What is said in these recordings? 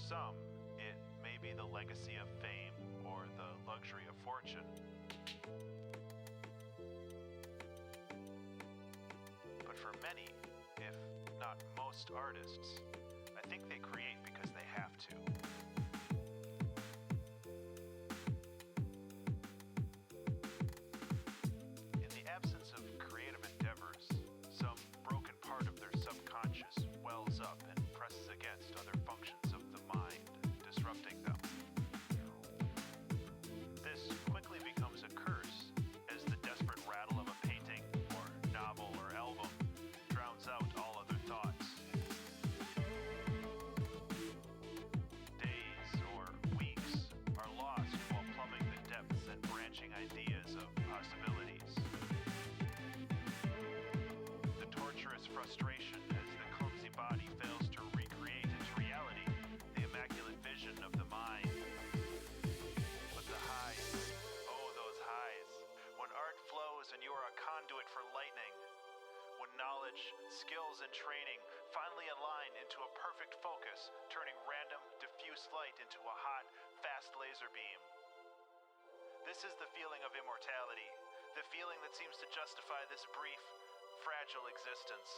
some, it may be the legacy of fame or the luxury of fortune. But for many, if not most artists, I think they create because they have to. In the absence of creative endeavors, some broken part of their subconscious wells up and presses against other functions of the mind, disrupting them. This quickly becomes a curse as the desperate rattle of a painting or novel or album drowns out all other thoughts. Days or weeks are lost while plumbing the depths and branching ideas of possibilities. The torturous frustration as the clumsy body fails to recreate into reality the immaculate vision of the mind. But the highs, oh those highs, when art flows and you are a conduit for lightning. When knowledge, skills, and training finally align into a perfect focus, turning random, diffuse light into a hot, fast laser beam. This is the feeling of immortality, the feeling that seems to justify this brief, fragile existence.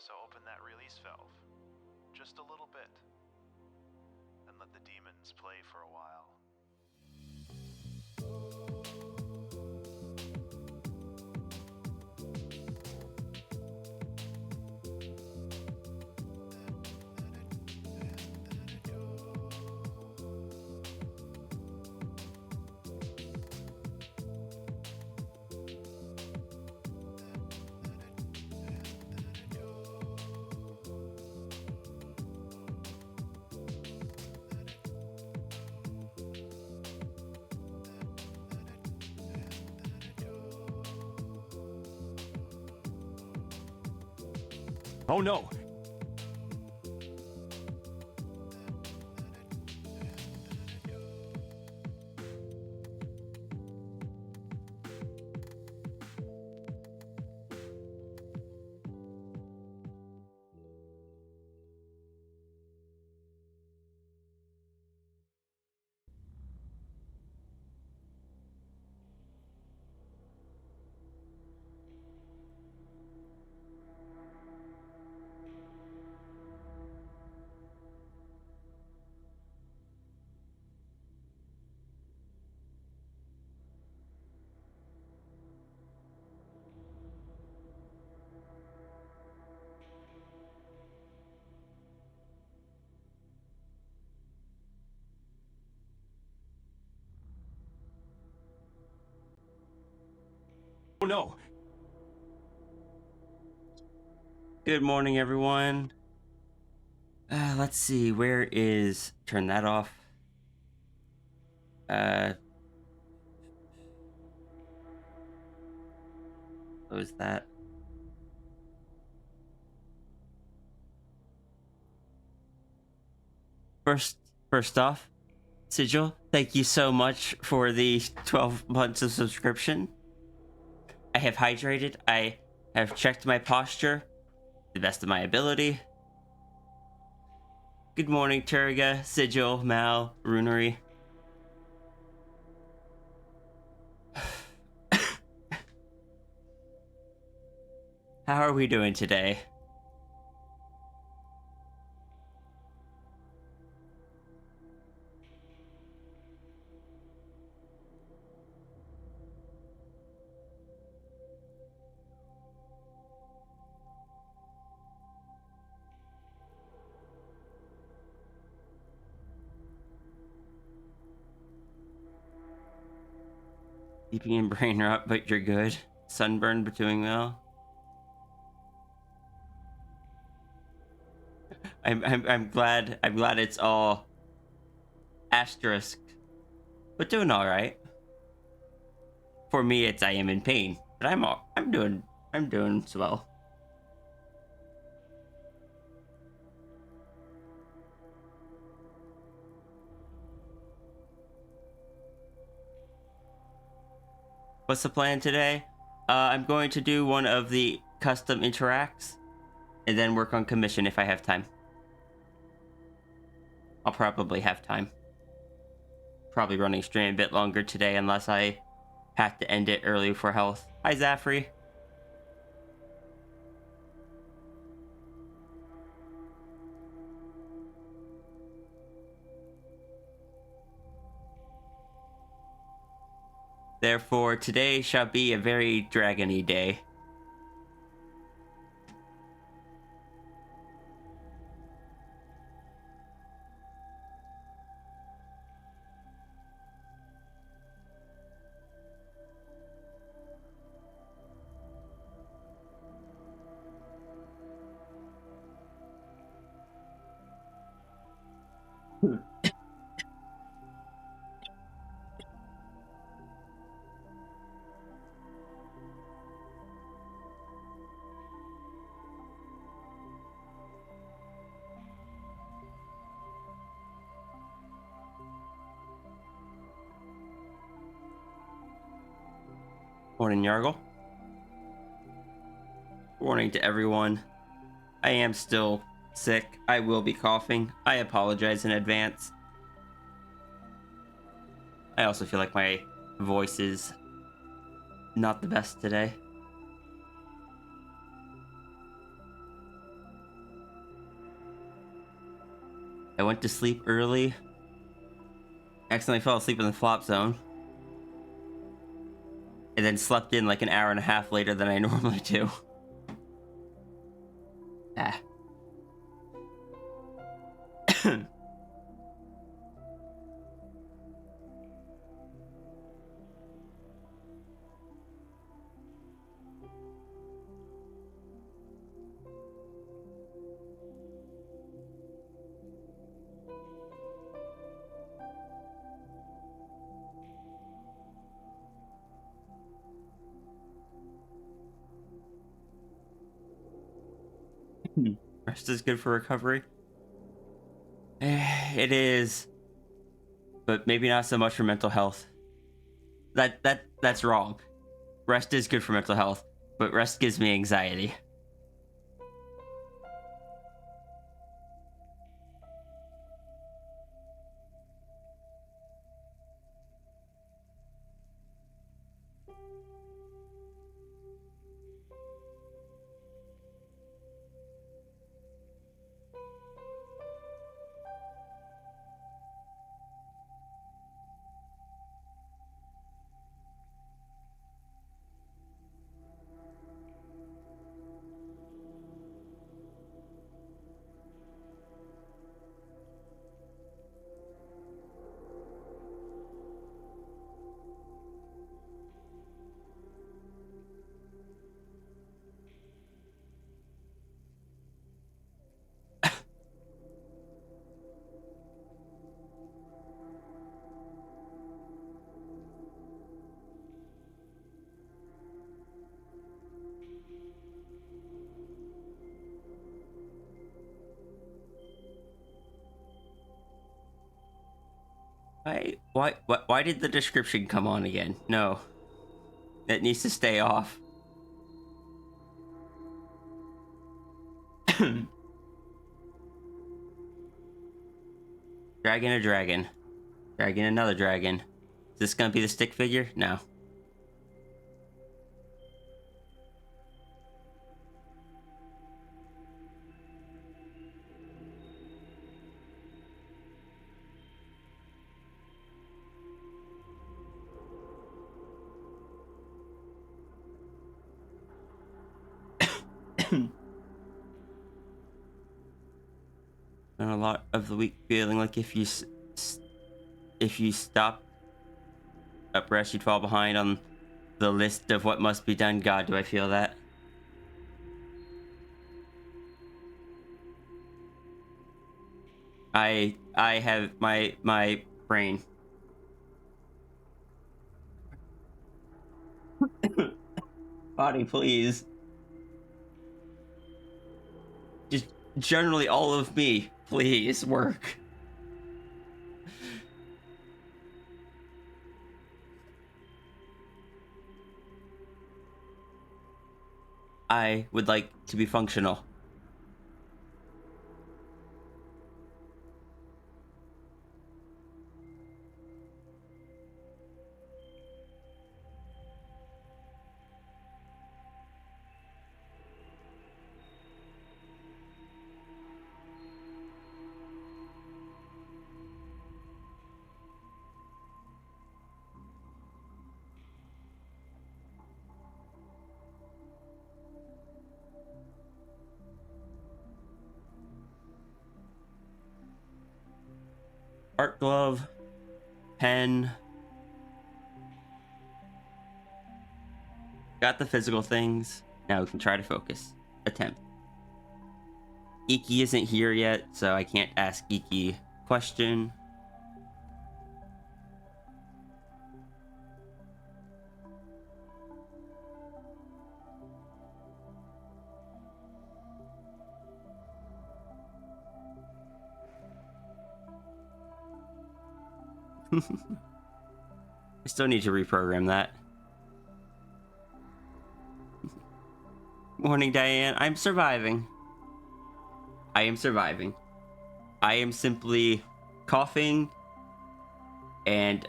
So open that release valve, just a little bit, and let the demons play for a while. Oh no! Oh no! Good morning, everyone. Let's see, where is... Turn that off. Close that. First off, Sigil, thank you so much for the 12 months of subscription. I have hydrated. I have checked my posture to the best of my ability. Good morning, Turga, Sigil, Mal, Runery. How are we doing today? Sleeping and brain rot, but you're good. Sunburn, but doing well. I'm glad it's all asterisk, but doing all right. For me, it's I am in pain, but I'm doing well. What's the plan today? I'm going to do one of the custom interacts and then work on commission if I have time. I'll probably have time. Probably running stream a bit longer today unless I have to end it early for health. Hi, Zaffrey. Therefore, today shall be a very dragony day. Morning, Yargle. Warning to everyone. I am still sick. I will be coughing. I apologize in advance. I also feel like my voice is not the best today. I went to sleep early. Accidentally fell asleep in the flop zone. And then slept in like an hour and a half later than I normally do. Ah. Rest is good for recovery. It is, but maybe not so much for mental health. That's wrong. Rest is good for mental health, but rest gives me anxiety. Why did the description come on again? No. It needs to stay off. Dragon a dragon. Dragon another dragon. Is this gonna be the stick figure? No. Spent a lot of the week feeling like if you stop up rest, you'd fall behind on the list of what must be done. God, do I feel that? I have my brain. Body, please. Just generally all of me, please work. I would like to be functional. Art glove, pen. Got the physical things. Now we can try to focus. Attempt. Iki isn't here yet, so I can't ask Iki question. I still need to reprogram that. Morning, Diane. I'm surviving. I am surviving. I am simply coughing and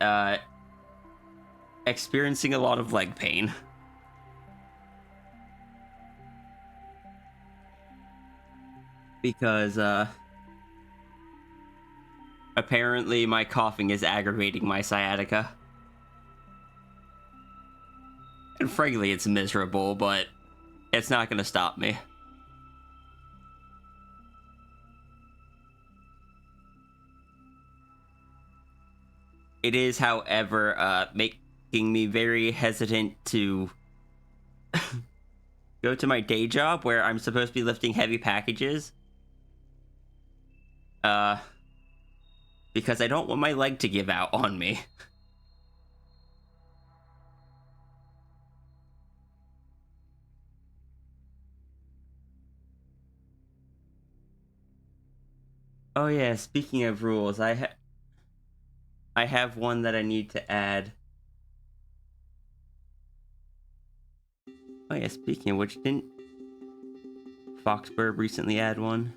experiencing a lot of leg pain. Because apparently my coughing is aggravating my sciatica. And frankly, it's miserable, but it's not gonna stop me. It is, however, making me very hesitant to go to my day job where I'm supposed to be lifting heavy packages. Because I don't want my leg to give out on me. Oh yeah, speaking of rules, I have one that I need to add. Oh yeah, speaking of which, didn't Foxburg recently add one?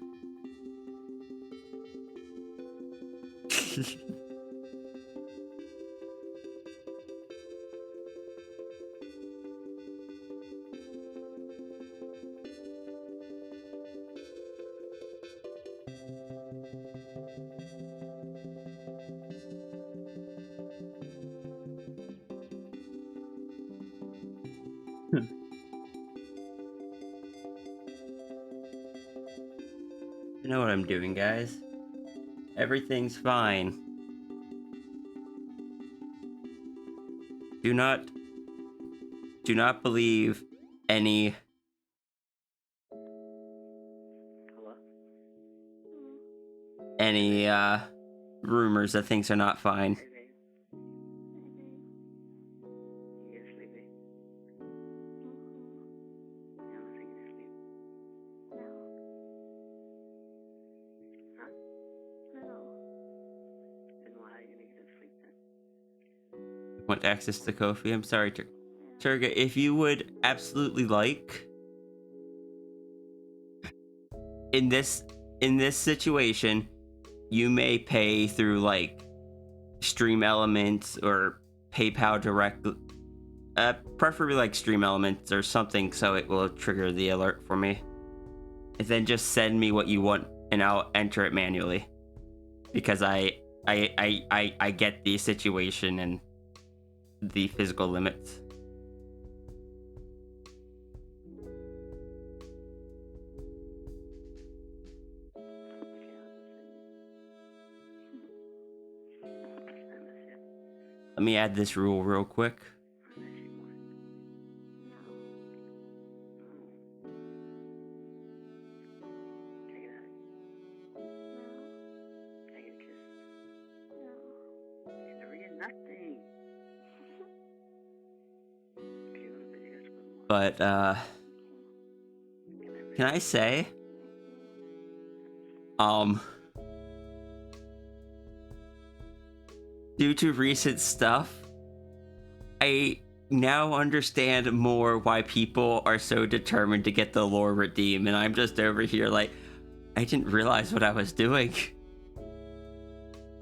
You know what I'm doing, guys. Everything's fine. Do not believe any rumors that things are not fine. Want access to Kofi? I'm sorry, Turga. If you would absolutely like, in this situation, you may pay through like Stream Elements or PayPal direct, preferably like Stream Elements or something, so it will trigger the alert for me. And then just send me what you want, and I'll enter it manually, because I get the situation and the physical limits. Let me add this rule real quick. But, can I say, due to recent stuff, I now understand more why people are so determined to get the lore redeem, and I'm just over here like, I didn't realize what I was doing.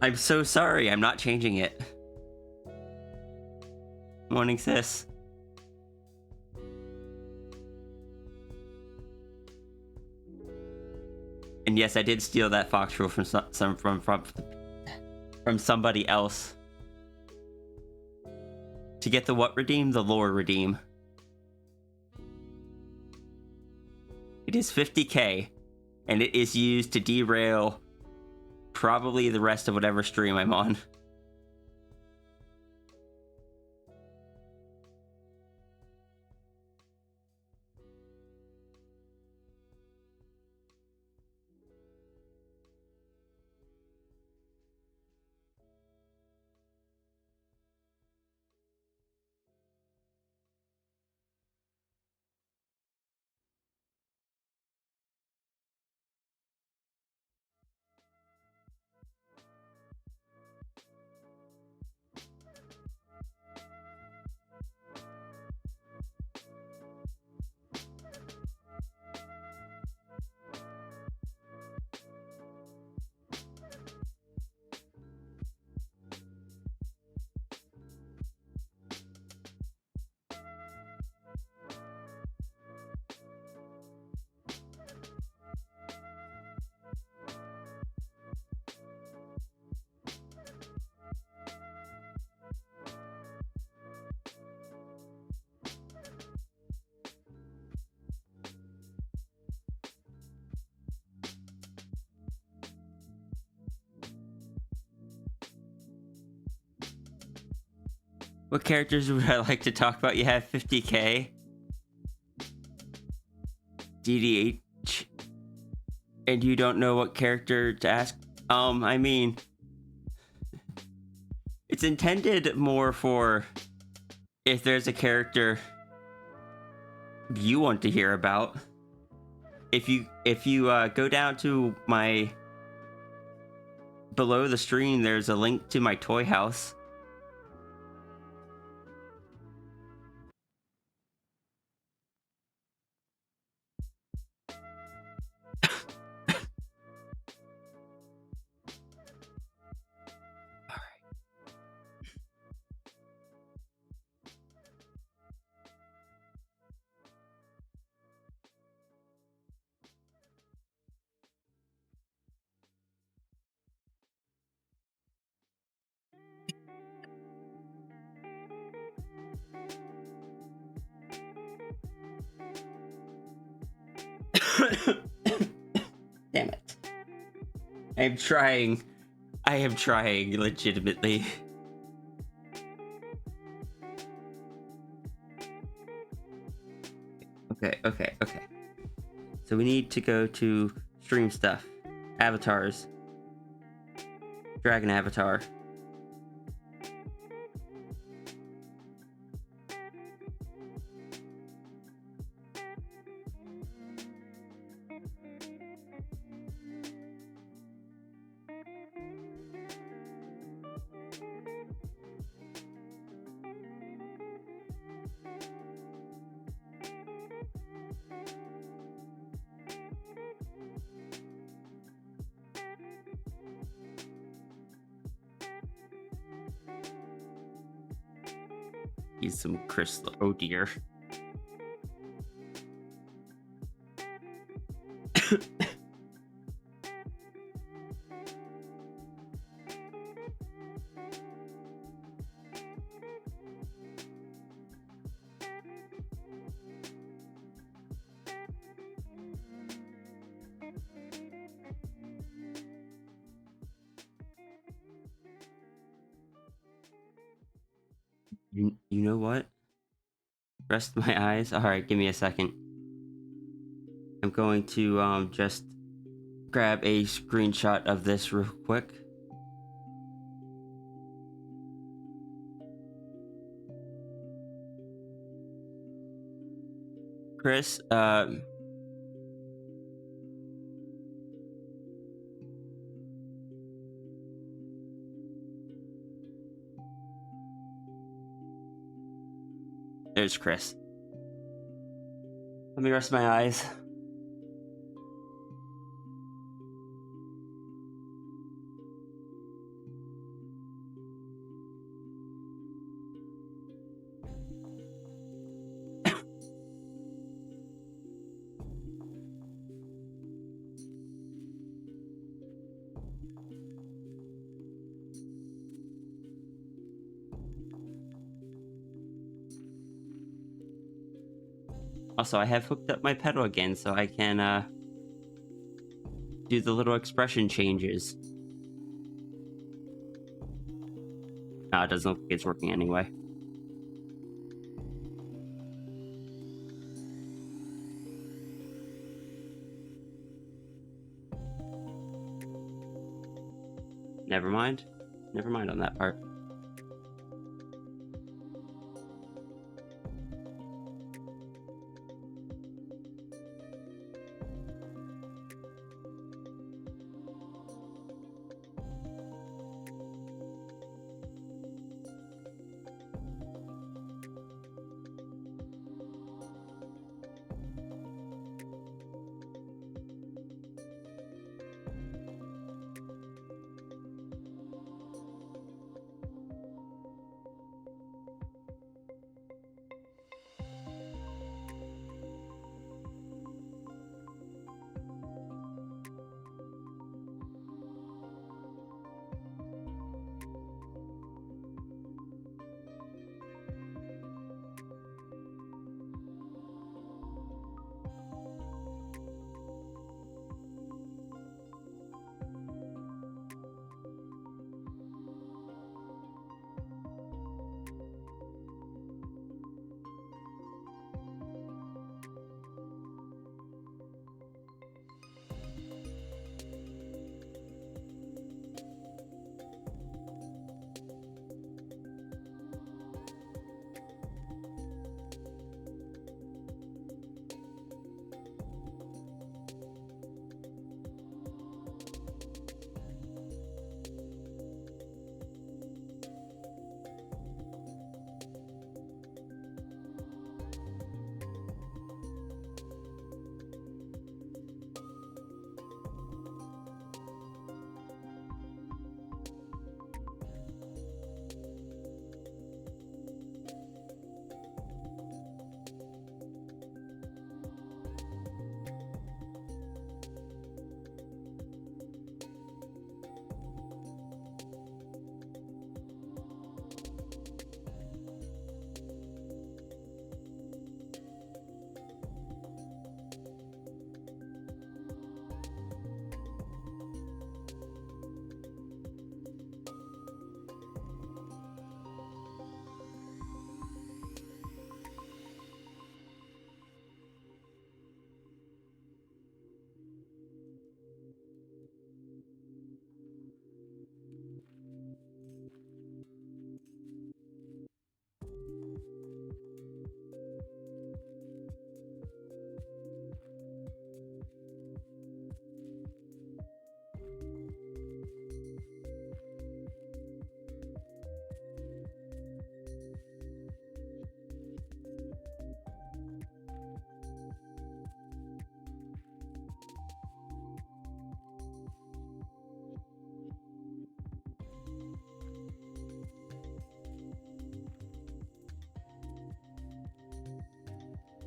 I'm so sorry, I'm not changing it. Morning, sis. And yes, I did steal that fox rule from from somebody else. To get the what redeem? The lore redeem. It is 50k, and it is used to derail probably the rest of whatever stream I'm on. What characters would I like to talk about? You have 50k, DDH, and you don't know what character to ask? I mean, it's intended more for if there's a character you want to hear about. If you go down to my below the stream, there's a link to my toy house. Damn it. I am trying legitimately. Okay. So we need to go to stream stuff. Avatars. Dragon avatar. Use some crystal. Oh dear. You know what? Rest my eyes. Alright, give me a second. I'm going to just grab a screenshot of this real quick. Chris, there's Chris. Let me rest my eyes. Also, I have hooked up my pedal again, so I can do the little expression changes. Nah, it doesn't look like it's working anyway. Never mind. Never mind on that part.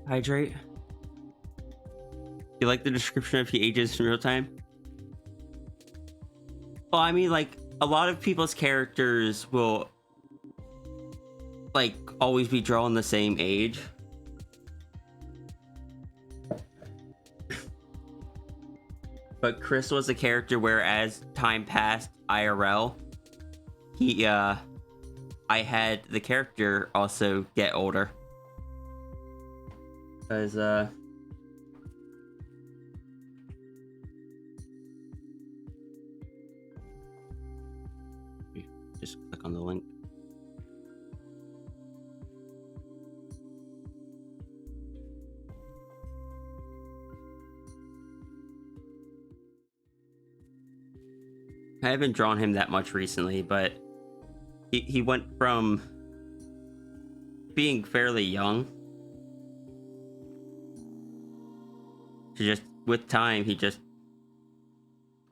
Hydrate. You like the description of he ages in real time? Well, I mean, like, a lot of people's characters will, like, always be drawn the same age. But Chris was a character where, as time passed IRL, I had the character also get older. Because, just click on the link. I haven't drawn him that much recently, but he went from being fairly young to just, with time,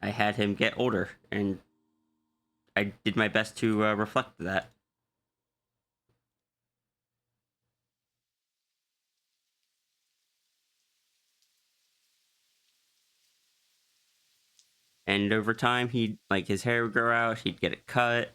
I had him get older, and I did my best to reflect that. And over time, his hair would grow out, he'd get it cut.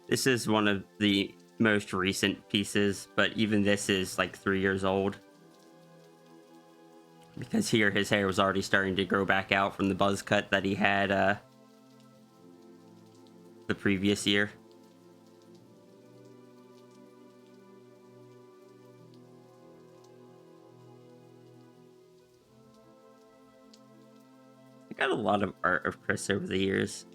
This is one of the most recent pieces, but even this is like 3 years old. Because here his hair was already starting to grow back out from the buzz cut that he had the previous year. I got a lot of art of Chris over the years.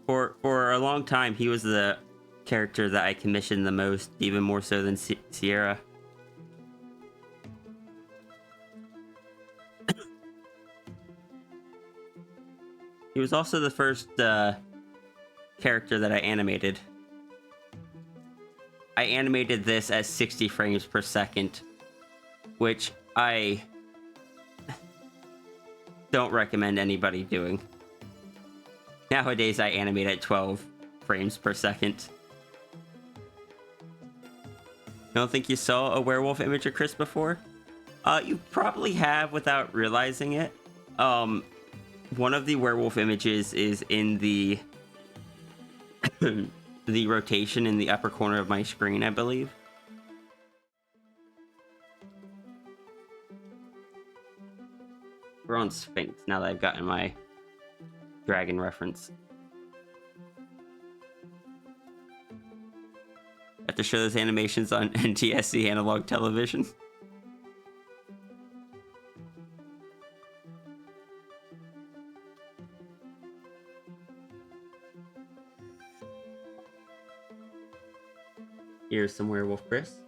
For a long time, he was the character that I commissioned the most, even more so than Sierra. He was also the first character that I animated. I animated this at 60 frames per second, which I don't recommend anybody doing. Nowadays, I animate at 12 frames per second. You don't think you saw a werewolf image of Chris before? You probably have without realizing it. One of the werewolf images is in the the rotation in the upper corner of my screen, I believe. We're on Sphinx now that I've gotten my dragon reference. Have to show those animations on NTSC analog television. Here's some werewolf Chris.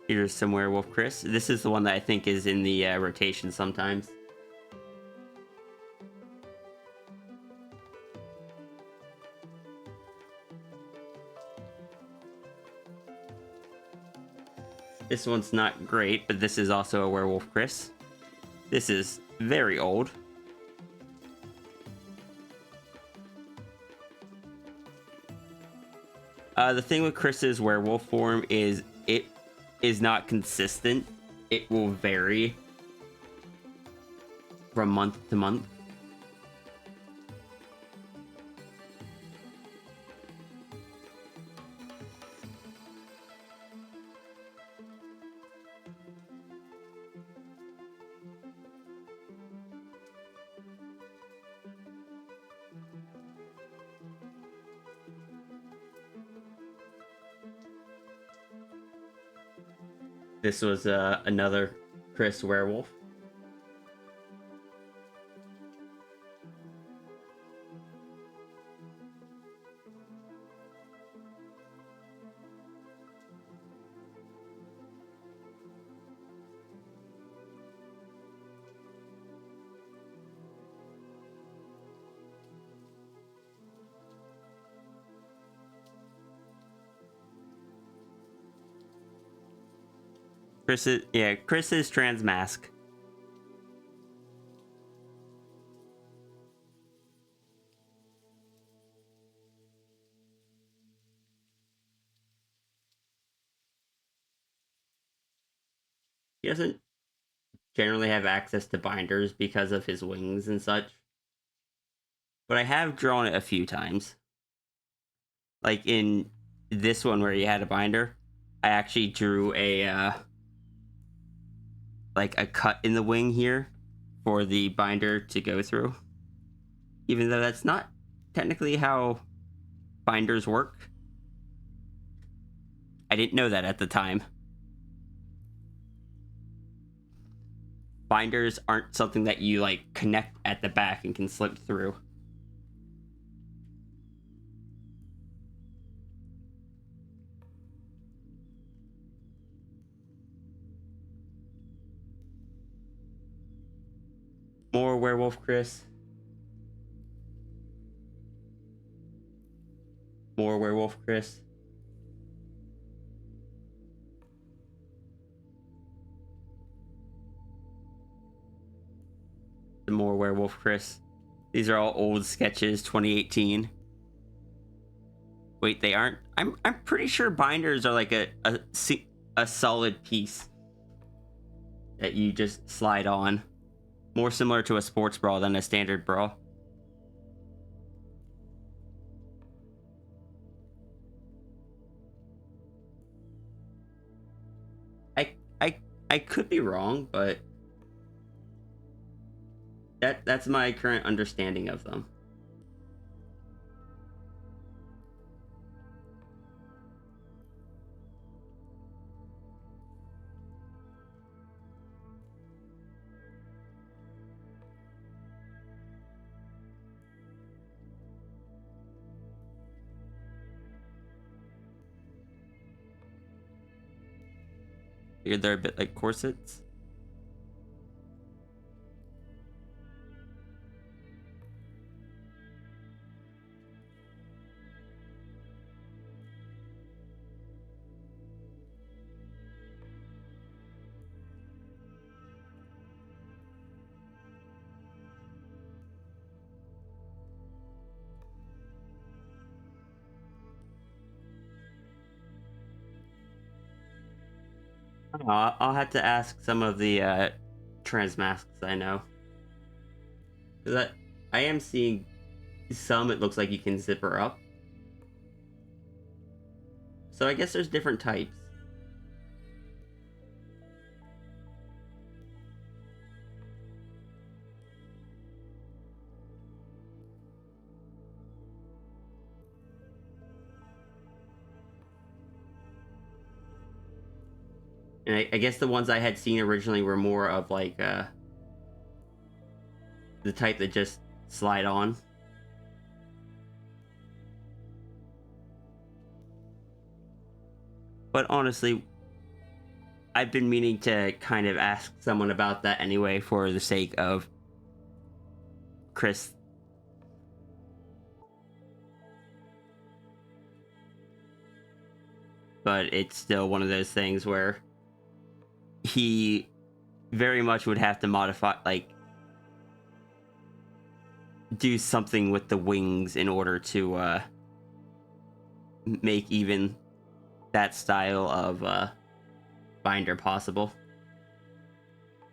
Here's some werewolf Chris. This is the one that I think is in the rotation sometimes. This one's not great, but this is also a werewolf Chris. This is very old. The thing with Chris's werewolf form is it is not consistent. It will vary from month to month. This was another Chris werewolf. Chris is trans mask. He doesn't generally have access to binders because of his wings and such. But I have drawn it a few times. Like in this one where he had a binder, I actually drew a like a cut in the wing here for the binder to go through. Even though that's not technically how binders work. I didn't know that at the time. Binders aren't something that you like connect at the back and can slip through. More werewolf Chris. More werewolf Chris. Some more werewolf Chris. These are all old sketches, 2018. Wait, they aren't. I'm pretty sure binders are like a solid piece. that you just slide on. More similar to a sports bra than a standard bra. I could be wrong, but that's my current understanding of them. They're a bit like corsets. I'll have to ask some of the trans masks I know. Because I am seeing some, it looks like you can zip her up. So I guess there's different types. And I guess the ones I had seen originally were more of like the type that just slide on. But honestly, I've been meaning to kind of ask someone about that anyway for the sake of Chris. But it's still one of those things where he very much would have to modify, like, do something with the wings in order to make even that style of binder possible.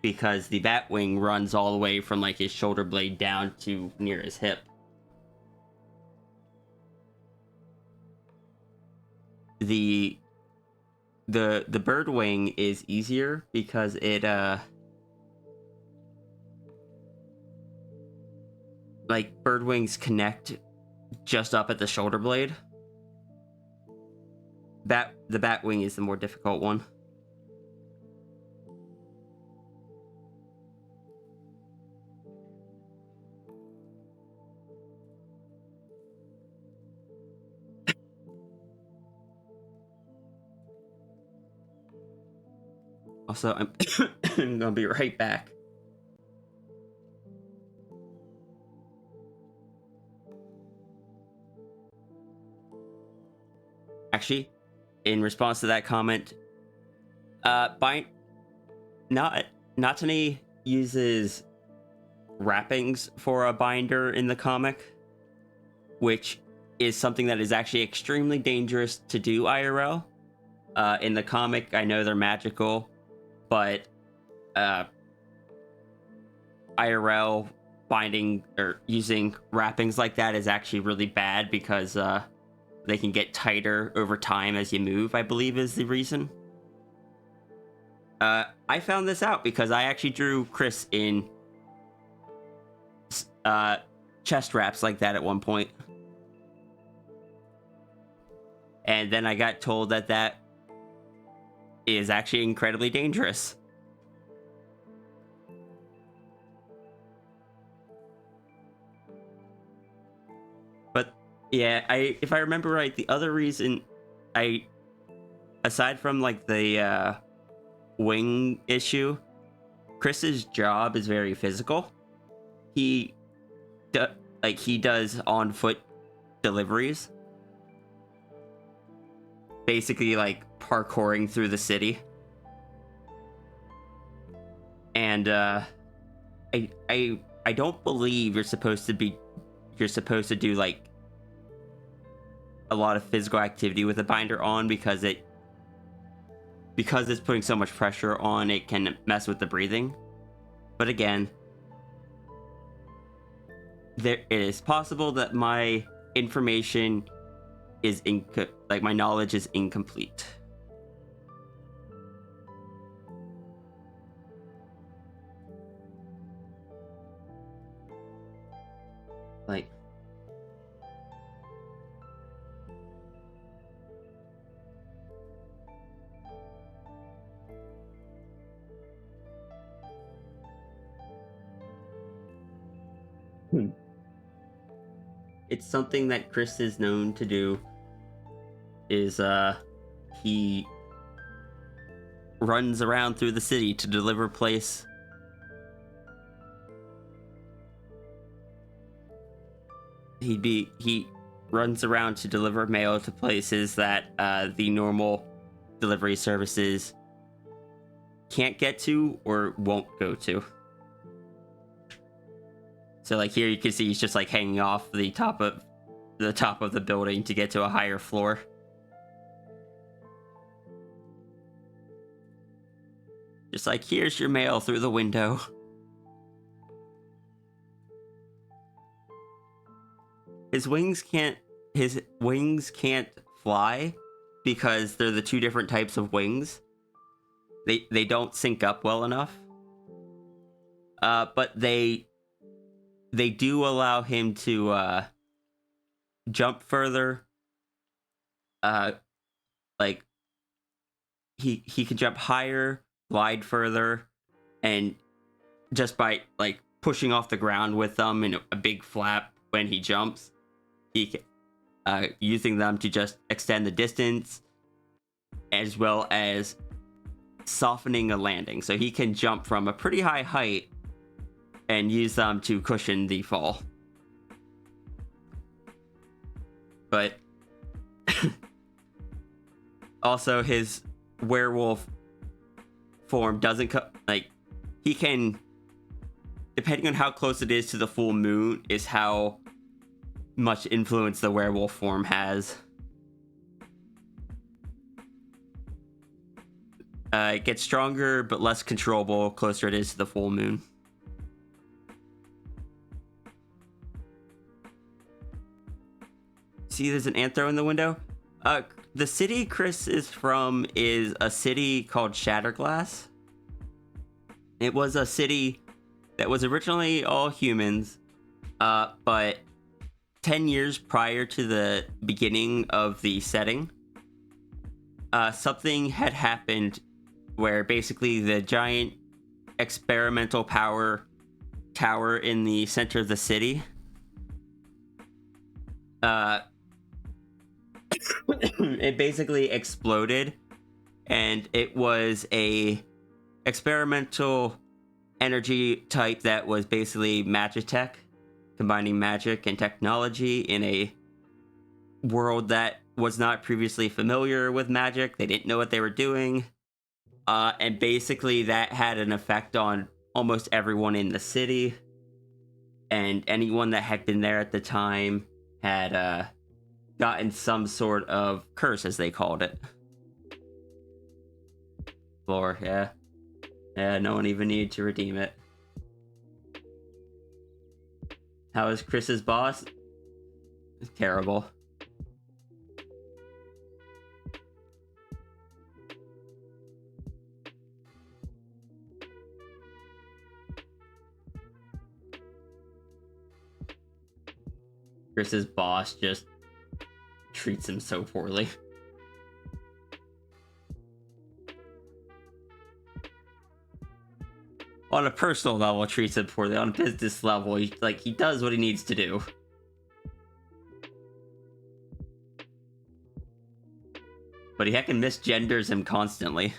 Because the bat wing runs all the way from like his shoulder blade down to near his hip. The bird wing is easier because it like bird wings connect just up at the shoulder blade. The bat wing is the more difficult one. Also, I'm gonna be right back. Actually, in response to that comment, Natani uses wrappings for a binder in the comic, which is something that is actually extremely dangerous to do IRL. In the comic, I know they're magical, but IRL binding or using wrappings like that is actually really bad because they can get tighter over time as you move, I believe is the reason. I found this out because I actually drew Chris in chest wraps like that at one point. And then I got told that that is actually incredibly dangerous. But yeah, if I remember right, the other reason aside from like the wing issue, Chris's job is very physical. He does on foot deliveries, basically like parkouring through the city. And I don't believe you're supposed to do like a lot of physical activity with a binder on, because because it's putting so much pressure on, it can mess with the breathing. But again, it is possible that my information is my knowledge is incomplete. Like, it's something that Chris is known to do. Is he runs around through the city to deliver place. He runs around to deliver mail to places that the normal delivery services can't get to or won't go to. So like here you can see he's just like hanging off the top of the building to get to a higher floor. Just like, here's your mail through the window. His wings can't fly because they're the two different types of wings. They don't sync up well enough. But they do allow him to jump further. Like he can jump higher, glide further, and just by like pushing off the ground with them in a big flap when he jumps, he can, using them to just extend the distance, as well as softening a landing. So he can jump from a pretty high height and use them to cushion the fall. But also his werewolf form doesn't like, he can, depending on how close it is to the full moon is how much influence the werewolf form has. It gets stronger but less controllable closer it is to the full moon. See, there's an anthro in the window. The city Chris is from is a city called Shatterglass. It was a city that was originally all humans, but 10 years prior to the beginning of the setting, something had happened where basically the giant experimental power tower in the center of the city it basically exploded, and it was a experimental energy type that was basically magitech, combining magic and technology in a world that was not previously familiar with magic. They didn't know what they were doing, and basically that had an effect on almost everyone in the city, and anyone that had been there at the time had gotten some sort of curse, as they called it. Floor, yeah. No one even needed to redeem it. How is Chris's boss? It's terrible. Chris's boss just treats him so poorly. On a personal level, treats him poorly. On a business level, he does what he needs to do. But he heckin' misgenders him constantly.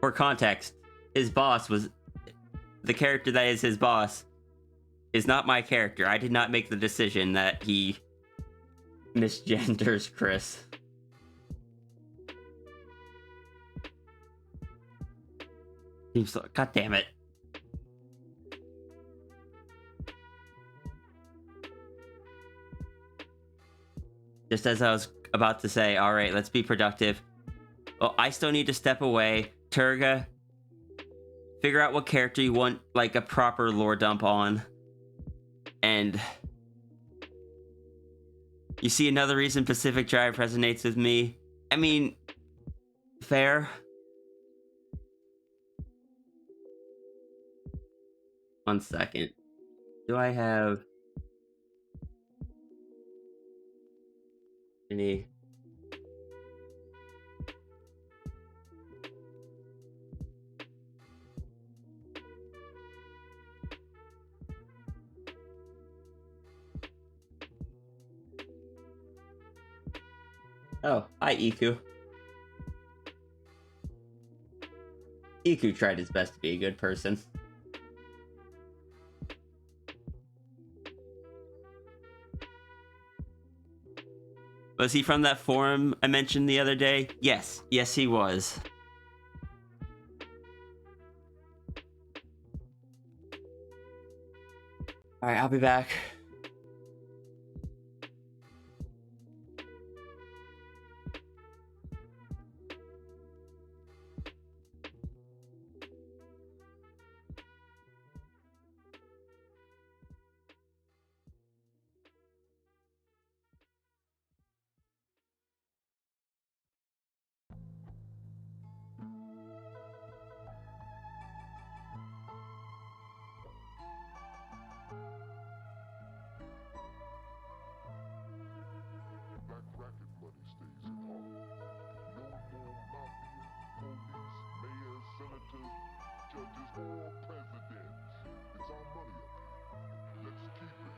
For context, his boss was... the character that is his boss is not my character. I did not make the decision that he misgenders Chris. God damn it. Just as I was about to say, all right, let's be productive. Well, I still need to step away. Turga, figure out what character you want, like, a proper lore dump on. And you see another reason Pacific Drive resonates with me. I mean, fair. One second. Do I have any? Oh, hi, Iku. Iku tried his best to be a good person. Was he from that forum I mentioned the other day? Yes. Yes, he was. Alright, I'll be back. Black racket money stays at home. No more mafia, police, mayors, senators, judges, or presidents. It's our money up here. Let's keep it.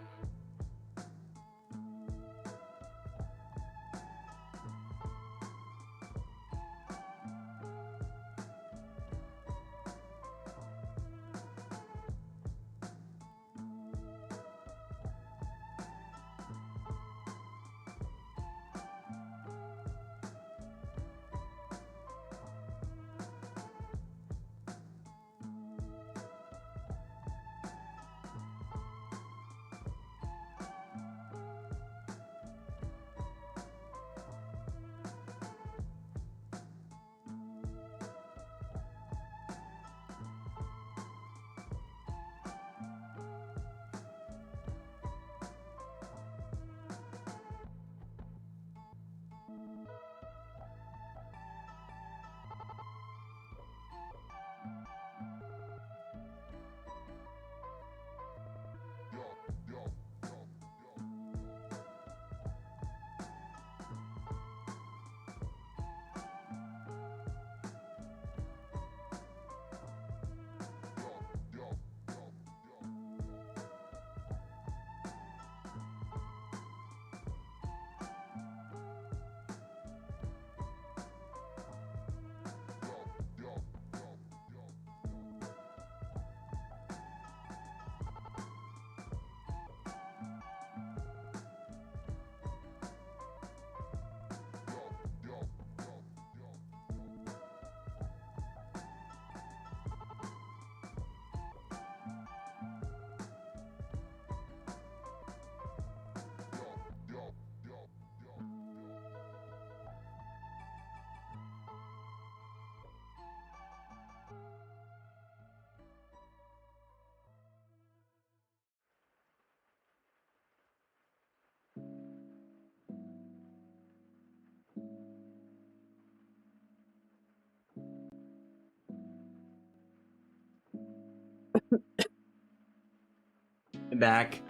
I'm back.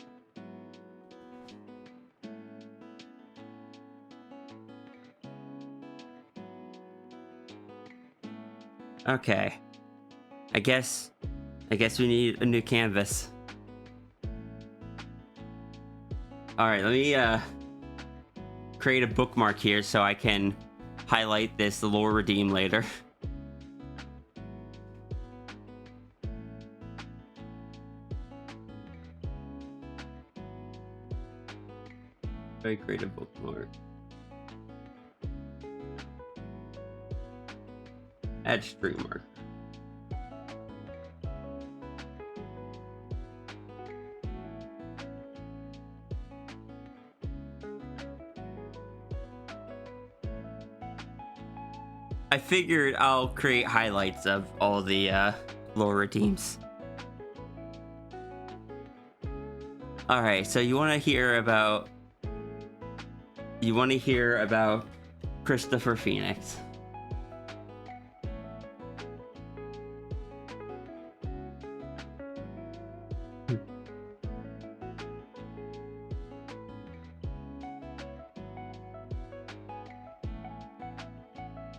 Okay. I guess we need a new canvas. Alright, let me create a bookmark here so I can highlight this lore redeem later. Very create a bookmark. Add stream marker. I figured I'll create highlights of all the lore redeems. Alright, so you want to hear about Christopher Phoenix.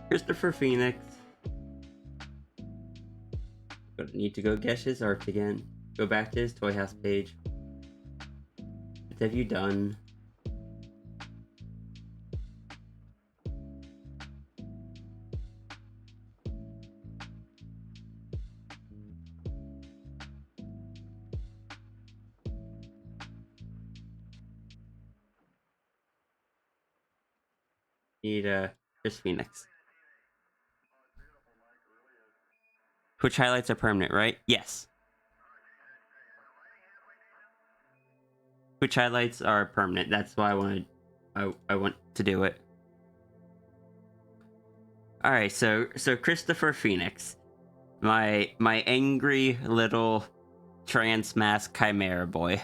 Christopher Phoenix. Need to go get his art again. Go back to his Toy House page. What have you done? Need Chris Phoenix. Which highlights are permanent, right? Yes. Which highlights are permanent. That's why I want to do it. Alright, so Christopher Phoenix. My angry little trans mask chimera boy.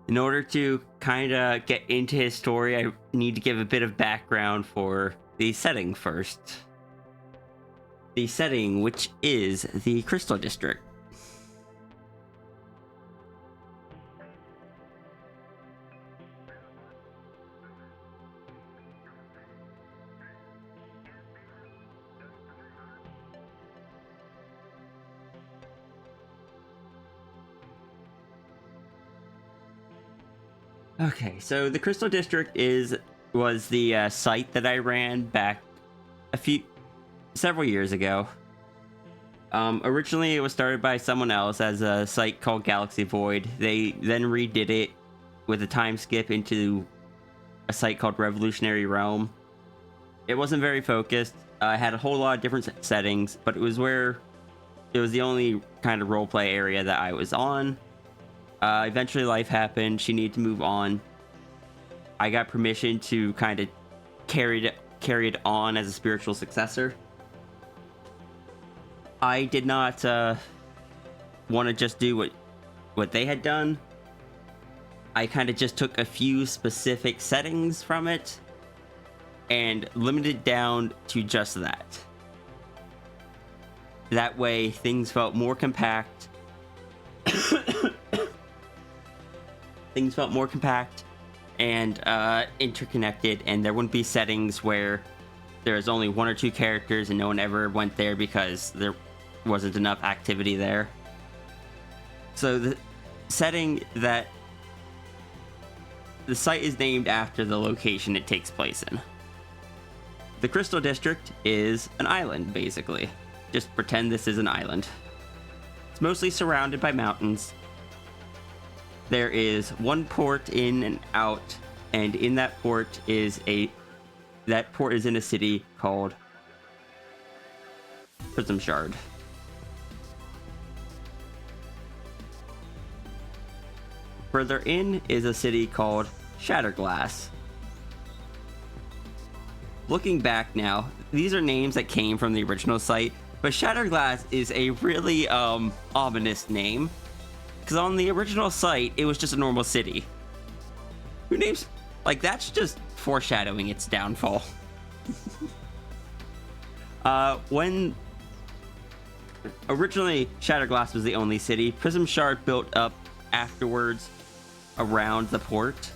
In order to kind of get into his story, I need to give a bit of background for the setting first. The setting, which is the Crystal District. Okay, so the Crystal District was the site that I ran back several years ago. Originally, it was started by someone else as a site called Galaxy Void. They then redid it with a time skip into a site called Revolutionary Realm. It wasn't very focused. I had a whole lot of different settings, but it was the only kind of roleplay area that I was on. Eventually life happened. She needed to move on. I got permission to kind of carry it on as a spiritual successor. I did not want to just do what they had done. I kind of just took a few specific settings from it and limited down to just that. That way things felt more compact. Things felt more compact and interconnected, and there wouldn't be settings where there's only one or two characters and no one ever went there because there wasn't enough activity there. So the setting that the site is named after the location it takes place in. The Crystal District is an island, basically. Just pretend this is an island. It's mostly surrounded by mountains. There is one port in and out, and in that port is in a city called Prism Shard. Further in is a city called Shatterglass. Looking back now, these are names that came from the original site, but Shatterglass is a really ominous name. Because on the original site, it was just a normal city. Who names... Like, that's just foreshadowing its downfall. When... Originally, Shatterglass was the only city. Prism Shard built up afterwards around the port.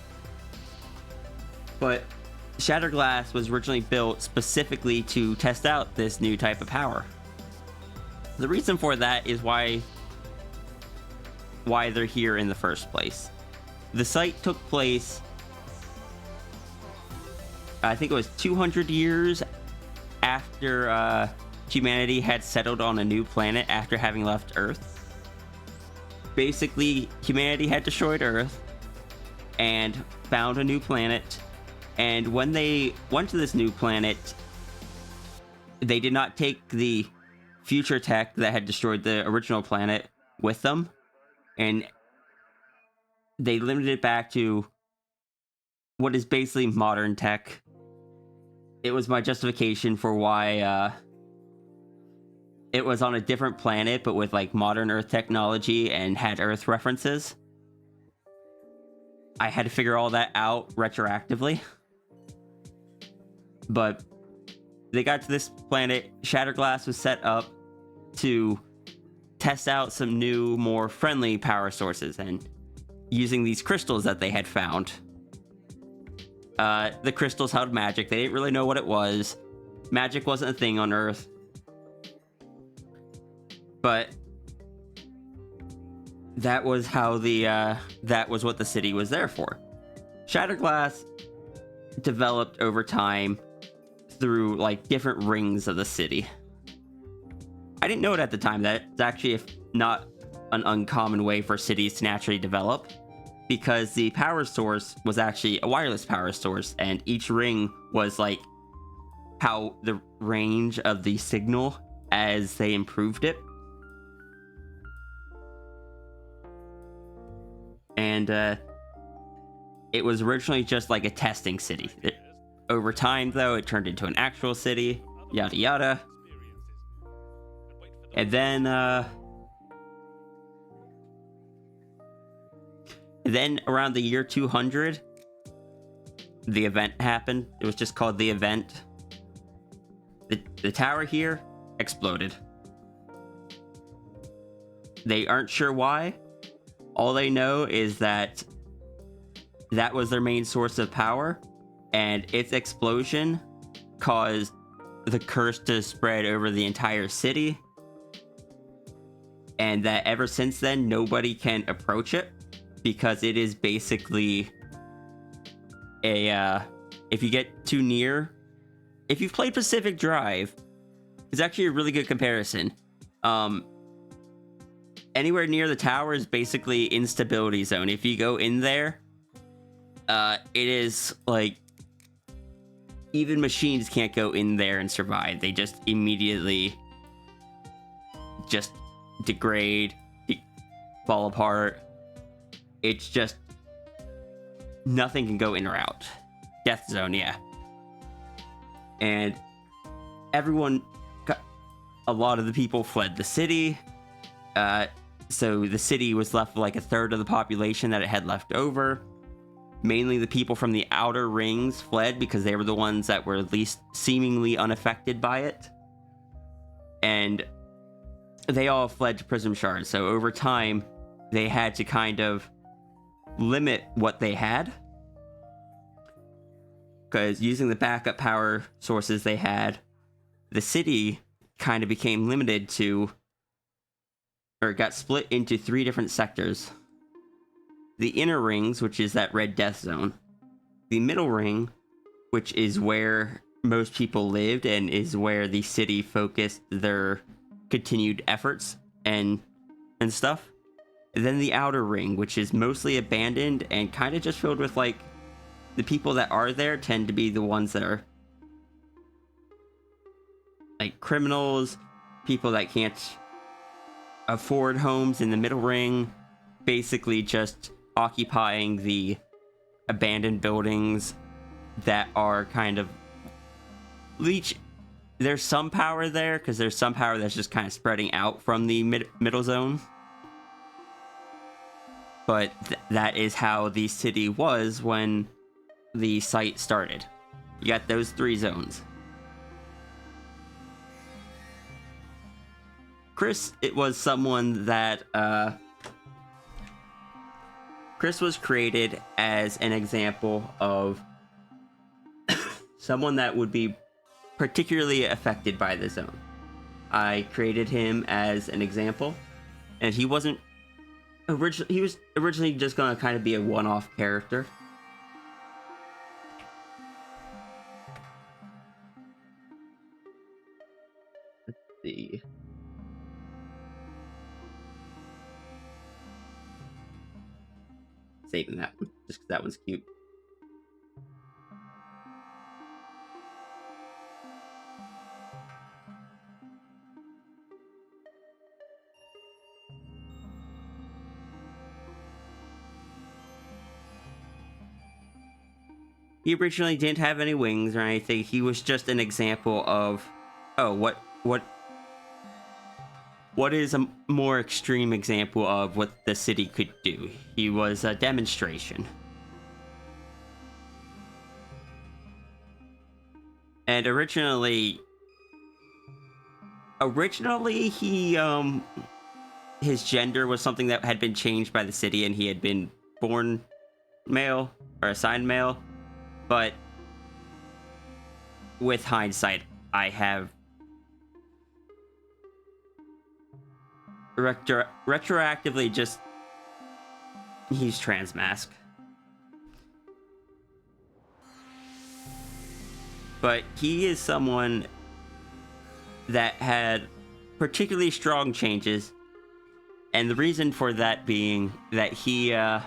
But Shatterglass was originally built specifically to test out this new type of power. The reason for that is why they're here in the first place. The site took place, I think it was 200 years after humanity had settled on a new planet after having left Earth. Basically, humanity had destroyed Earth and found a new planet, and when they went to this new planet, they did not take the future tech that had destroyed the original planet with them. And they limited it back to what is basically modern tech. It was my justification for why it was on a different planet, but with like modern Earth technology and had Earth references. I had to figure all that out retroactively. But they got to this planet. Shatterglass was set up to test out some new, more friendly power sources, and using these crystals that they had found. The crystals held magic. They didn't really know what it was. Magic wasn't a thing on Earth. But that was how that was what the city was there for. Shatterglass developed over time through like different rings of the city. I didn't know it at the time. That's actually not an uncommon way for cities to naturally develop, because the power source was actually a wireless power source, and each ring was like how the range of the signal as they improved it. And it was originally just like a testing city. Over time, though, it turned into an actual city, yada yada. And then around the year 200, the event happened. It was just called the event. The tower here exploded. They aren't sure why. All they know is that that was their main source of power, and its explosion caused the curse to spread over the entire city, and that ever since then, nobody can approach it, because it is basically a, if you get too near, if you've played Pacific Drive, it's actually a really good comparison. Anywhere near the tower is basically instability zone. If you go in there, it is like even machines can't go in there and survive. They just immediately just degrade, fall apart. It's just nothing can go in or out. Death zone, yeah. And a lot of the people fled the city. So the city was left with like a third of the population that it had left over. Mainly the people from the outer rings fled because they were the ones that were least seemingly unaffected by it. And they all fled to Prism Shards. So over time, they had to kind of limit what they had. Because using the backup power sources they had, the city kind of became limited to, or got split into 3 different sectors. The inner rings, which is that red death zone. The middle ring, which is where most people lived and is where the city focused their continued efforts and stuff. And then the outer ring, which is mostly abandoned and kind of just filled with like, the people that are there tend to be the ones that are like criminals, people that can't afford homes in the middle ring, basically just occupying the abandoned buildings that are kind of there's some power there, because there's some power that's just kind of spreading out from the middle zone. But that is how the city was when the site started. You got those 3 zones. Chris, it was someone that, Chris was created as an example of someone that would be particularly affected by the zone. I created him as an example, and he was originally just gonna kind of be a one-off character. Let's see. Saving that one, just because that one's cute. He originally didn't have any wings or anything. He was just an example of, oh, what is a more extreme example of what the city could do? He was a demonstration. And originally he, his gender was something that had been changed by the city, and he had been born male, or assigned male. But with hindsight, I have retroactively just, he's trans mask. But he is someone that had particularly strong changes, and the reason for that being that he had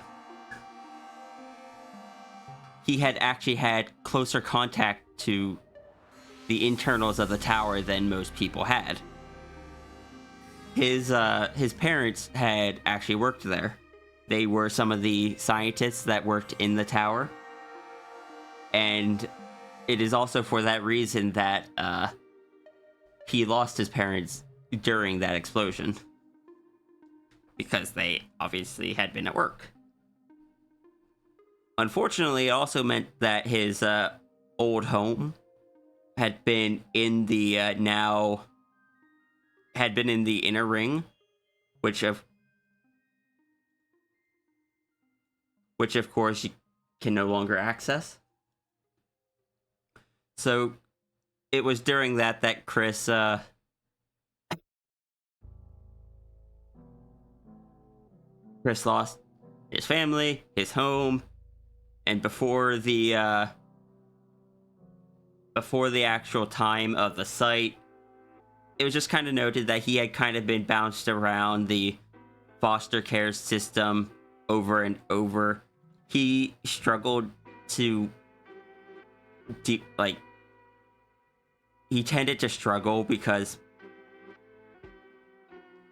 actually had closer contact to the internals of the tower than most people had. His parents had actually worked there. They were some of the scientists that worked in the tower, and it is also for that reason that he lost his parents during that explosion, because they obviously had been at work. Unfortunately, it also meant that his old home had been in the inner ring, which of course you can no longer access. So it was during that Chris lost his family, his home, and before the actual time of the site, it was just kind of noted that he had kind of been bounced around the foster care system over and over. He struggled to he tended to struggle because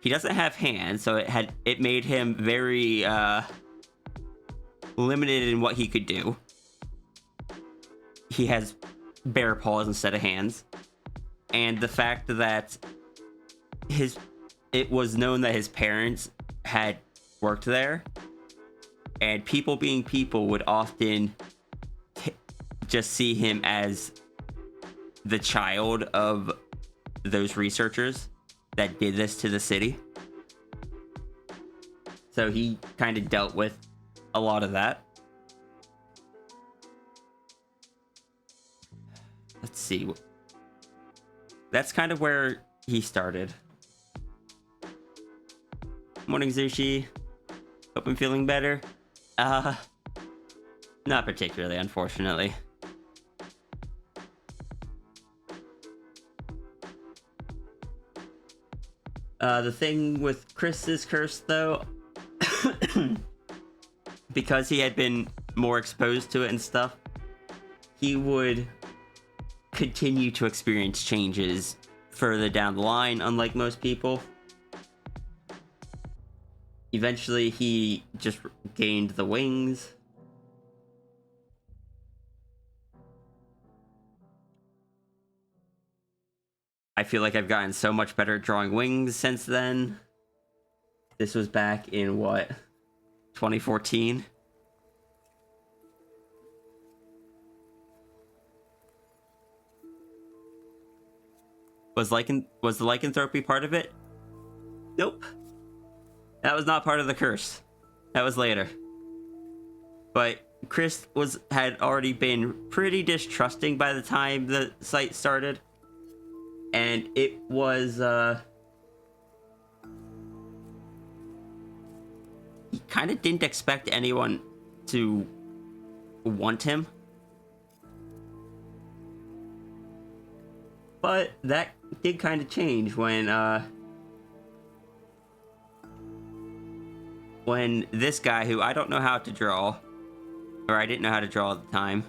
he doesn't have hands, so it made him very limited in what he could do. He has bare paws instead of hands, and the fact that it was known that his parents had worked there, and people being people would often just see him as the child of those researchers that did this to the city. So he kind of dealt with a lot of that. Let's see. That's kind of where he started. Morning, Zushi. Hope I'm feeling better. Not particularly, unfortunately. The thing with Chris's curse, though, because he had been more exposed to it and stuff, he would continue to experience changes further down the line, unlike most people. Eventually, he just gained the wings. I feel like I've gotten so much better at drawing wings since then. This was back in, what, 2014? Was the lycanthropy part of it? Nope. That was not part of the curse. That was later. But Chris had already been pretty distrusting by the time the site started. And it was, he kind of didn't expect anyone to want him. But that did kind of change when this guy, who I don't know how to draw, or I didn't know how to draw at the time,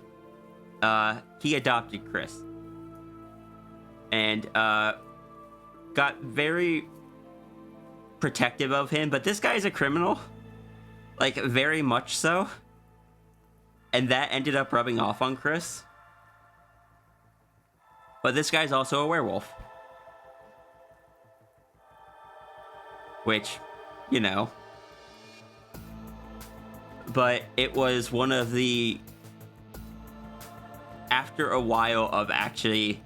he adopted Chris. And got very protective of him, but this guy's a criminal, like very much so. And that ended up rubbing off on Chris. But this guy's also a werewolf. Which, you know. But it was one of the... After a while of actually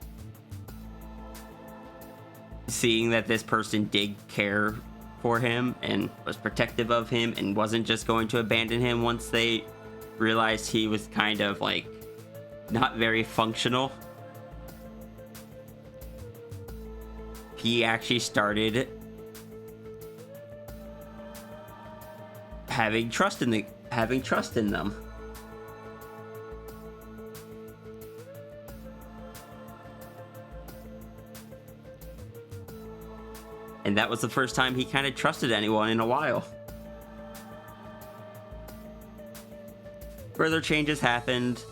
seeing that this person did care for him and was protective of him and wasn't just going to abandon him once they realized he was kind of like not very functional, he actually started having trust in them. And that was the first time he kind of trusted anyone in a while. Further changes happened.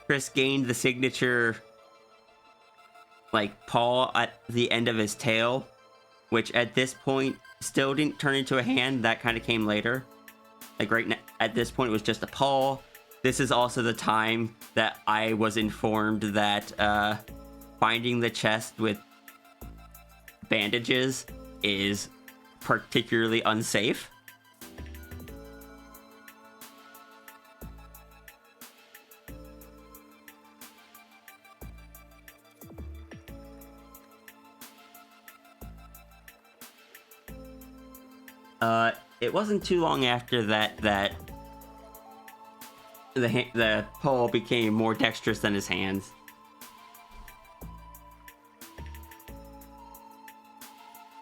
Chris gained the signature, like, paw at the end of his tail, which at this point still didn't turn into a hand. That kind of came later. Like, at this point, it was just a paw. This is also the time that I was informed that finding the chest with bandages is particularly unsafe. It wasn't too long after that the pole became more dexterous than his hands.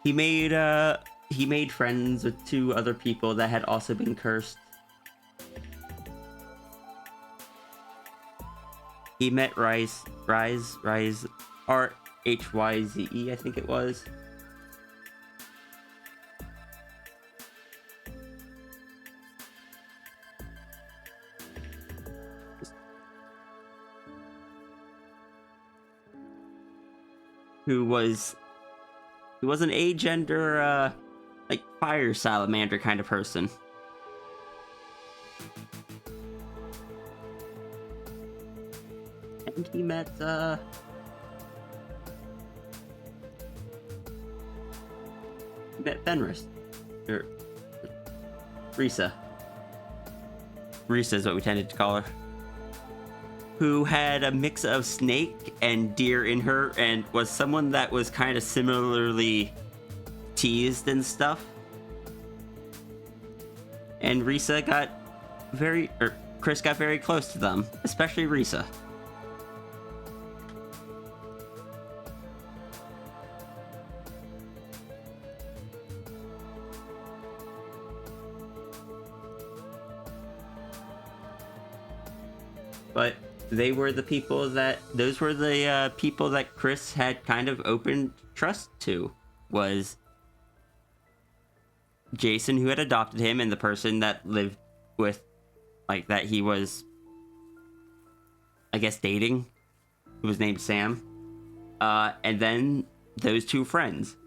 He made friends with 2 other people that had also been cursed. He met Ryze, RHYZE, I think it was. Who was an agender, like fire salamander kind of person. And he met Fenris, or Risa. Risa is what we tended to call her. Who had a mix of snake and deer in her, and was someone that was kind of similarly teased and stuff. And Chris got very close to them, especially Risa. But those were the people that Chris had kind of open trust to, was Jason, who had adopted him, and the person that lived with, like, that he was, I guess, dating, who was named Sam, and then those 2 friends.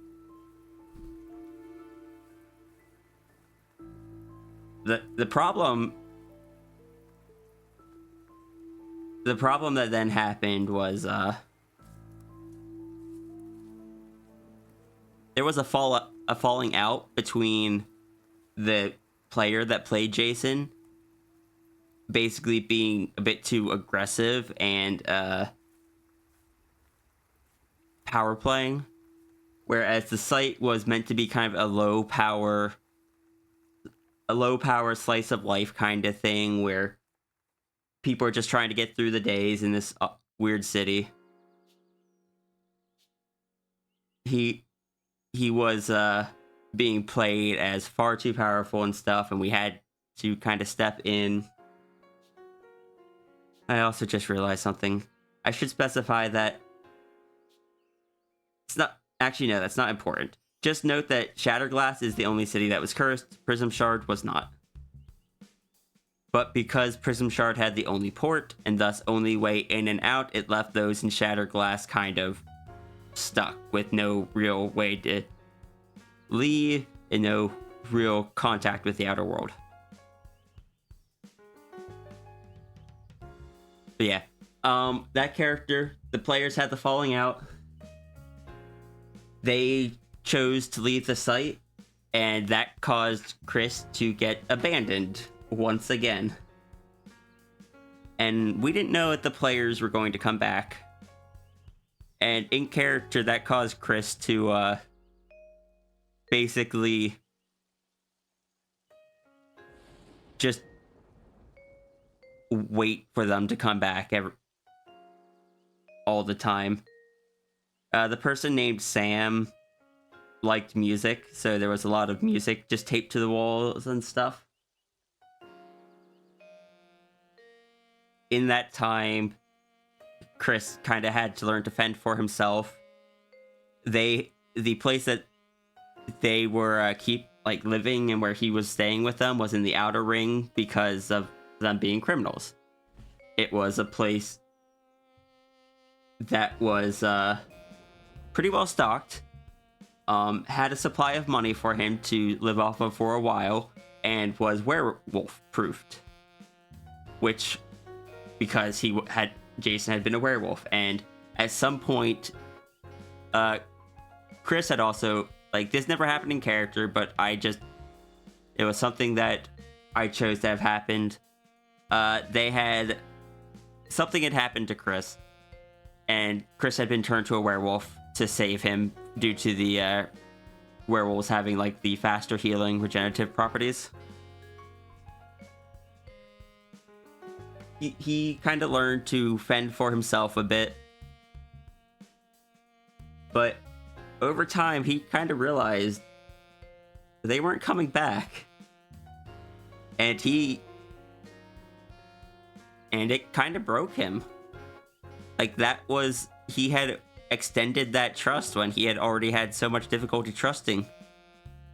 The problem that then happened was there was a falling out between the player that played Jason, basically being a bit too aggressive and power playing, whereas the site was meant to be kind of a low power slice of life kind of thing, where people are just trying to get through the days in this weird city. He was being played as far too powerful and stuff, and we had to kind of step in. I also just realized something. I should specify that it's not... Actually, no, that's not important. Just note that Shatterglass is the only city that was cursed. Prism Shard was not. But because Prism Shard had the only port, and thus only way in and out, it left those in Shatterglass kind of stuck with no real way to leave and no real contact with the outer world. But yeah, that character, the players had the falling out. They chose to leave the site, and that caused Chris to get abandoned once again. And we didn't know that the players were going to come back. And in character, that caused Chris to basically just wait for them to come back all the time. The person named Sam liked music, so there was a lot of music just taped to the walls and stuff. In that time, Chris kind of had to learn to fend for himself. The place that they were living and where he was staying with them was in the outer ring because of them being criminals. It was a place that was pretty well stocked, had a supply of money for him to live off of for a while, and was werewolf proofed, which because Jason had been a werewolf. And at some point, Chris had also, this never happened in character, but it was something that I chose to have happened. Something had happened to Chris, and Chris had been turned to a werewolf to save him due to the werewolves having the faster healing regenerative properties. He kind of learned to fend for himself a bit, but over time he kind of realized they weren't coming back, and it kind of broke him. He had extended that trust when he had already had so much difficulty trusting.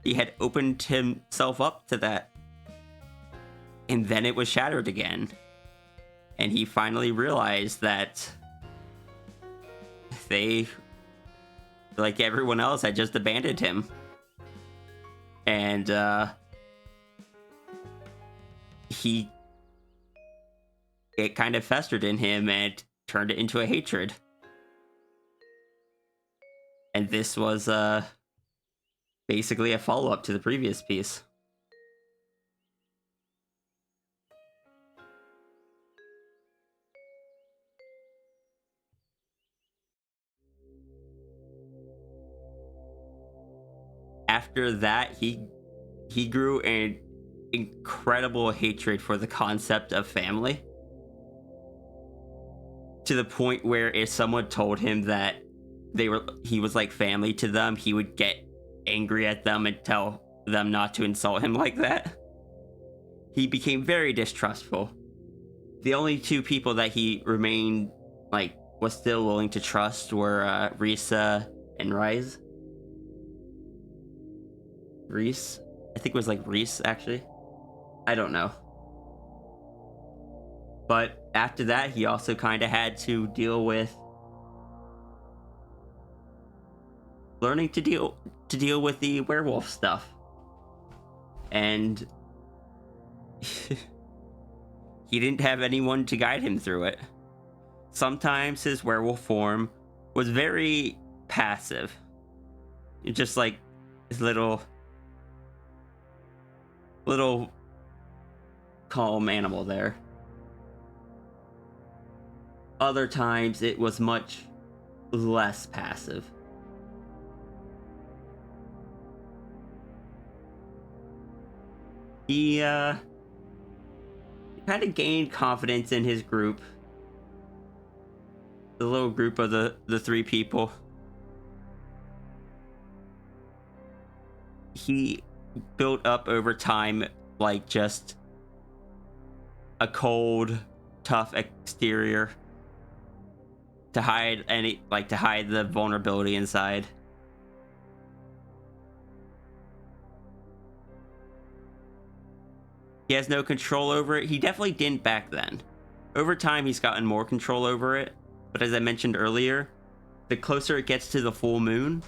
He had opened himself up to that, and then it was shattered again. And he finally realized that they, like everyone else, had just abandoned him. And it kind of festered in him and turned it into a hatred. And this was basically a follow-up to the previous piece. After that, he grew an incredible hatred for the concept of family, to the point where if someone told him that he was like family to them, he would get angry at them and tell them not to insult him like that. He became very distrustful. The only two people that he remained was still willing to trust were Risa and Rise. Reese? I think it was Reese, actually. I don't know. But after that, he also kind of had to deal with learning to deal with the werewolf stuff. And he didn't have anyone to guide him through it. Sometimes his werewolf form was very passive. Just his little calm animal there. Other times it was much less passive. He kind of gained confidence in his group. The little group of the three people. He built up over time just a cold, tough exterior to hide the vulnerability inside. He has no control over it. He definitely didn't back then. Over time, he's gotten more control over it, but as I mentioned earlier, the closer it gets to the full moon,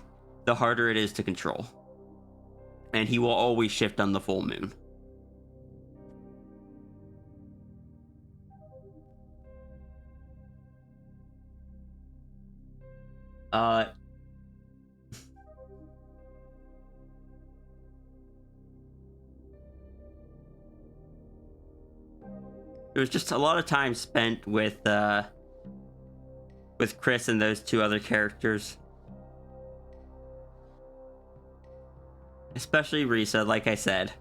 the harder it is to control. And he will always shift on the full moon. There was just a lot of time spent with Chris and those two other characters. Especially Risa, like I said.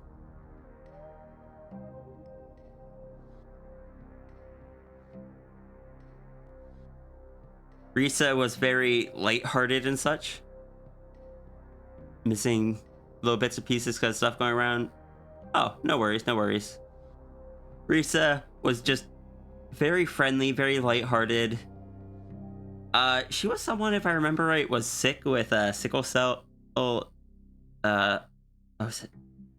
Risa was very lighthearted and such. Missing little bits and pieces because stuff going around. Oh, no worries, no worries. Risa was just very friendly, very lighthearted. She was someone, if I remember right, was sick with sickle cell. What was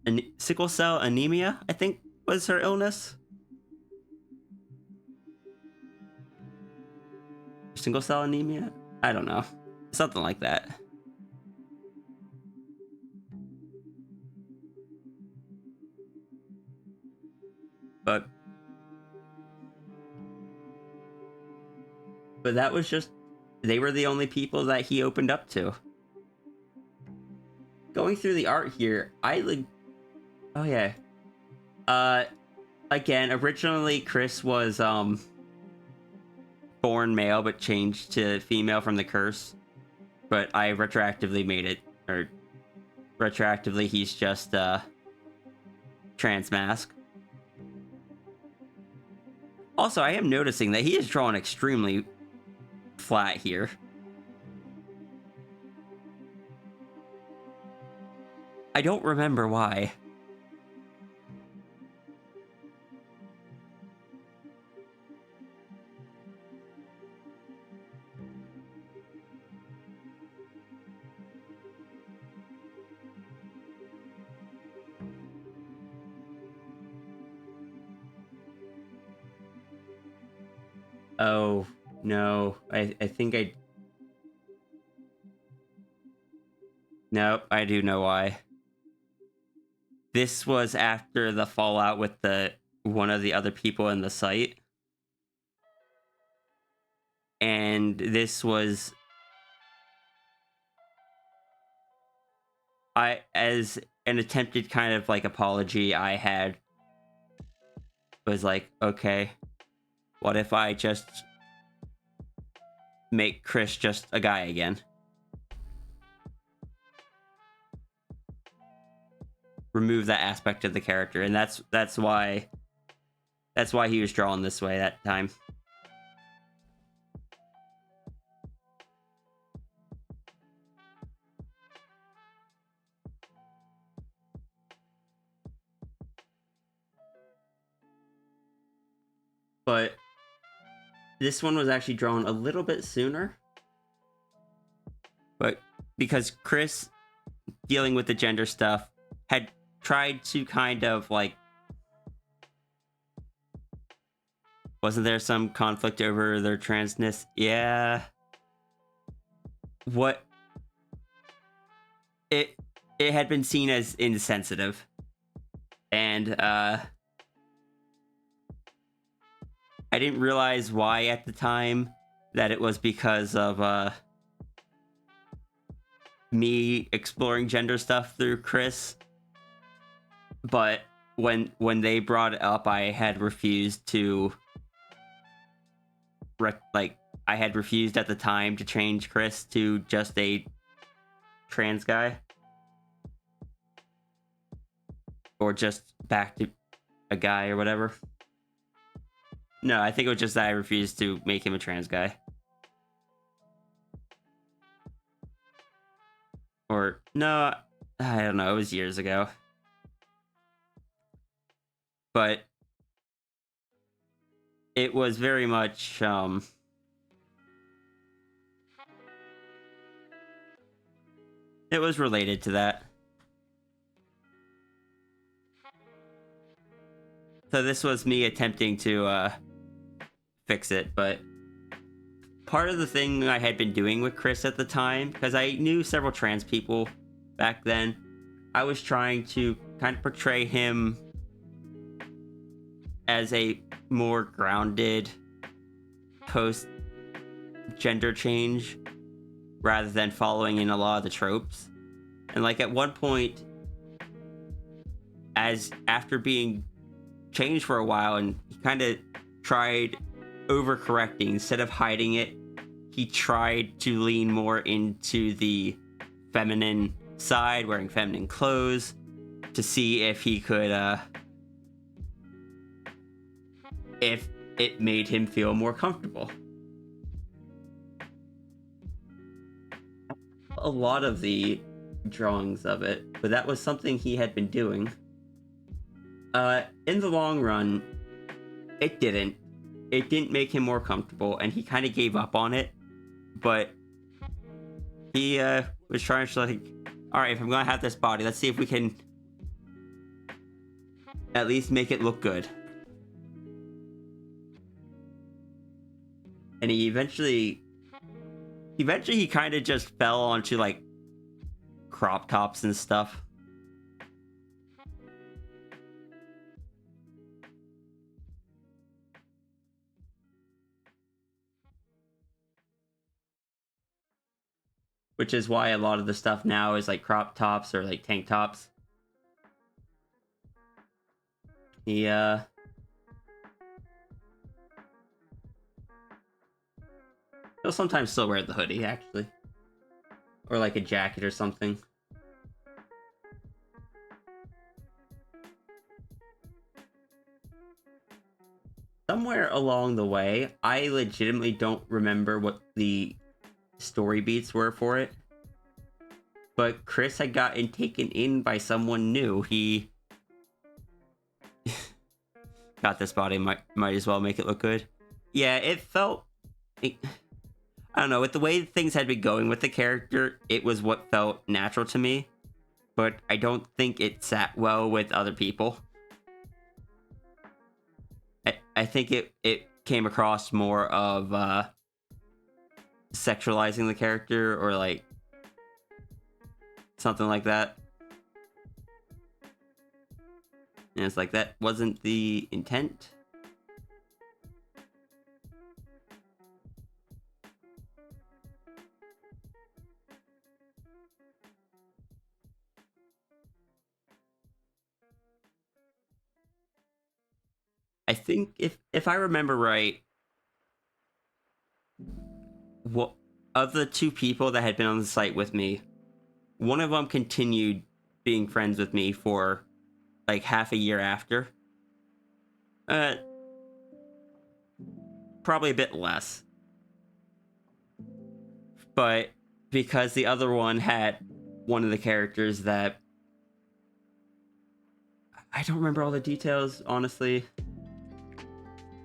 it? Sickle cell anemia, I think, was her illness. Single cell anemia? I don't know. Something like that. But that was just, they were the only people that he opened up to. Going through the art here, oh yeah. Again, originally Chris was born male but changed to female from the curse. But I retroactively made it, or retroactively he's just trans mask. Also, I am noticing that he is drawn extremely flat here. I don't remember why. Oh, no. I think I... Nope, I do know why. This was after the fallout with one of the other people in the site. And this was... as an attempted kind of like apology I was like, okay, what if I just make Chris just a guy again? Remove that aspect of the character, and that's why he was drawn this way that time. But this one was actually drawn a little bit sooner. But because Chris, dealing with the gender stuff, had tried to kind of like... Wasn't there some conflict over their transness? Yeah. What... It had been seen as insensitive. And, I didn't realize why at the time, that it was because of me exploring gender stuff through Chris. But when they brought it up, I had refused to I had refused at the time to change Chris to just a trans guy. Or just back to a guy or whatever. No, I think it was just that I refused to make him a trans guy. Or, no, I don't know, it was years ago. But it was very much, it was related to that. So this was me attempting to, fix it, but part of the thing I had been doing with Chris at the time, because I knew several trans people back then, I was trying to kind of portray him as a more grounded post gender change rather than following in a lot of the tropes. And like at one point, as after being changed for a while, and he kind of tried overcorrecting instead of hiding it, he tried to lean more into the feminine side, wearing feminine clothes, to see if he could if it made him feel more comfortable. A lot of the drawings of it, but that was something he had been doing. In the long run, it didn't make him more comfortable, and he kind of gave up on it. But he was trying to like, all right, if I'm gonna have this body, let's see if we can at least make it look good. And he eventually he kind of just fell onto like crop tops and stuff. Which is why a lot of the stuff now is like crop tops or like tank tops. He'll sometimes still wear the hoodie, actually. Or like a jacket or something. Somewhere along the way, I legitimately don't remember what the story beats were for it. But Chris had gotten taken in by someone new. He got this body, might as well make it look good. Yeah, it felt... I don't know, with the way things had been going with the character, it was what felt natural to me. But I don't think it sat well with other people. I think it came across more of sexualizing the character, or like something like that. And it's like, that wasn't the intent. I think if I remember right, what of the two people that had been on the site with me, one of them continued being friends with me for like half a year after. Probably a bit less. But because the other one had one of the characters that... I don't remember all the details, honestly.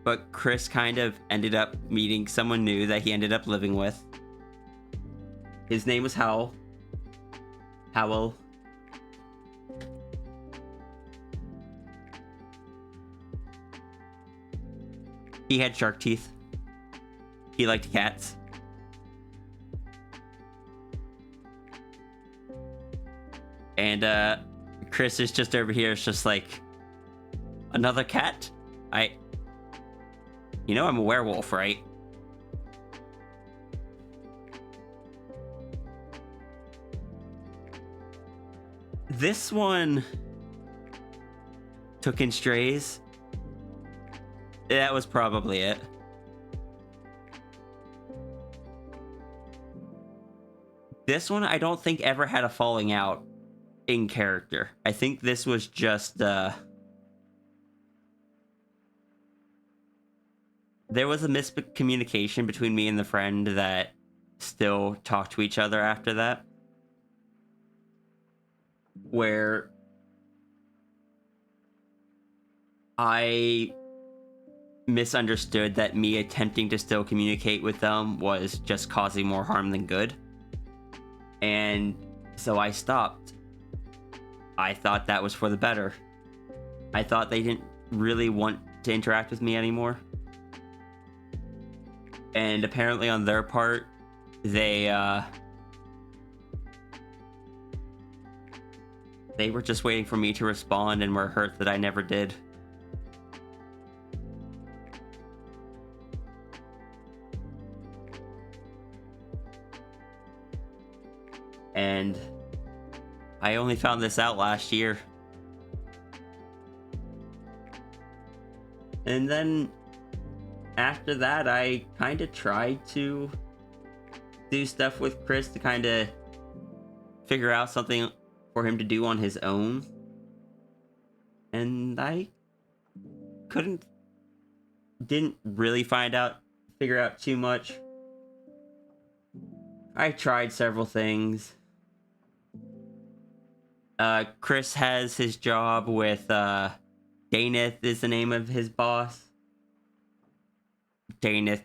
But Chris kind of ended up meeting someone new that he ended up living with. His name was Howell. He had shark teeth. He liked cats. And Chris is just over here. It's just like, another cat? You know I'm a werewolf, right? This one took in strays. That was probably it. This one I don't think ever had a falling out in character. I think this was just there was a miscommunication between me and the friend that still talked to each other after that. Where I misunderstood that me attempting to still communicate with them was just causing more harm than good. And so I stopped. I thought that was for the better. I thought they didn't really want to interact with me anymore. And apparently on their part, they They were just waiting for me to respond and were hurt that I never did. And I only found this out last year. And then after that, I kind of tried to do stuff with Chris to kind of figure out something for him to do on his own. And I didn't really figure out too much. I tried several things. Chris has his job with, Daneth is the name of his boss. Daneth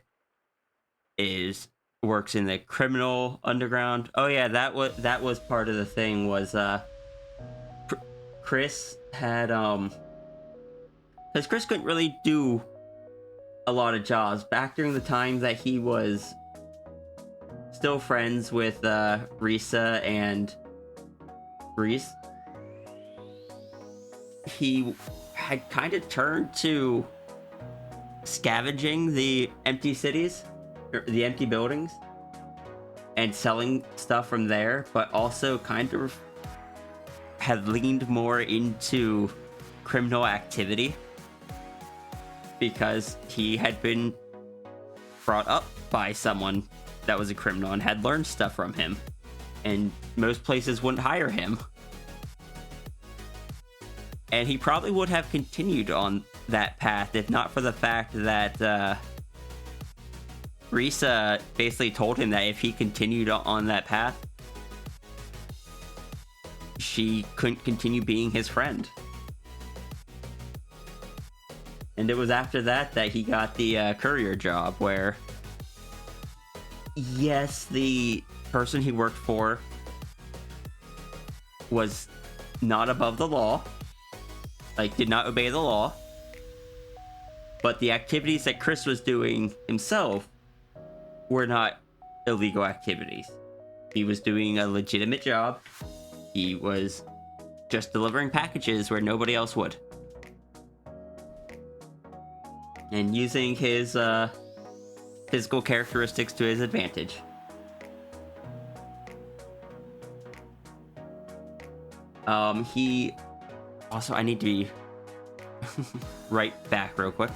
works in the criminal underground. Oh yeah, that was part of the thing was, Chris had, because Chris couldn't really do a lot of jobs back during the time that he was still friends with, Risa and Reese. He had kind of turned to scavenging the empty cities, or the empty buildings, and selling stuff from there, but also kind of had leaned more into criminal activity because he had been brought up by someone that was a criminal and had learned stuff from him, and most places wouldn't hire him. And he probably would have continued on that path if not for the fact that Risa basically told him that if he continued on that path, she couldn't continue being his friend. And it was after that that he got the courier job, where, yes, the person he worked for was not above the law, like did not obey the law, but the activities that Chris was doing himself were not illegal activities. He was doing a legitimate job. He was just delivering packages where nobody else would. And using his physical characteristics to his advantage. He... Also, I need to be right back real quick.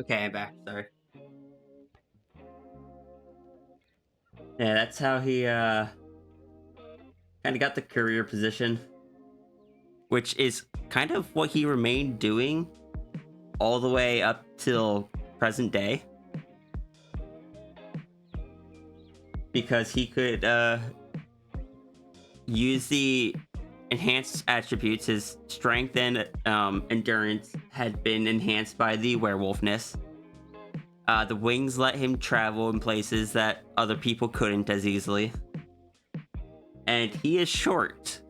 Okay, I'm back. Sorry. Yeah, that's how he kind of got the career position, which is kind of what he remained doing all the way up till present day, because he could use the enhanced attributes. His strength and endurance had been enhanced by the werewolfness. The wings let him travel in places that other people couldn't as easily. And he is short.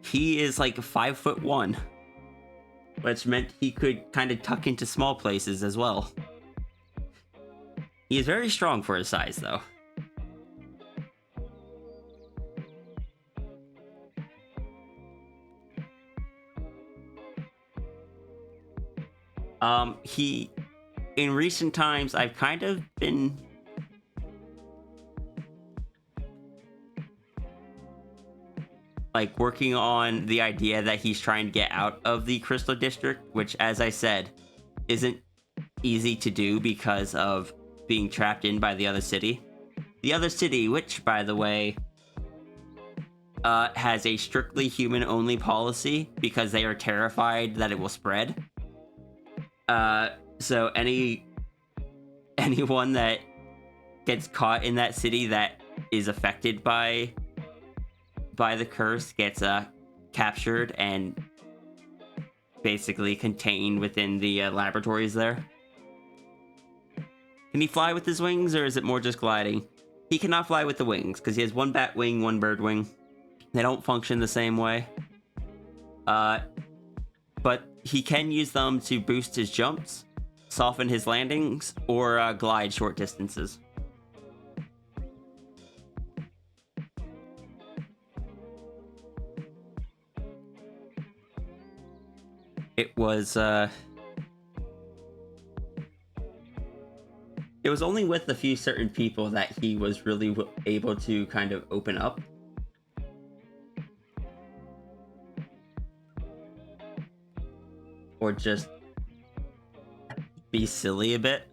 He is like 5'1", which meant he could kind of tuck into small places as well. He is very strong for his size, though. In recent times, I've kind of been like working on the idea that he's trying to get out of the Crystal District, which, as I said, isn't easy to do because of being trapped in by the other city. The other city, which, by the way, has a strictly human-only policy because they are terrified that it will spread. So anyone that gets caught in that city that is affected by the curse gets captured and basically contained within the laboratories there. Can he fly with his wings, or is it more just gliding? He cannot fly with the wings because he has one bat wing, one bird wing. They don't function the same way. But he can use them to boost his jumps, soften his landings, or glide short distances. It was only with a few certain people that he was really able to kind of open up. Or just be silly a bit.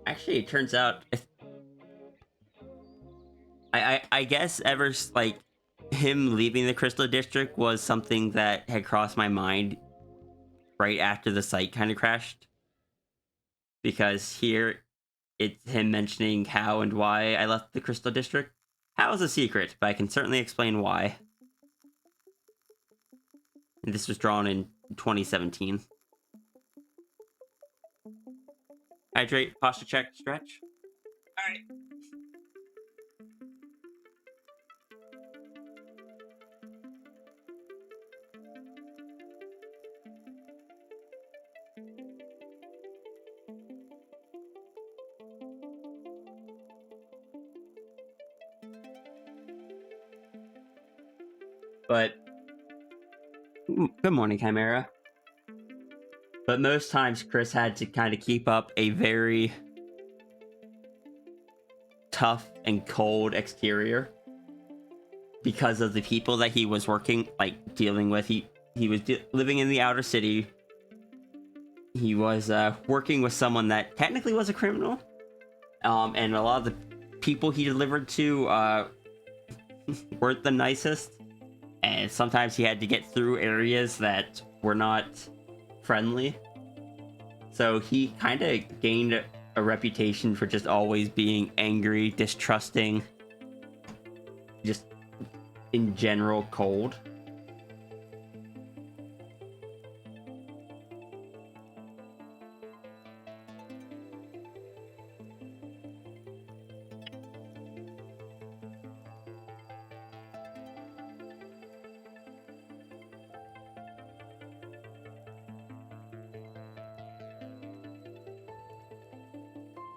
Actually, it turns out, I guess ever, like, him leaving the Crystal District was something that had crossed my mind right after the site kind of crashed. Because here, it's him mentioning how and why I left the Crystal District. How is a secret, but I can certainly explain why. And this was drawn in 2017. Hydrate, posture check, stretch. Alright. But good morning, Chimera. But most times Chris had to kind of keep up a very tough and cold exterior because of the people that he was dealing with. He was living in the outer city. He was working with someone that technically was a criminal. And a lot of the people he delivered to weren't the nicest. And sometimes he had to get through areas that were not friendly. So he kind of gained a reputation for just always being angry, distrusting, just in general cold.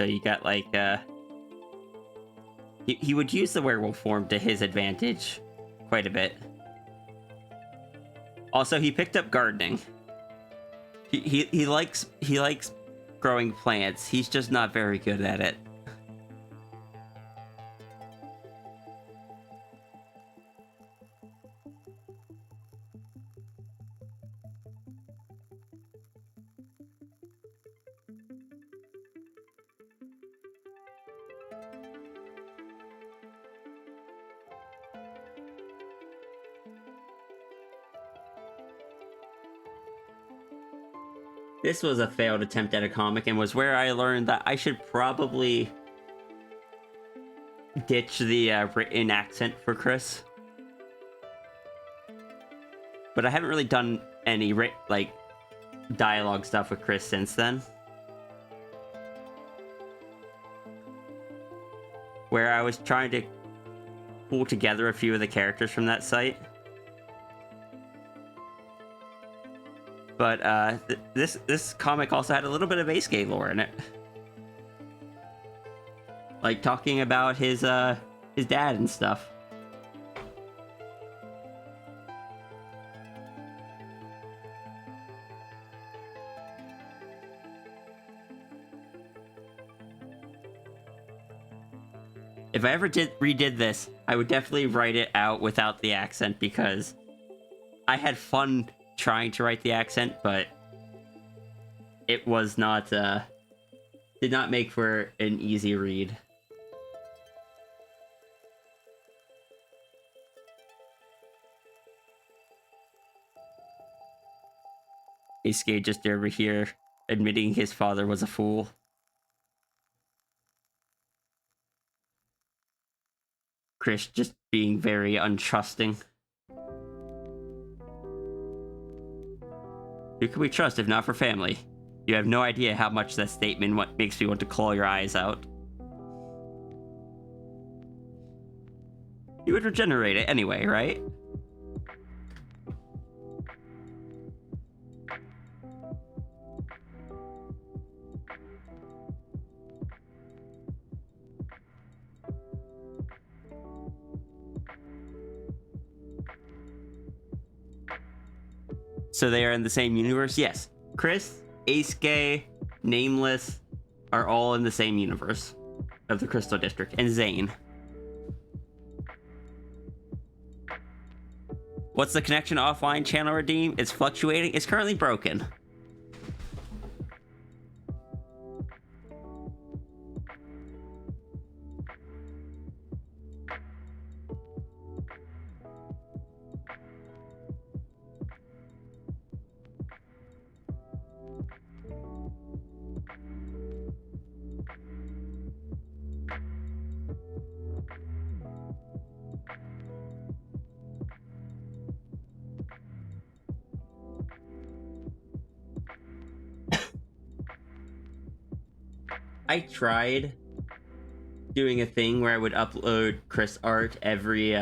So you got like, he would use the werewolf form to his advantage quite a bit. Also, he picked up gardening. He likes growing plants. He's just not very good at it. This was a failed attempt at a comic and was where I learned that I should probably ditch the written accent for Chris. But I haven't really done any dialogue stuff with Chris since then. Where I was trying to pull together a few of the characters from that site. But this comic also had a little bit of Ace-Gay lore in it. Like talking about his dad and stuff. If I ever redid this, I would definitely write it out without the accent, because I had fun trying to write the accent, but it was not, did not make for an easy read. Isuke just over here admitting his father was a fool. Chris just being very untrusting. Who can we trust if not for family? You have no idea how much that statement makes me want to claw your eyes out. You would regenerate it anyway, right? So they are in the same universe? Yes. Chris, Ace-Gay, Nameless are all in the same universe of the Crystal District. And Zane. What's the connection offline channel redeem? It's fluctuating. It's currently broken. I tried doing a thing where I would upload Chris art every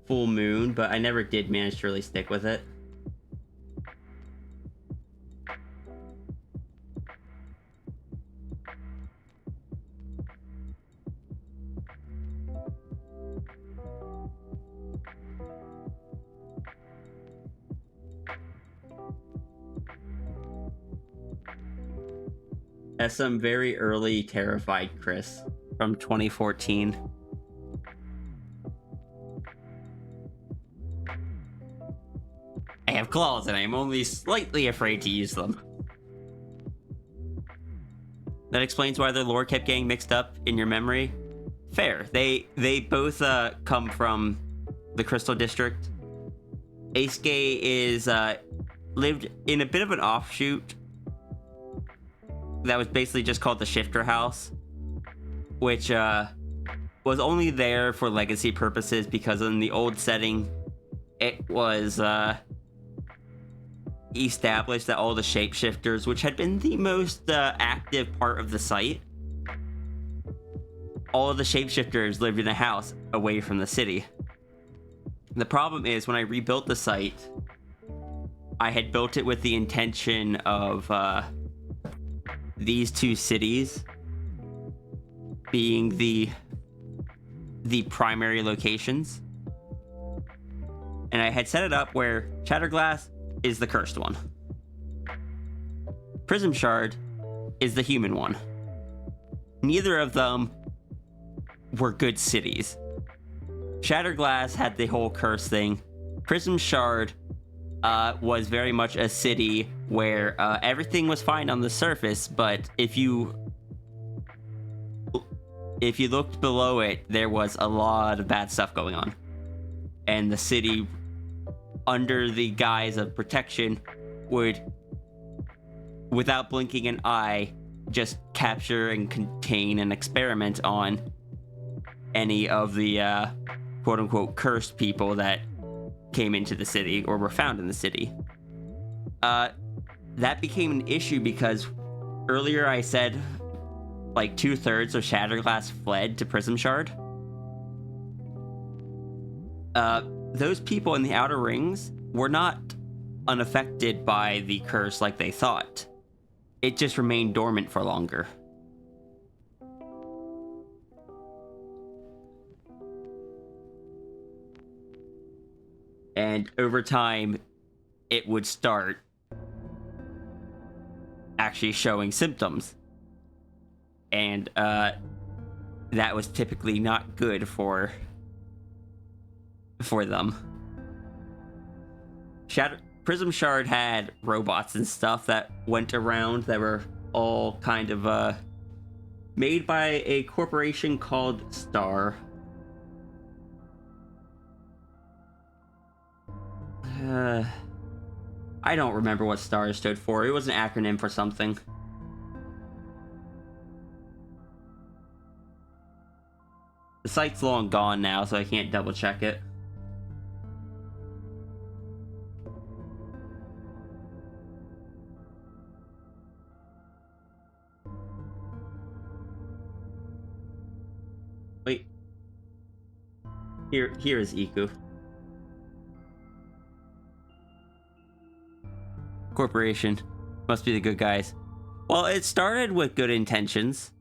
full moon, but I never did manage to really stick with it. As some very early Terrified Chris from 2014. I have claws and I am only slightly afraid to use them. That explains why their lore kept getting mixed up in your memory. Fair. They both come from the Crystal District. Ace-Gay is lived in a bit of an offshoot that was basically just called the Shifter House, which was only there for legacy purposes because in the old setting it was established that all the shapeshifters, which had been the most active part of the site, all of the shapeshifters lived in a house away from the city. The problem is, when I rebuilt the site, I had built it with the intention of these two cities being the primary locations. And I had set it up where Shatterglass is the cursed one. Prism Shard is the human one. Neither of them were good cities. Shatterglass had the whole curse thing. Prism Shard was very much a city where everything was fine on the surface, but if you looked below it, there was a lot of bad stuff going on. And the city, under the guise of protection, would, without blinking an eye, just capture and contain and experiment on any of the quote-unquote cursed people that came into the city or were found in the city. That became an issue because earlier I said like 2/3 of Shatterglass fled to Prism Shard. Those people in the Outer Rings were not unaffected by the curse like they thought. It just remained dormant for longer. And over time, it would start actually showing symptoms. And that was typically not good for them. Prism Shard had robots and stuff that went around that were all kind of made by a corporation called Star. I don't remember what STAR stood for. It was an acronym for something. The site's long gone now, so I can't double check it. Wait. Here is Iku. Corporation. Must be the good guys. Well, it started with good intentions.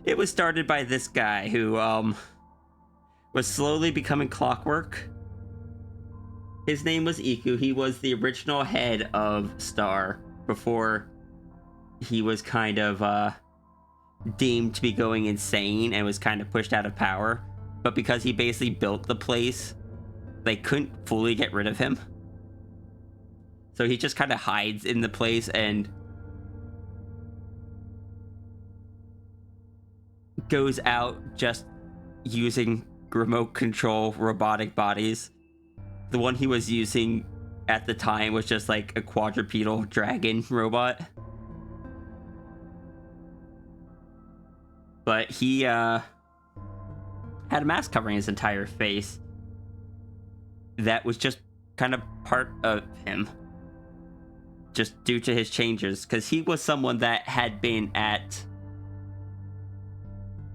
It was started by this guy who, was slowly becoming clockwork. His name was Iku. He was the original head of Star before he was kind of, deemed to be going insane and was kind of pushed out of power. But because he basically built the place, they couldn't fully get rid of him. So he just kind of hides in the place and goes out just using remote control robotic bodies. The one he was using at the time was just like a quadrupedal dragon robot. But he had a mask covering his entire face that was just kind of part of him. Just due to his changes, because he was someone that had been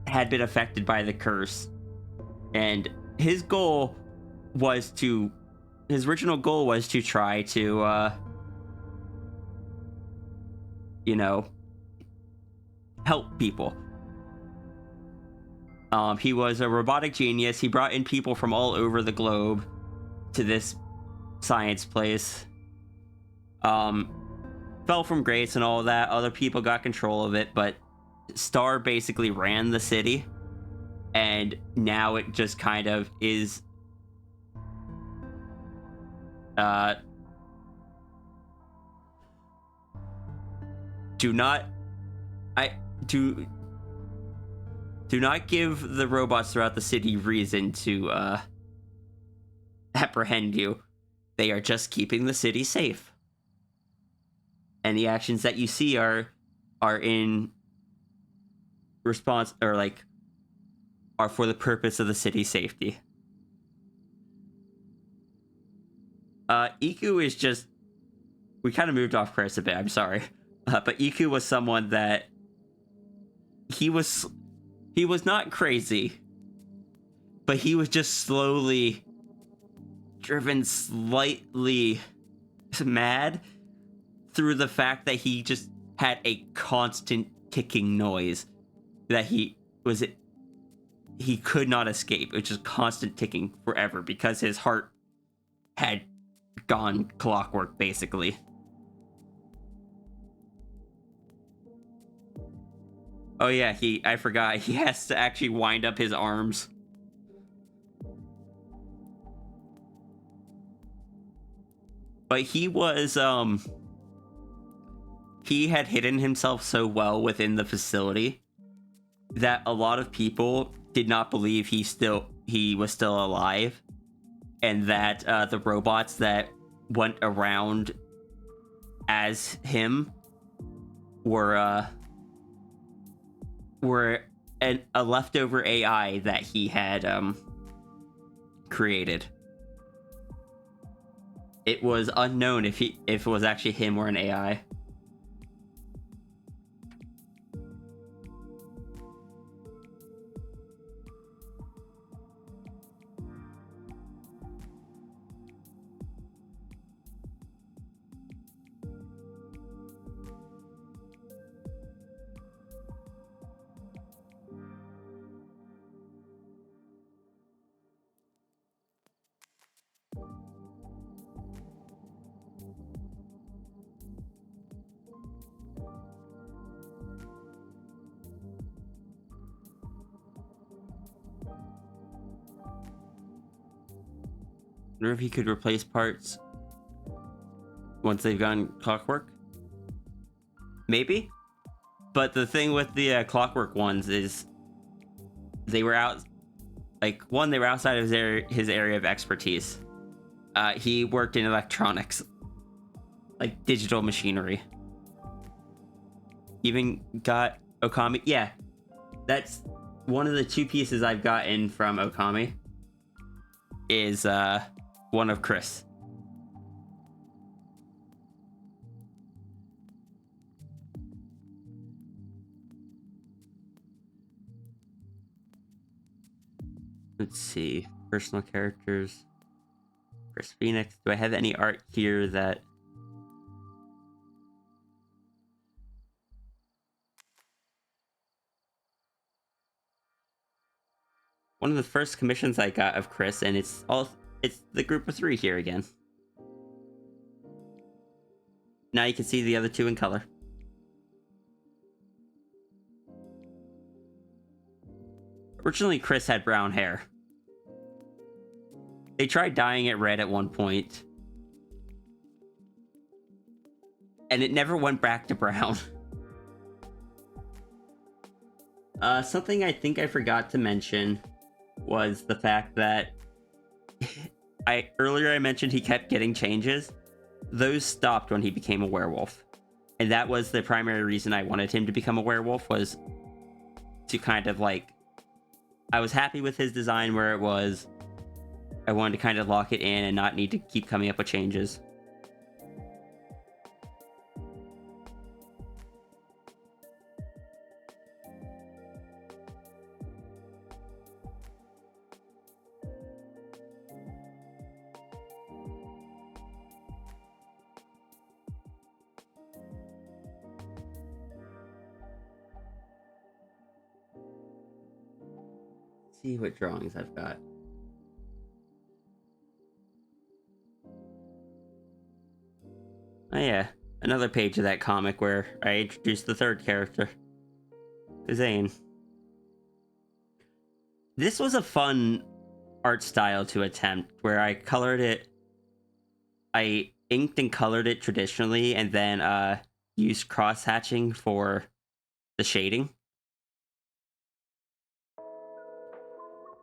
affected by the curse, and his original goal was to try to help people. He was a robotic genius. He brought in people from all over the globe to this science place. Fell from grace and all that. Other people got control of it, but Star basically ran the city, and now it just kind of is do not give the robots throughout the city reason to apprehend you. They are just keeping the city safe. And the actions that you see are in response, or are for the purpose of the city's safety. Iku is just... We kind of moved off course a bit, I'm sorry. But Iku was someone that... He was not crazy, but he was just slowly driven slightly mad through the fact that he just had a constant ticking noise that he could not escape. It was just constant ticking forever because his heart had gone clockwork, basically. Oh yeah, I forgot. He has to actually wind up his arms. But he was, he had hidden himself so well within the facility that a lot of people did not believe he was still alive, and that the robots that went around as him were a leftover AI that he had created. It was unknown if it was actually him or an AI. wonder if he could replace parts once they've gone clockwork. Maybe. But the thing with the clockwork ones is they were out, like, one, they were outside of his area of expertise. He worked in electronics, like digital machinery. Even got Okami. Yeah, that's one of the 2 pieces I've gotten from Okami is one of Chris. Let's see. Personal characters. Chris Phoenix. Do I have any art here that... One of the first commissions I got of Chris, and it's the group of 3 here again. Now you can see the other 2 in color. Originally, Chris had brown hair. They tried dyeing it red at one point, and it never went back to brown. Something I think I forgot to mention was the fact that earlier I mentioned he kept getting changes. Those stopped when he became a werewolf. And that was the primary reason I wanted him to become a werewolf, was to kind of like... I was happy with his design where it was. I wanted to kind of lock it in and not need to keep coming up with changes. See what drawings I've got. Oh yeah, another page of that comic where I introduced the 3rd character, Zane. This was a fun art style to attempt, where I inked and colored it traditionally, and then used cross-hatching for the shading.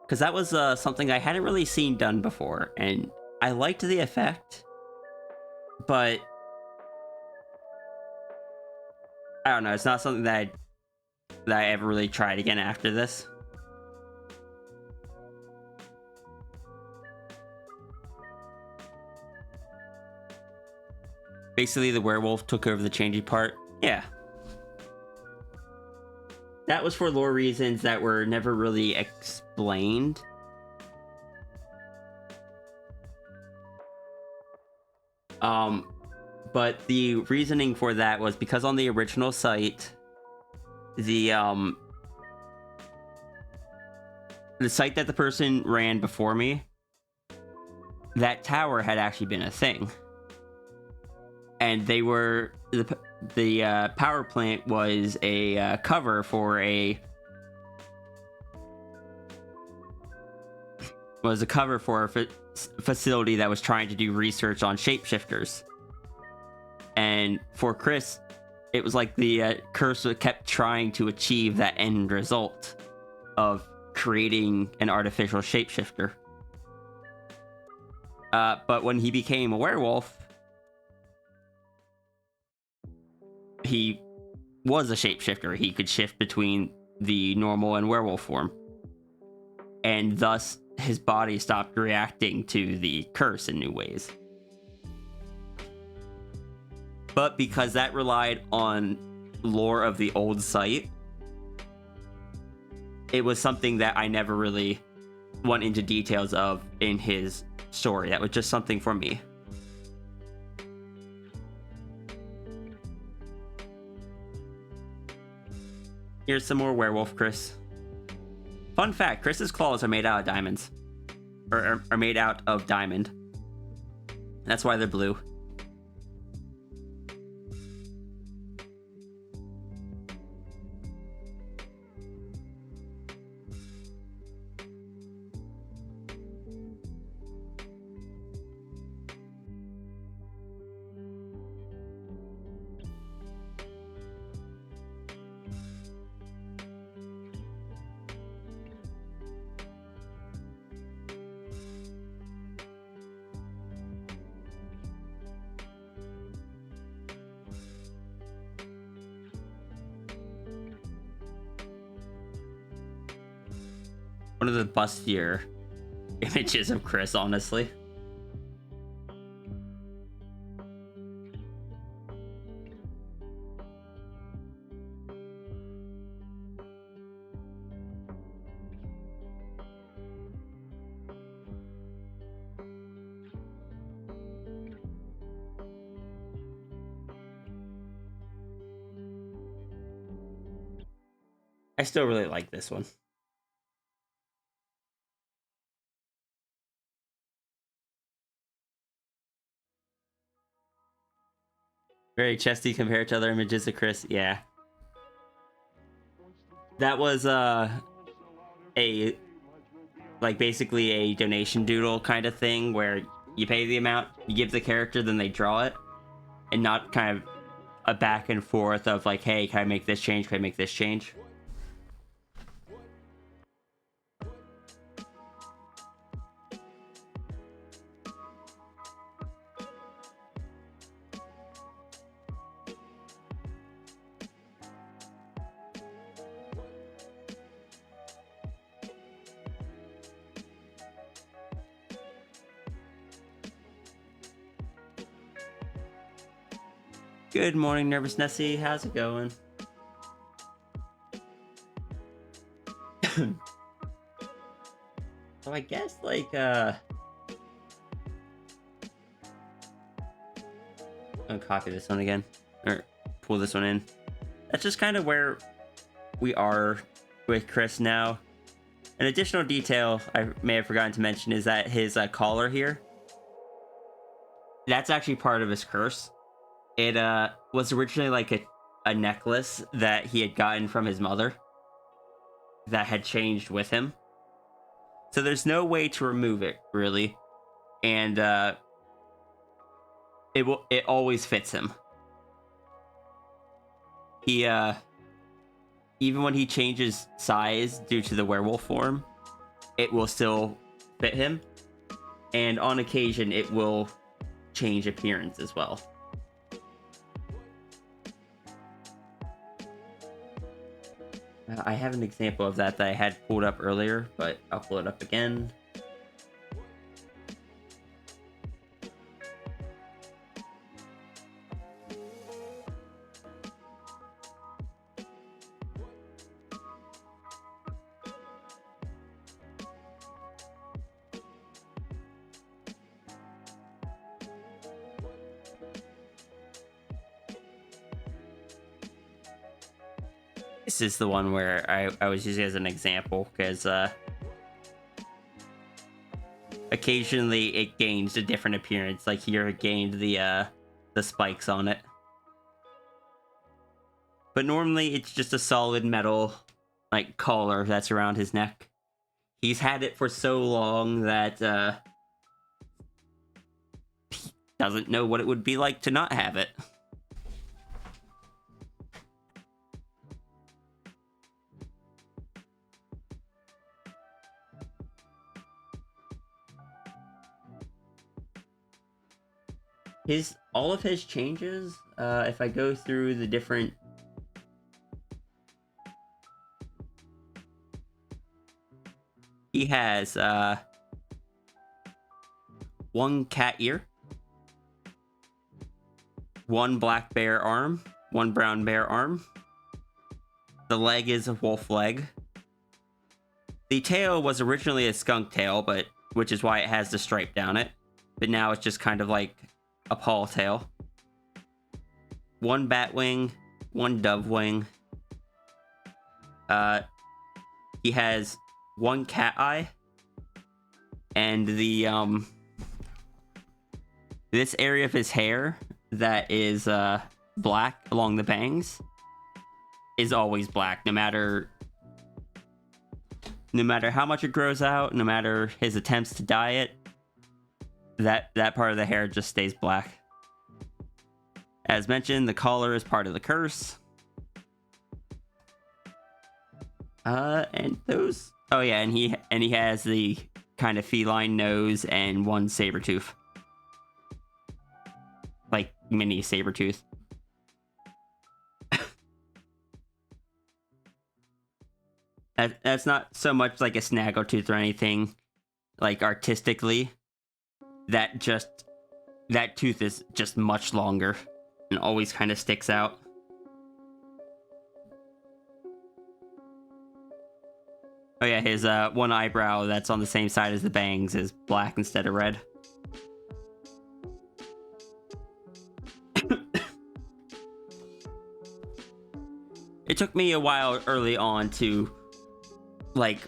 Because that was something I hadn't really seen done before, and I liked the effect, but I don't know, it's not something that I ever really tried again after this. Basically, the werewolf took over the changing part. Yeah. That was for lore reasons that were never really explained. But the reasoning for that was because on the original site, the site that the person ran before me, that tower had actually been a thing. And they were... The power plant was a cover for a... was a cover for a facility that was trying to do research on shapeshifters. And for Chris, it was like the cursor kept trying to achieve that end result of creating an artificial shapeshifter. But when he became a werewolf, he was a shapeshifter. He could shift between the normal and werewolf form. And thus, his body stopped reacting to the curse in new ways. But because that relied on lore of the old site, it was something that I never really went into details of in his story. That was just something for me. Here's some more werewolf Chris. Fun fact, Chris's claws are made out of diamonds. Or are made out of diamond. That's why they're blue. one of the bustier images of Chris, honestly. I still really like this one. Very chesty compared to other images of Chris. Yeah. That was basically a donation doodle kind of thing where you pay the amount, you give the character, then they draw it, and not kind of a back and forth of like, hey, can I make this change? Can I make this change? Good morning, Nervous Nessie. How's it going? So I guess, like, I'll copy this one again, or pull this one in. That's just kind of where we are with Chris now. An additional detail I may have forgotten to mention is that his collar here, that's actually part of his curse. It was originally like a necklace that he had gotten from his mother that had changed with him. So there's no way to remove it, really. And it always fits him. He even when he changes size due to the werewolf form, it will still fit him. And on occasion it will change appearance as well. I have an example of that I had pulled up earlier, but I'll pull it up again. This is the one where I was using as an example, because occasionally it gains a different appearance. Like here it gained the spikes on it. But normally it's just a solid metal like collar that's around his neck. He's had it for so long that he doesn't know what it would be like to not have it. All of his changes, if I go through the different he has one cat ear, one black bear arm, one brown bear arm. The leg is a wolf leg. The tail was originally a skunk tail, which is why it has the stripe down it. But now it's just kind of like a paw tail. One bat wing, one dove wing. He has one cat eye, and the this area of his hair that is black along the bangs is always black, no matter how much it grows out, no matter his attempts to dye it. That part of the hair just stays black. As mentioned, the collar is part of the curse. And those. Oh yeah, and he has the kind of feline nose and one saber tooth, like mini saber tooth. That's not so much like a snaggletooth or anything, like artistically. That tooth is just much longer and always kind of sticks out. Oh yeah, his one eyebrow that's on the same side as the bangs is black instead of red. It took me a while early on to like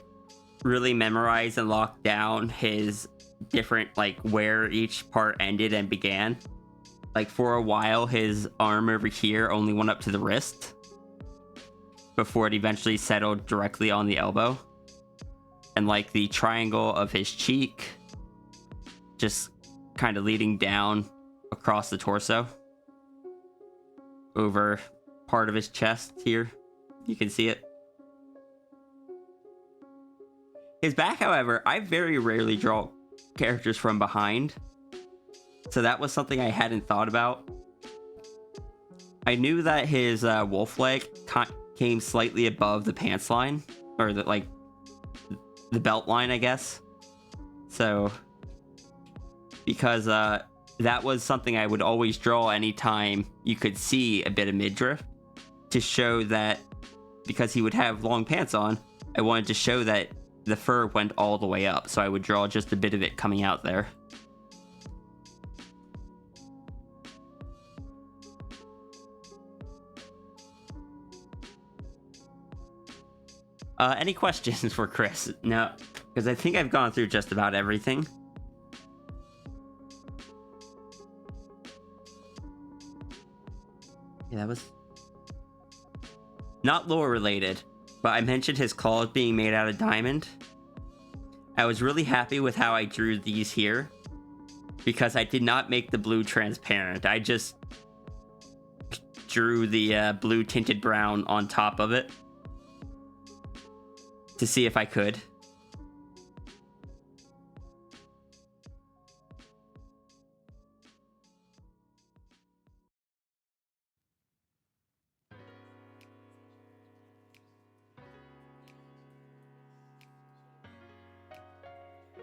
really memorize and lock down his different, like, where each part ended and began. Like, for a while his arm over here only went up to the wrist before it eventually settled directly on the elbow, and like the triangle of his cheek just kind of leading down across the torso over part of his chest here. You can see it. His back, however, I very rarely draw characters from behind, so that was something I hadn't thought about. I knew that his wolf leg came slightly above the pants line, or the belt line, I guess. So, because that was something I would always draw anytime you could see a bit of midriff, to show that because he would have long pants on, I wanted to show that the fur went all the way up, so I would draw just a bit of it coming out there. Any questions for Chris? No, because I think I've gone through just about everything. Yeah, that was not lore related, but I mentioned his claws being made out of diamond. I was really happy with how I drew these here, because I did not make the blue transparent. I just drew the blue tinted brown on top of it to see if I could.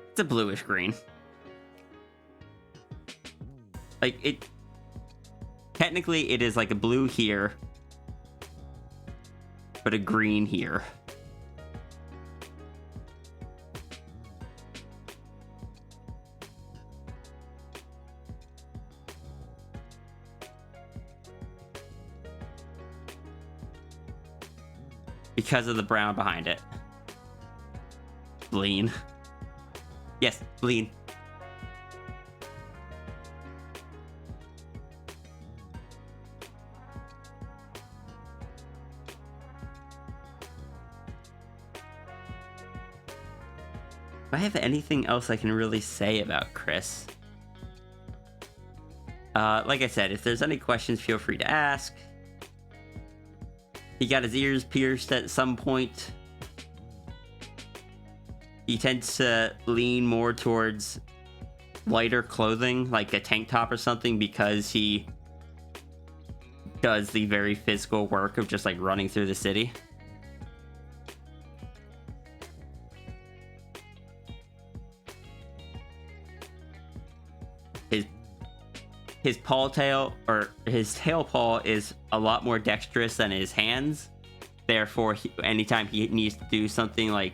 It's a bluish green. Like, it... Technically, it is like a blue here, but a green here. Because of the brown behind it. Lean. Yes, lean. Do I have anything else I can really say about Chris? Like I said, if there's any questions, feel free to ask. He got his ears pierced at some point. He tends to lean more towards lighter clothing, like a tank top or something, because he does the very physical work of just like running through the city. His paw tail, or his tail paw, is a lot more dexterous than his hands. Therefore, anytime he needs to do something like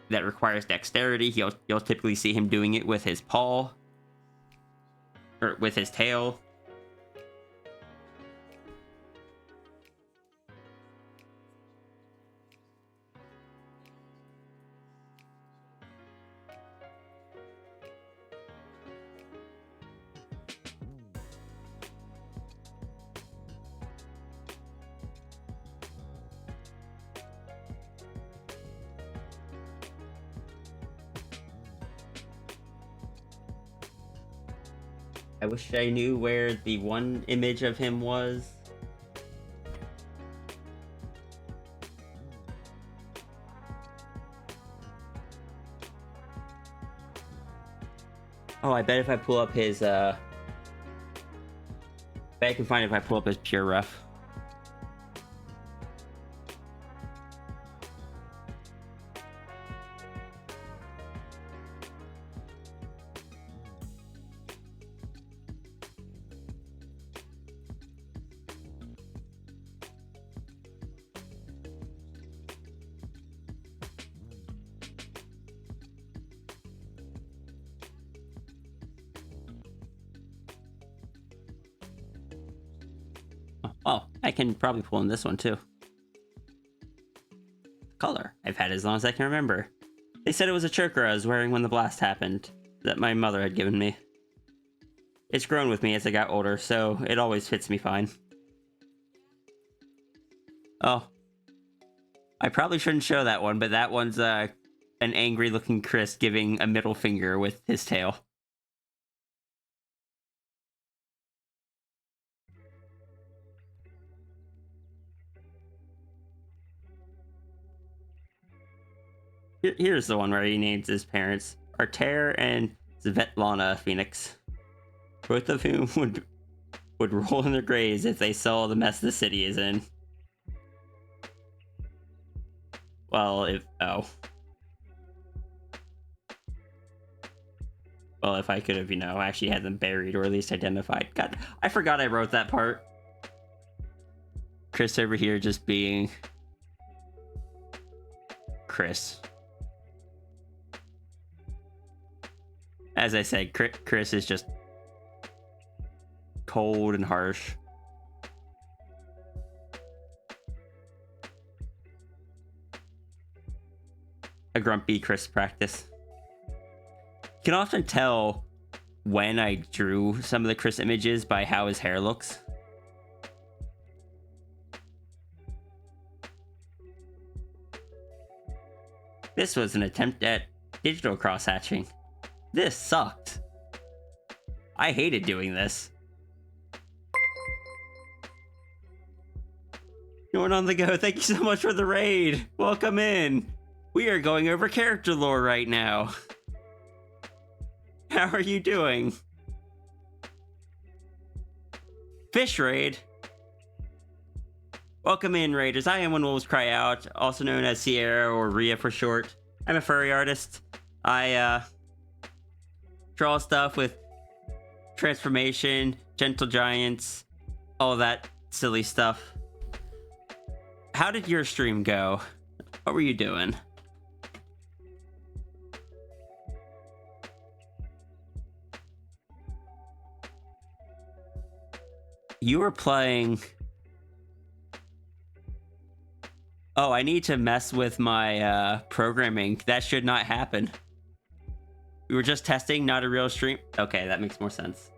that requires dexterity, you'll typically see him doing it with his paw, or with his tail. I wish I knew where the one image of him was. Oh, I bet if I pull up his, I bet I can find it if I pull up his pure ref. Well, I can probably pull in this one too. Color. I've had it as long as I can remember. They said it was a choker I was wearing when the blast happened, that my mother had given me. It's grown with me as I got older, so it always fits me fine. Oh. I probably shouldn't show that one, but that one's an angry-looking Chris giving a middle finger with his tail. Here's the one where he names his parents, Arter and Svetlana Phoenix, both of whom would roll in their graves if they saw the mess the city is in. Well, if I could have, actually had them buried or at least identified. God, I forgot I wrote that part. Chris over here just being Chris. As I said, Chris is just cold and harsh. A grumpy Chris practice. You can often tell when I drew some of the Chris images by how his hair looks. This was an attempt at digital cross-hatching. This sucked. I hated doing this. Norn on the go, thank you so much for the raid. Welcome in. We are going over character lore right now. How are you doing? Fish raid. Welcome in, raiders. I am When Wolves Cry Out, also known as Sierra or Rhea for short. I'm a furry artist. I draw stuff with transformation, gentle giants, all that silly stuff. How did your stream go? What were you doing? You were playing... Oh, I need to mess with my programming. That should not happen. We were just testing, not a real stream. Okay, that makes more sense.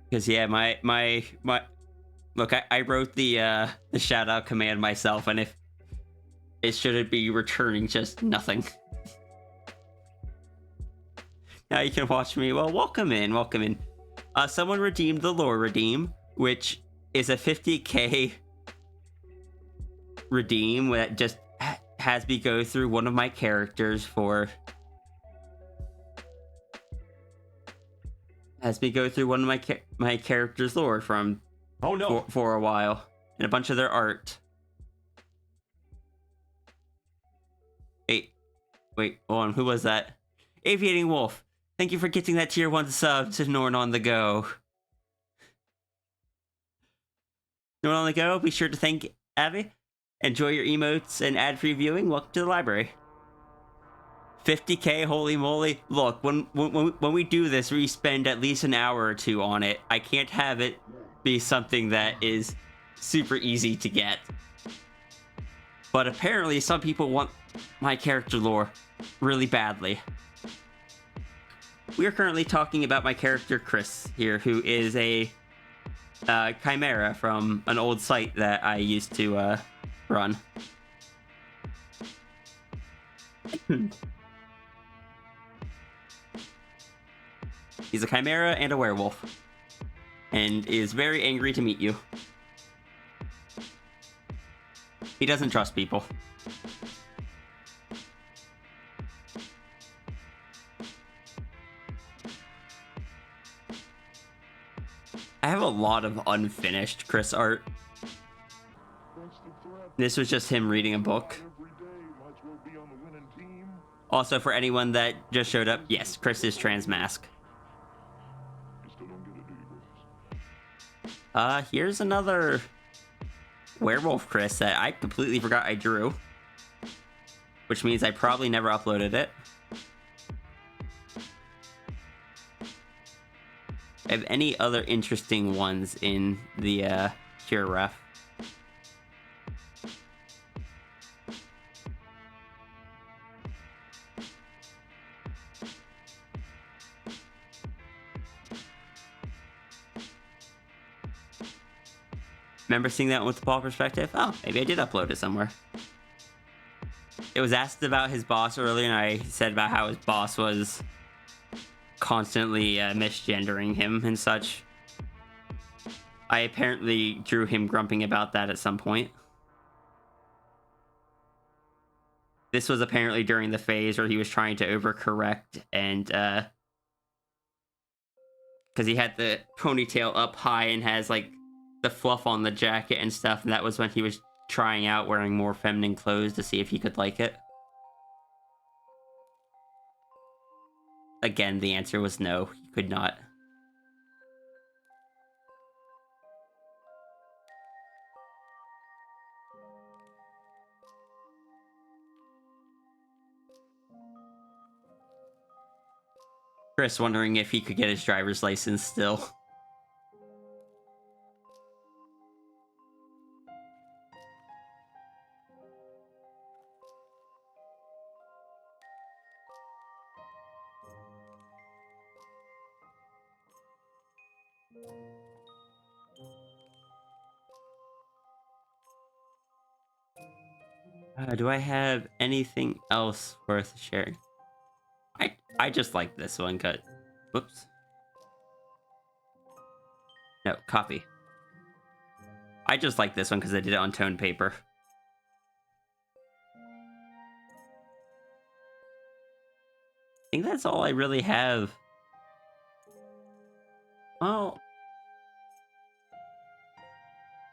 Because yeah, my look, I wrote the shout out command myself, and if it shouldn't be returning just nothing. Now you can watch me. Well, welcome in, welcome in. Someone redeemed the lore redeem, which is a 50k redeem that just has me go through one of my characters for... Has me go through one of my characters' lore from... Oh no! For a while. And a bunch of their art. Wait, hold on, who was that? Aviating Wolf. Thank you for getting that tier 1 sub to Norn on the go. Norn on the go, be sure to thank Abby. Enjoy your emotes and ad-free viewing. Welcome to the library. 50k, holy moly. Look, when we do this, we spend at least an hour or two on it. I can't have it be something that is super easy to get. But apparently some people want my character lore really badly. We are currently talking about my character Chris here, who is a chimera from an old site that I used to run. He's a chimera and a werewolf, and is very angry to meet you. He doesn't trust people. I have a lot of unfinished Chris art. This was just him reading a book. Also, for anyone that just showed up, yes, Chris is trans mask. Here's another werewolf Chris that I completely forgot I drew. Which means I probably never uploaded it. Have any other interesting ones in the tier ref? Remember seeing that with the ball perspective? Oh, maybe I did upload it somewhere. It was asked about his boss earlier, and I said about how his boss was constantly misgendering him and such. I apparently drew him grumping about that at some point. This was apparently during the phase where he was trying to overcorrect, and because he had the ponytail up high and has like the fluff on the jacket and stuff, and that was when he was trying out wearing more feminine clothes to see if he could like it. Again, the answer was no, he could not. Chris wondering if he could get his driver's license still. Do I have anything else worth sharing? I just like this one, cut. Whoops. No, copy. I just like this one because I did it on toned paper. I think that's all I really have. Well,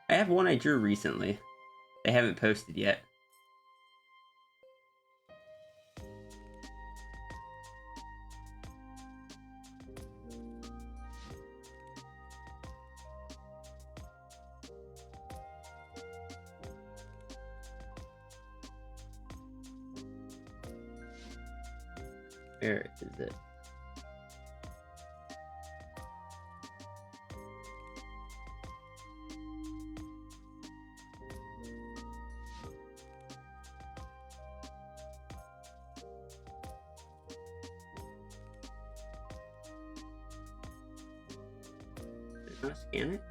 I have one I drew recently. They haven't posted yet. Where is it? Did I not scan it?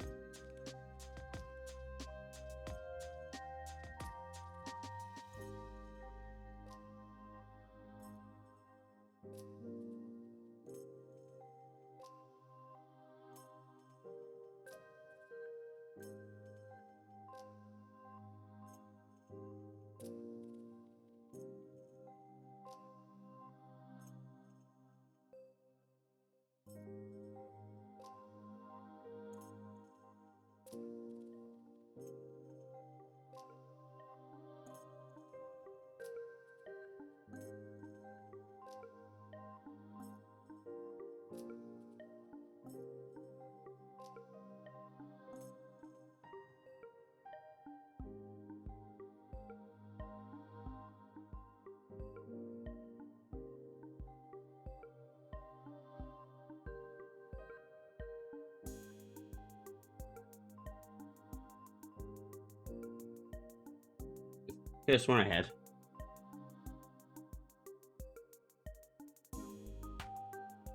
This one I had.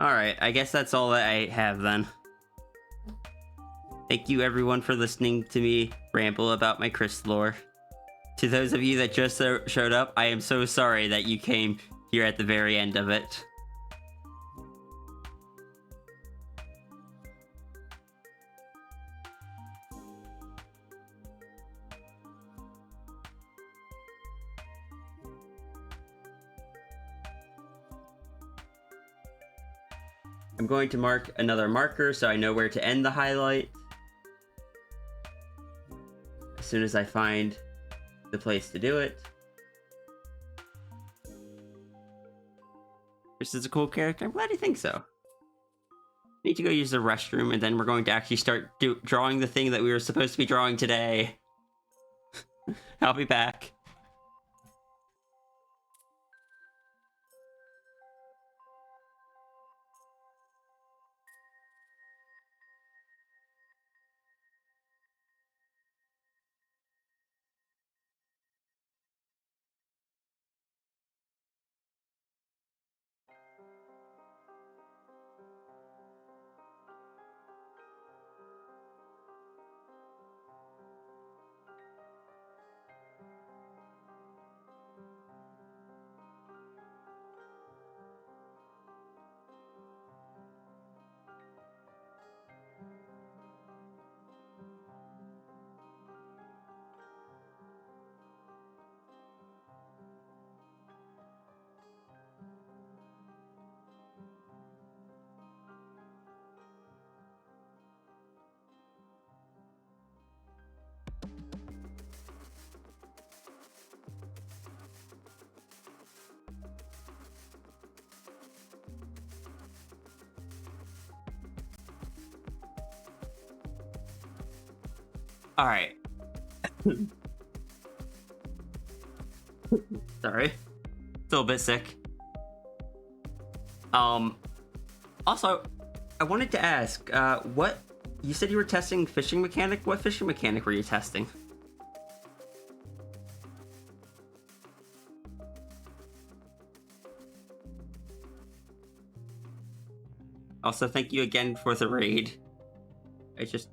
Alright, I guess that's all that I have then. Thank you everyone for listening to me ramble about my Chris lore. To those of you that just showed up, I am so sorry that you came here at the very end of it. I'm going to mark another marker so I know where to end the highlight. As soon as I find the place to do it. This is a cool character. I'm glad you think so. Need to go use the restroom, and then we're going to actually start drawing the thing that we were supposed to be drawing today. I'll be back. Alright. Sorry. Still a bit sick. Also, I wanted to ask, what... You said you were testing fishing mechanic? What fishing mechanic were you testing? Also, thank you again for the raid. I just...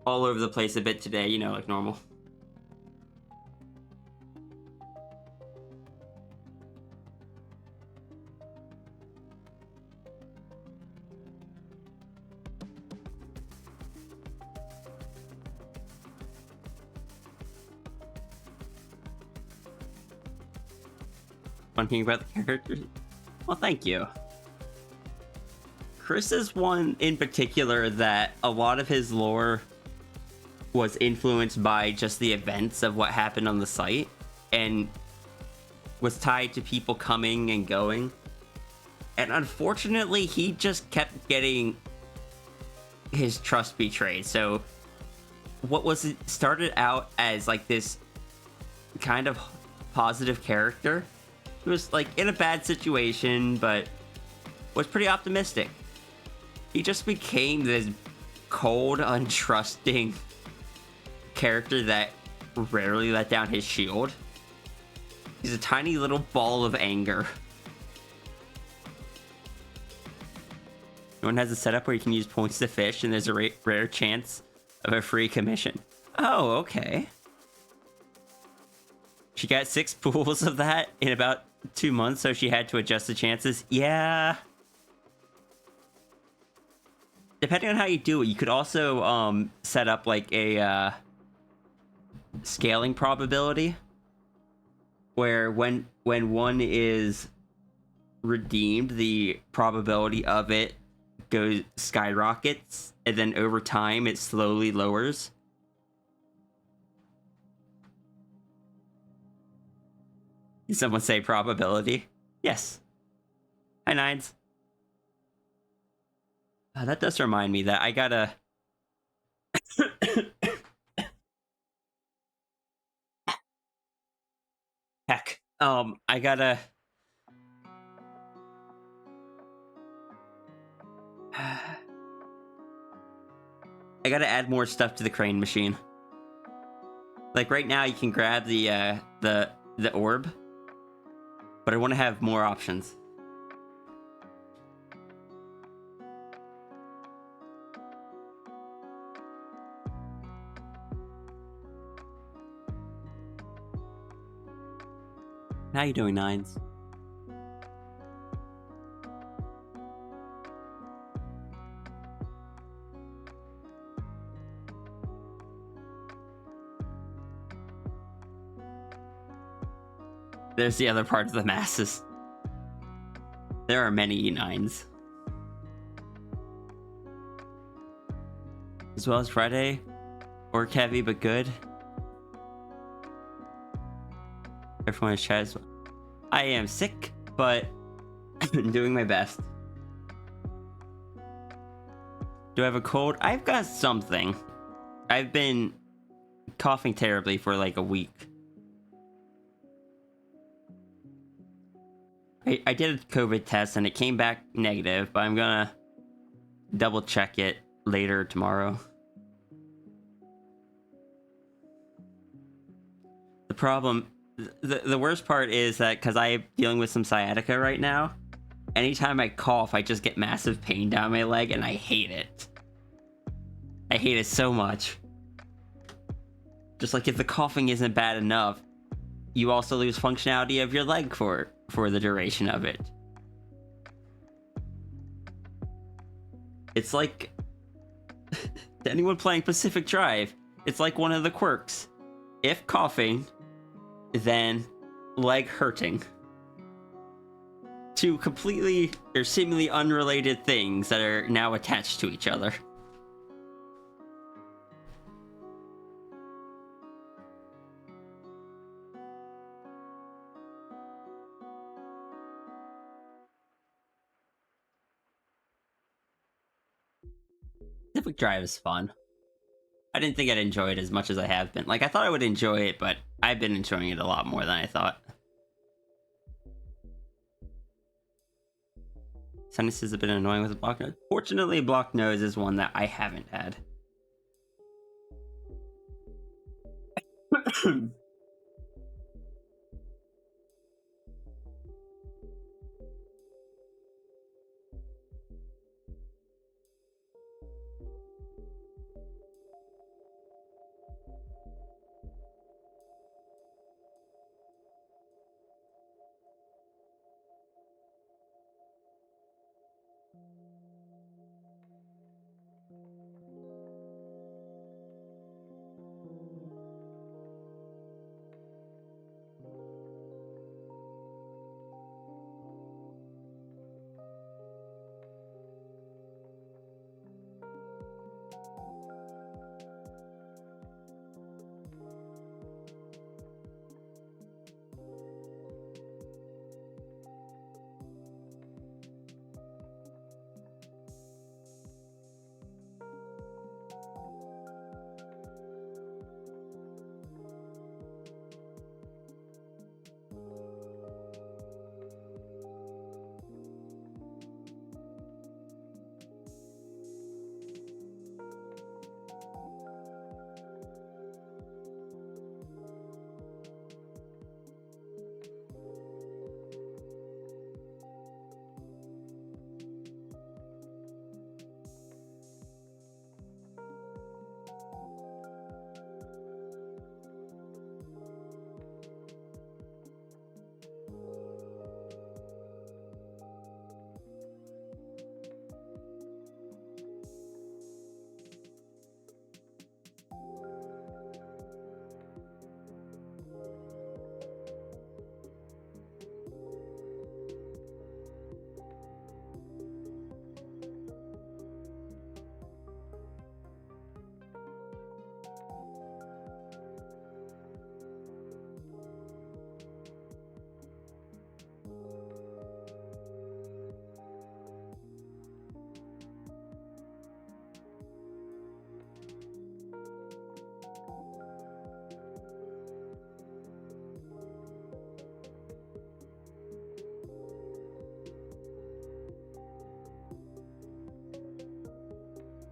all over the place a bit today, you know, like normal. Fun thing about the characters? Well, thank you. Chris is one in particular that a lot of his lore was influenced by just the events of what happened on the site and was tied to people coming and going. And unfortunately, he just kept getting his trust betrayed. So what was started out as like this kind of positive character, he was like in a bad situation, but was pretty optimistic. He just became this cold, untrusting character that rarely let down his shield. He's a tiny little ball of anger. No one has a setup where you can use points to fish and there's a rare chance of a free commission. Oh, okay. She got 6 pools of that in about 2 months, so she had to adjust the chances. Yeah. Depending on how you do it, you could also set up like a scaling probability where when one is redeemed, the probability of it goes skyrockets, and then over time it slowly lowers. Did someone say probability? Yes. Hi, Nines. That does remind me that I gotta... Heck. I gotta... I gotta add more stuff to the crane machine. Like right now you can grab the orb, but I want to have more options. How you doing, Nines? There's the other part of the masses. There are many E9s. As well as Friday. Work heavy, but good. Everyone is chat as well. I am sick, but doing my best. Do I have a cold? I've got something. I've been coughing terribly for like a week. I did a COVID test and it came back negative, but I'm gonna double check it later tomorrow. The problem, the worst part is that because I'm dealing with some sciatica right now, anytime I cough, I just get massive pain down my leg and I hate it. I hate it so much. Just like if the coughing isn't bad enough, you also lose functionality of your leg for the duration of it. It's like to anyone playing Pacific Drive, it's like one of the quirks. If coughing, then leg hurting. Two completely or seemingly unrelated things that are now attached to each other. Pacific Drive is fun. I didn't think I'd enjoy it as much as I have been. Like, I thought I would enjoy it, but I've been enjoying it a lot more than I thought. Sinuses have been annoying with a blocked nose. Fortunately, blocked nose is one that I haven't had.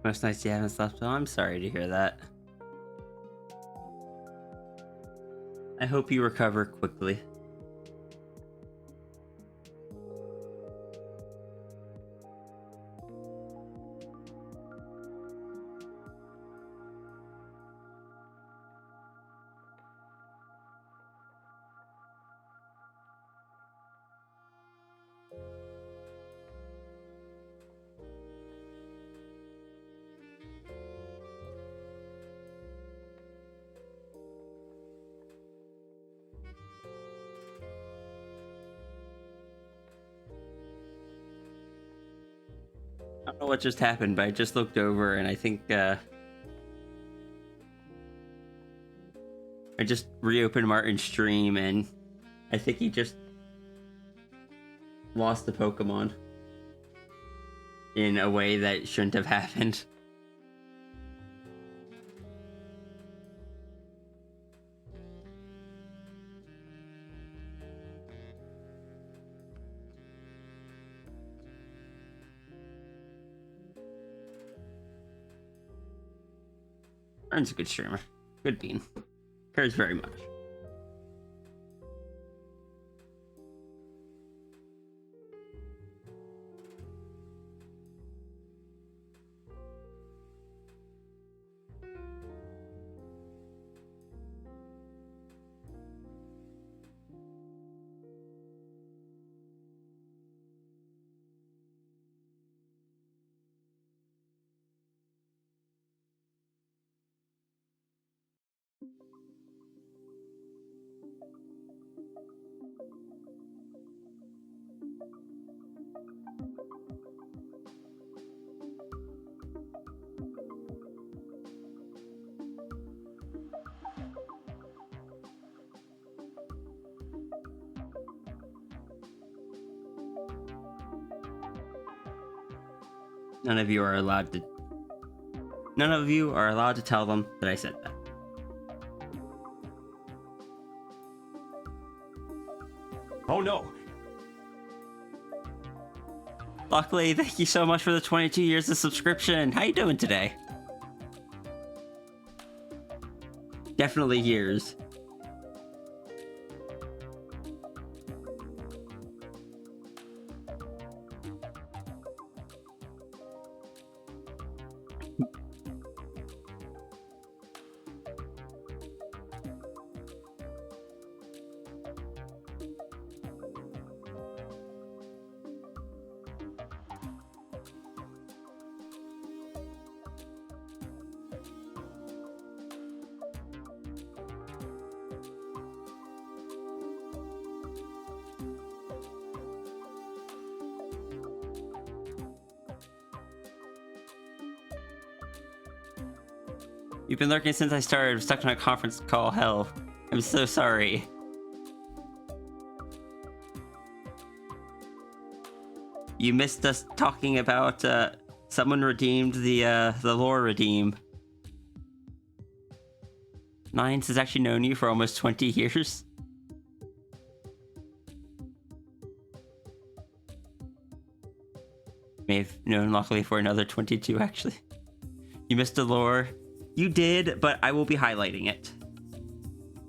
Most nights you haven't slept well. I'm sorry to hear that. I hope you recover quickly. I don't know what just happened, but I just looked over and I think I just reopened Martin's stream and I think he just lost the Pokemon in a way that shouldn't have happened. Martin's a good streamer. Good bean. Cares very much. None of you are allowed to none of you are allowed to tell them that I said that. Oh no! Luckily, thank you so much for the 22 years of subscription. How you doing today? Definitely years. You've been lurking since I started. I'm stuck on a conference call. Hell, I'm so sorry. You missed us talking about someone redeemed the lore redeem. Nines has actually known you for almost 20 years. May have known luckily for another 22 actually. You missed the lore. You did, but I will be highlighting it.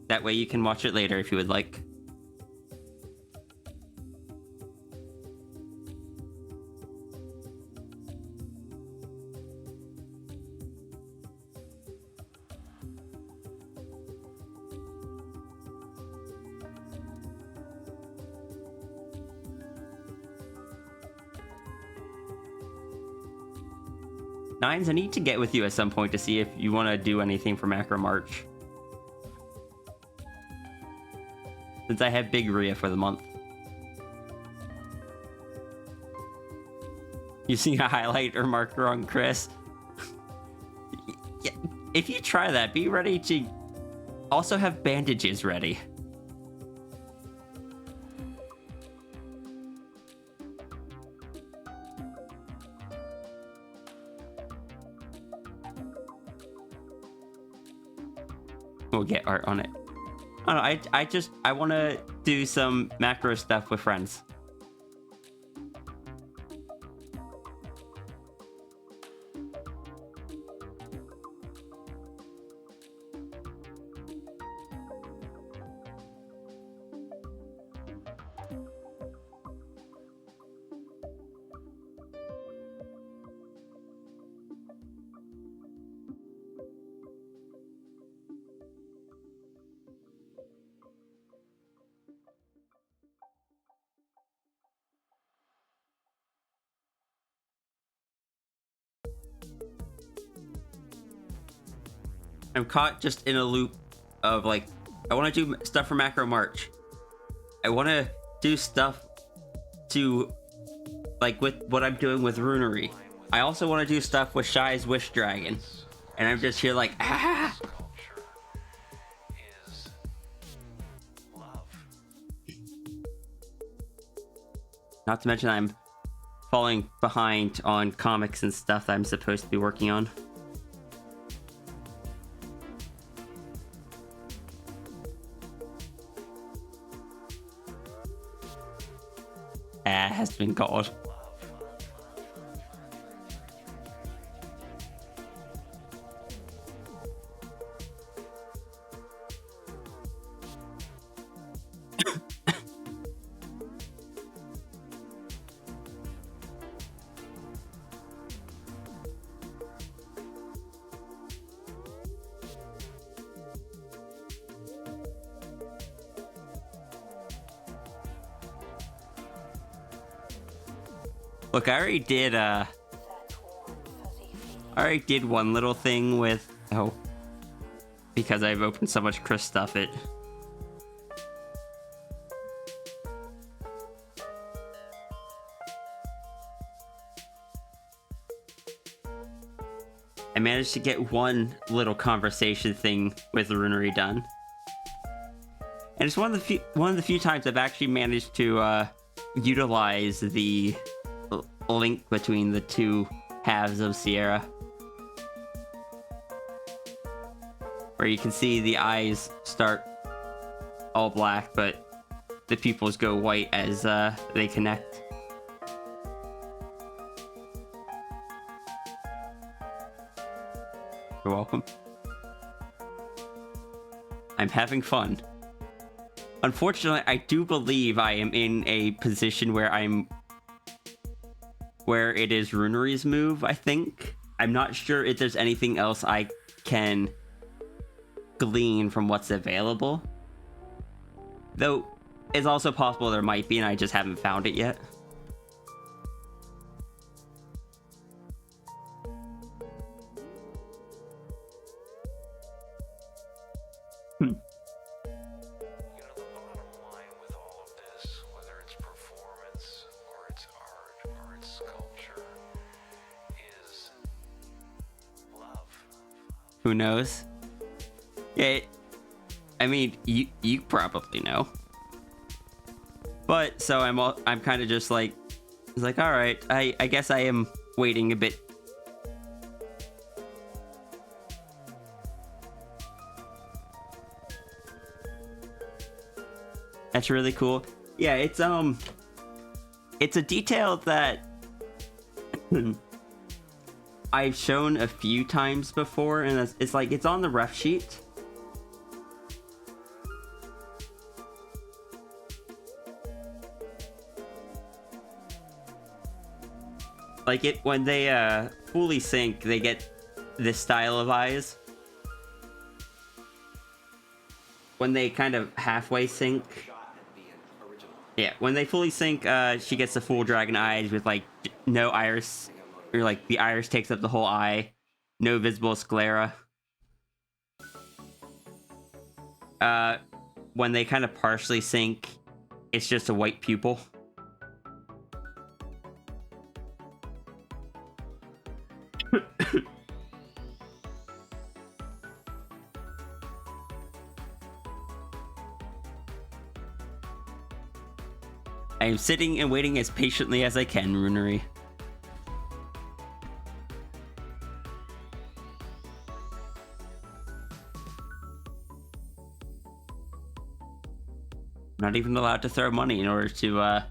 That way you can watch it later if you would like. Nines, I need to get with you at some point to see if you want to do anything for Macro March. Since I have Big Rhea for the month. You seen a highlight or marker on Chris? Yeah, if you try that, be ready to also have bandages ready. We'll get art on it. I don't know, I want to do some macro stuff with friends. I'm caught just in a loop of like, I want to do stuff for Macro March. I want to do stuff to, like with what I'm doing with Runery. I also want to do stuff with Shy's Wish Dragon. And I'm just here like, ah! Is love. Not to mention I'm falling behind on comics and stuff that I'm supposed to be working on. Has been called. Look, I already did one little thing with, oh, because I've opened so much Chris stuff, I managed to get one little conversation thing with Runery done. And it's one of the few times I've actually managed to utilize the link between the two halves of Sierra. where you can see the eyes start all black, but the pupils go white as they connect. You're welcome. I'm having fun. Unfortunately, I do believe I am in a position where it is Runery's move, I think. I'm not sure if there's anything else I can glean from what's available. Though, it's also possible there might be and I just haven't found it yet. You know, the bottom line with all of this, whether it's performance or it's art or it's sculpture, is love. Who knows? Yeah, I mean, you probably know. But so I'm kind of just like, it's like, all right, I guess I am waiting a bit. That's really cool. Yeah, it's a detail that I've shown a few times before, and it's like, it's on the ref sheet. Like it, when they fully sync, they get this style of eyes. When they kind of halfway sync, yeah, when they fully sync, she gets the full dragon eyes with like no iris, or like the iris takes up the whole eye, no visible sclera. When they kind of partially sync, it's just a white pupil. I am sitting and waiting as patiently as I can, Runery. Not even allowed to throw money in order to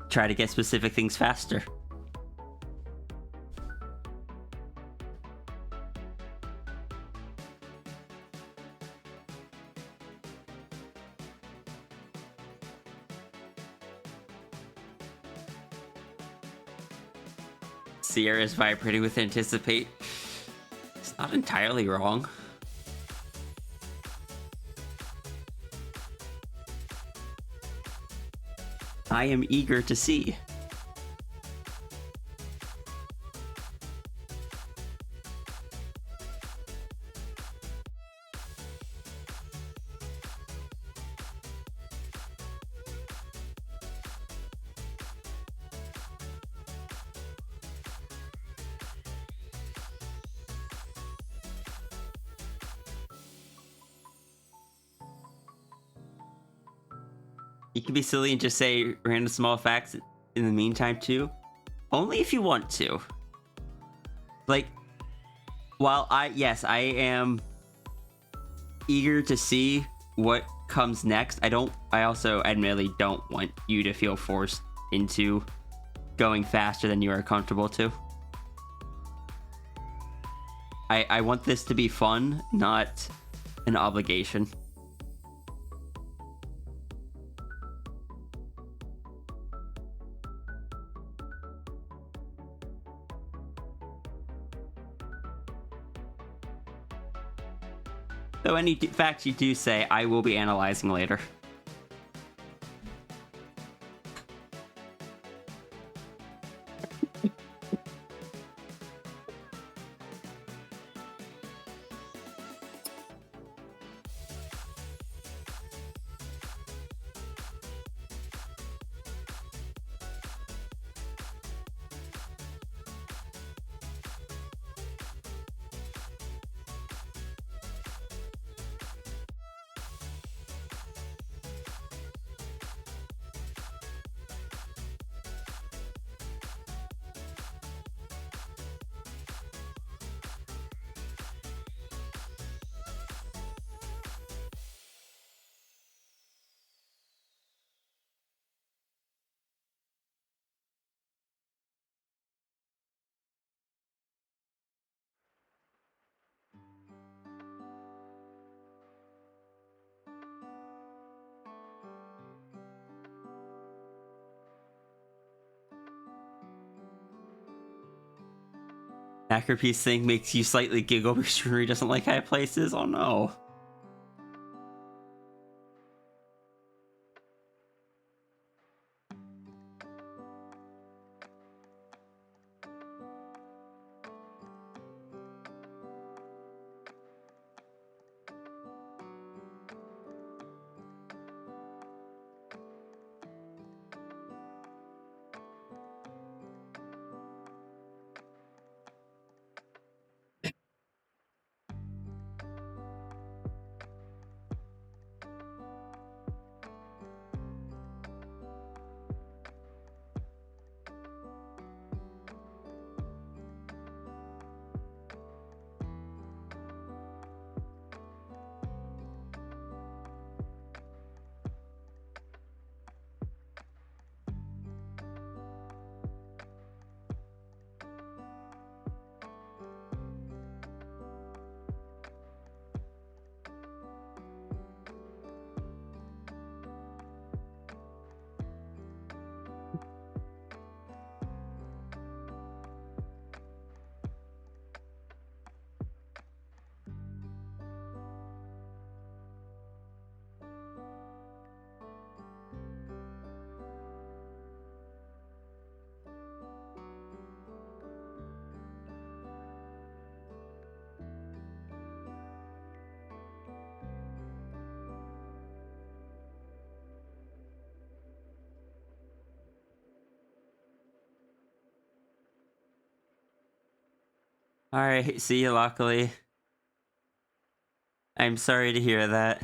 try to get specific things faster. Sierra is vibrating with anticipate. It's not entirely wrong. I am eager to see. You can be silly and just say random small facts in the meantime too. Only if you want to. Like, while I am eager to see what comes next, I also admittedly don't want you to feel forced into going faster than you are comfortable to. I want this to be fun, not an obligation. Though any facts you do say, I will be analyzing later. Macropiece thing makes you slightly giggle because Shuri doesn't like high places. Oh no. Alright, see you, Lockley. I'm sorry to hear that.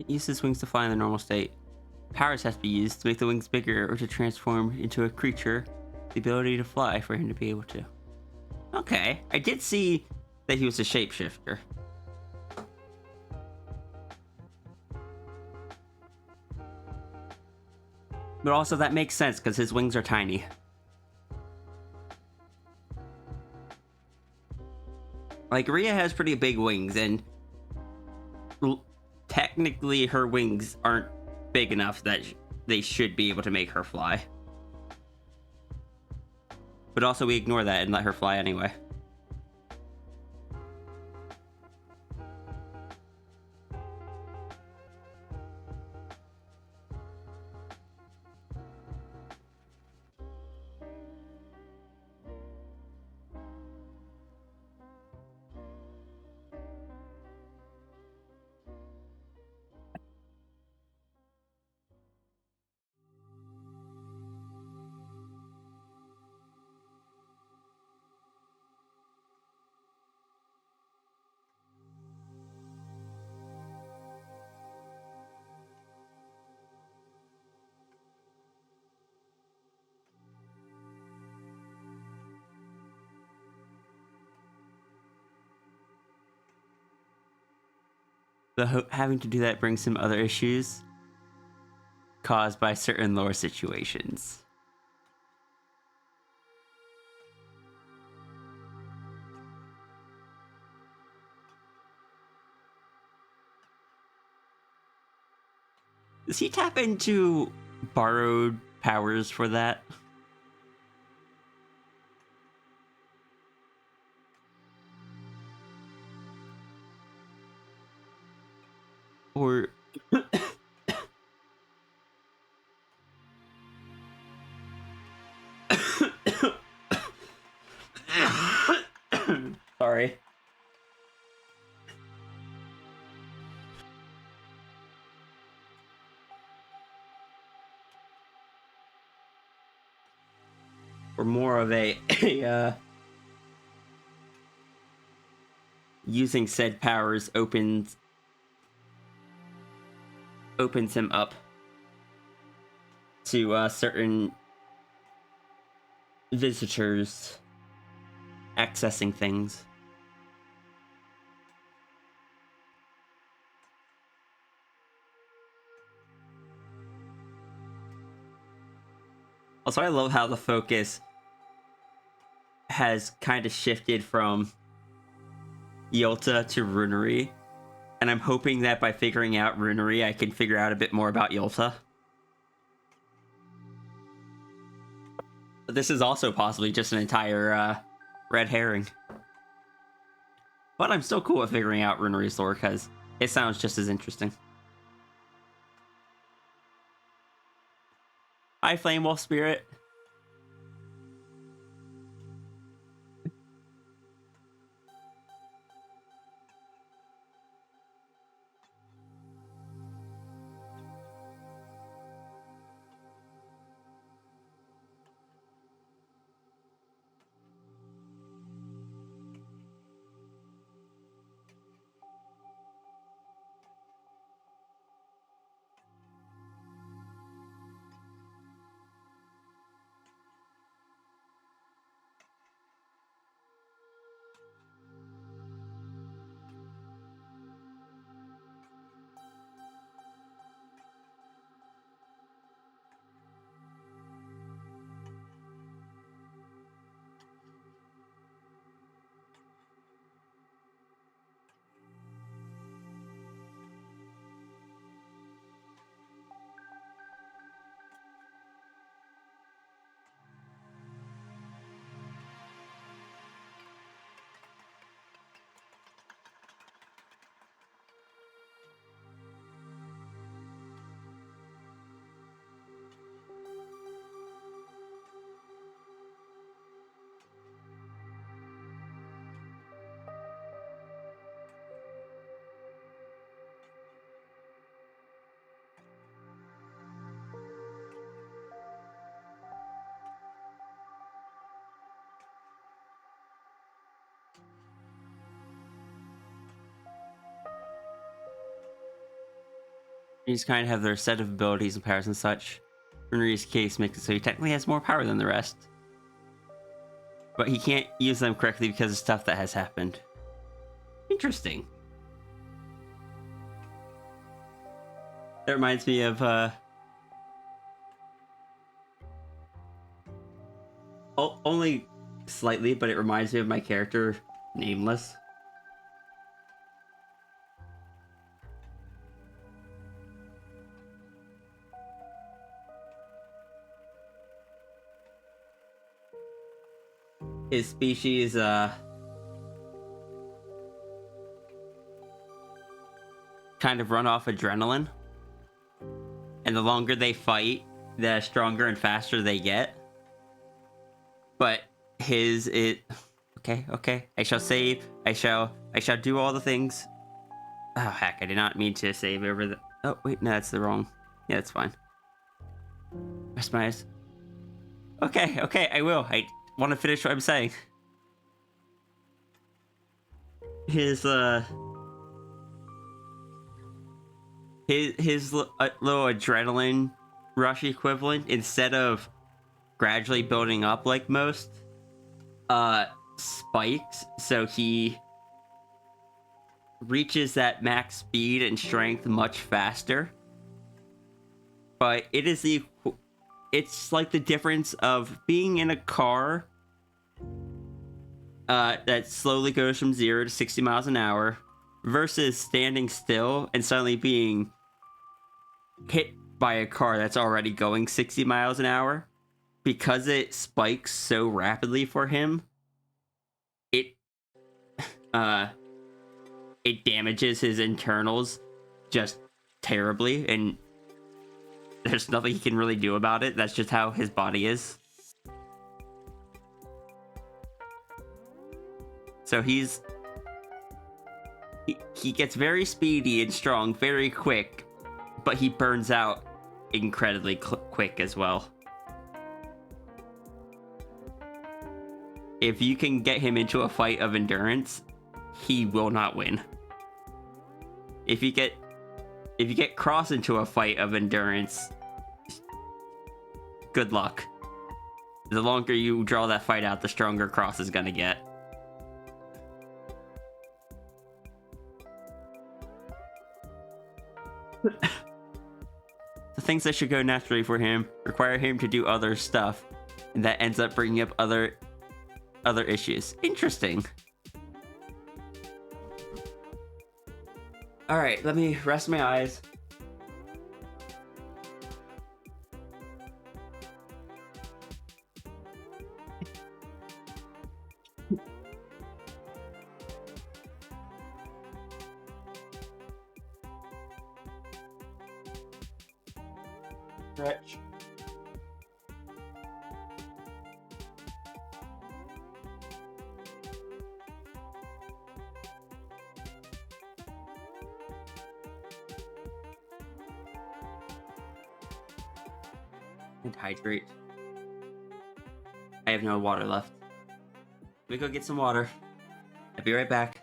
It uses wings to fly in the normal state. Powers have to be used to make the wings bigger or to transform into a creature. The ability to fly for him to be able to. Okay, I did see that he was a shapeshifter. But also that makes sense because his wings are tiny. Like, Rhea has pretty big wings, and technically her wings aren't big enough that they should be able to make her fly. But also we ignore that and let her fly anyway. Having to do that brings some other issues caused by certain lore situations. Does he tap into borrowed powers for that? Or sorry. Or more of a using said powers opens him up to certain visitors accessing things. Also, I love how the focus has kind of shifted from Yolta to Runery, and I'm hoping that by figuring out Runery, I can figure out a bit more about Yolta. But this is also possibly just an entire red herring. But I'm still cool with figuring out Runery's lore, because it sounds just as interesting. Hi, Flame Wolf Spirit. These kind of have their set of abilities and powers and such. Runery's case makes it so he technically has more power than the rest. But he can't use them correctly because of stuff that has happened. Interesting. That reminds me of, only slightly, but it reminds me of my character, Nameless. His species, kind of run off adrenaline. And the longer they fight, the stronger and faster they get. But okay. I shall save. I shall do all the things. Oh, heck, I did not mean to save over the... Oh, wait, no, that's the wrong... Yeah, that's fine. Rest my eyes. Okay, I will. I want to finish what I'm saying. His little adrenaline rush equivalent, instead of gradually building up like most, spikes, so he reaches that max speed and strength much faster. But it's like the difference of being in a car that slowly goes from 0 to 60 miles an hour versus standing still and suddenly being hit by a car that's already going 60 miles an hour. Because it spikes so rapidly for him, it damages his internals just terribly, and there's nothing he can really do about it. That's just how his body is. So he gets very speedy and strong very quick, but he burns out incredibly quick as well. If you can get him into a fight of endurance, he will not win. If you get Cross into a fight of endurance, good luck. The longer you draw that fight out, the stronger Cross is gonna get. The things that should go naturally for him require him to do other stuff, and that ends up bringing up other issues. Interesting. All right, let me rest my eyes. Stretch. And hydrate. I have no water left. Let me go get some water. I'll be right back.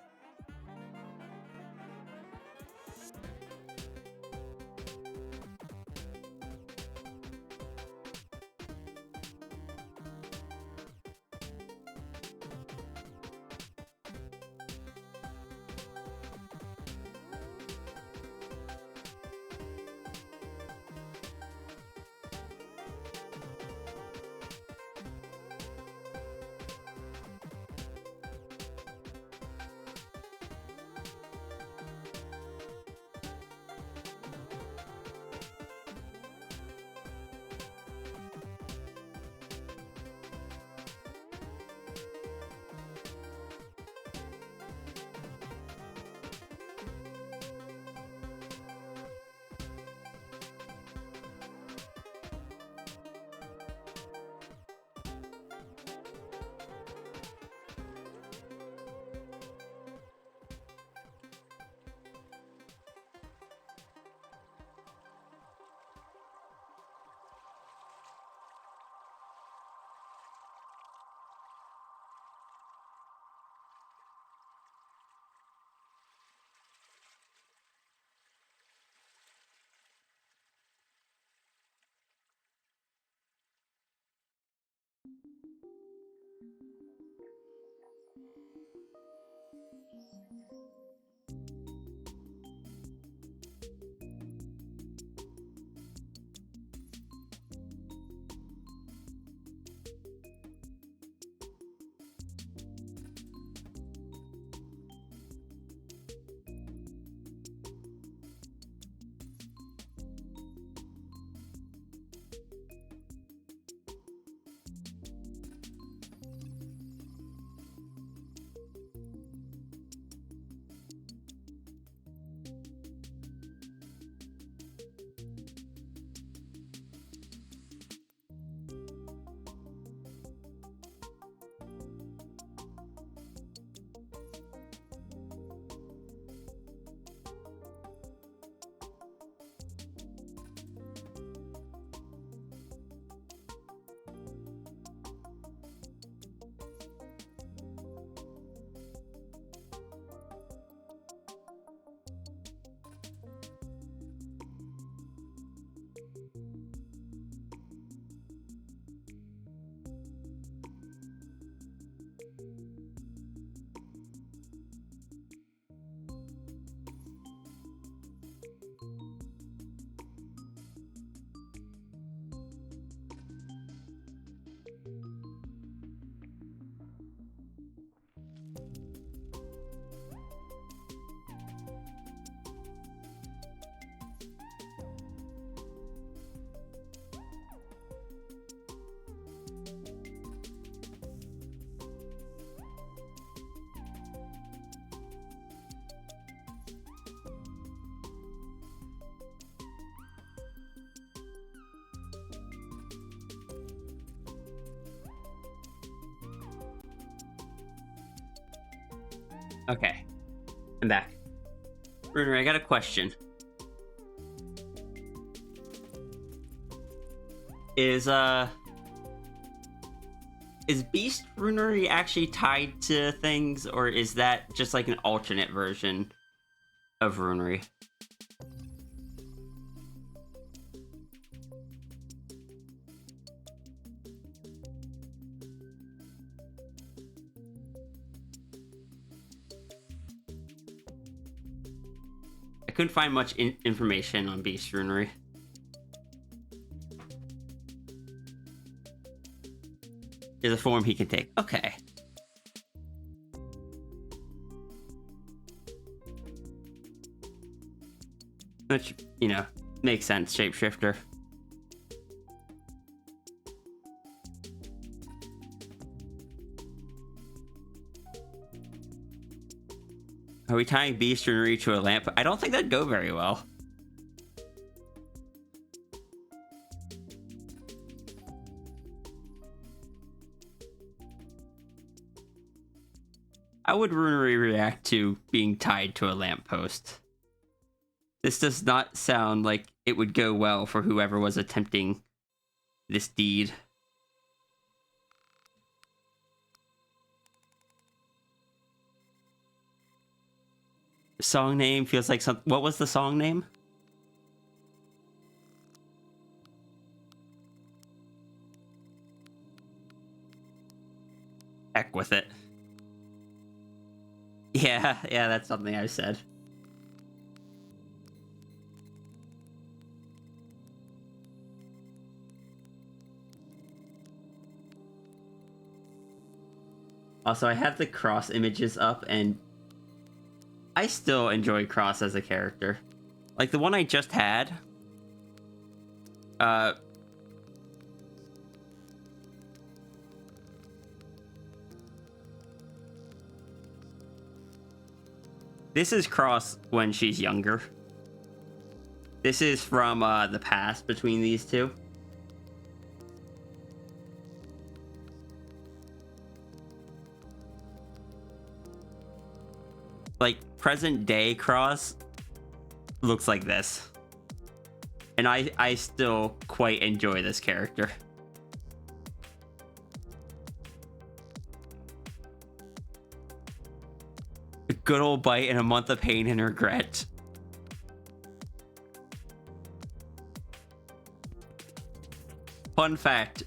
Okay. I'm back. Runer, I got a question. Is Beast Runery actually tied to things, or is that just like an alternate version of Runery? I couldn't find much information on Beast Runery. There's a form he can take. Okay. Which, you know, makes sense, shapeshifter. Are we tying Beast Runery to a lamp? I don't think that'd go very well. How would Runery react to being tied to a lamppost? This does not sound like it would go well for whoever was attempting this deed. Song name feels like some. What was the song name? Heck with it. Yeah, that's something I said. Also, I have the Cross images up, and I still enjoy Cross as a character. Like, the one I just had... This is Cross when she's younger. This is from the past between these two. Like, present day Cross looks like this. And I still quite enjoy this character. A good old bite and a month of pain and regret. Fun fact.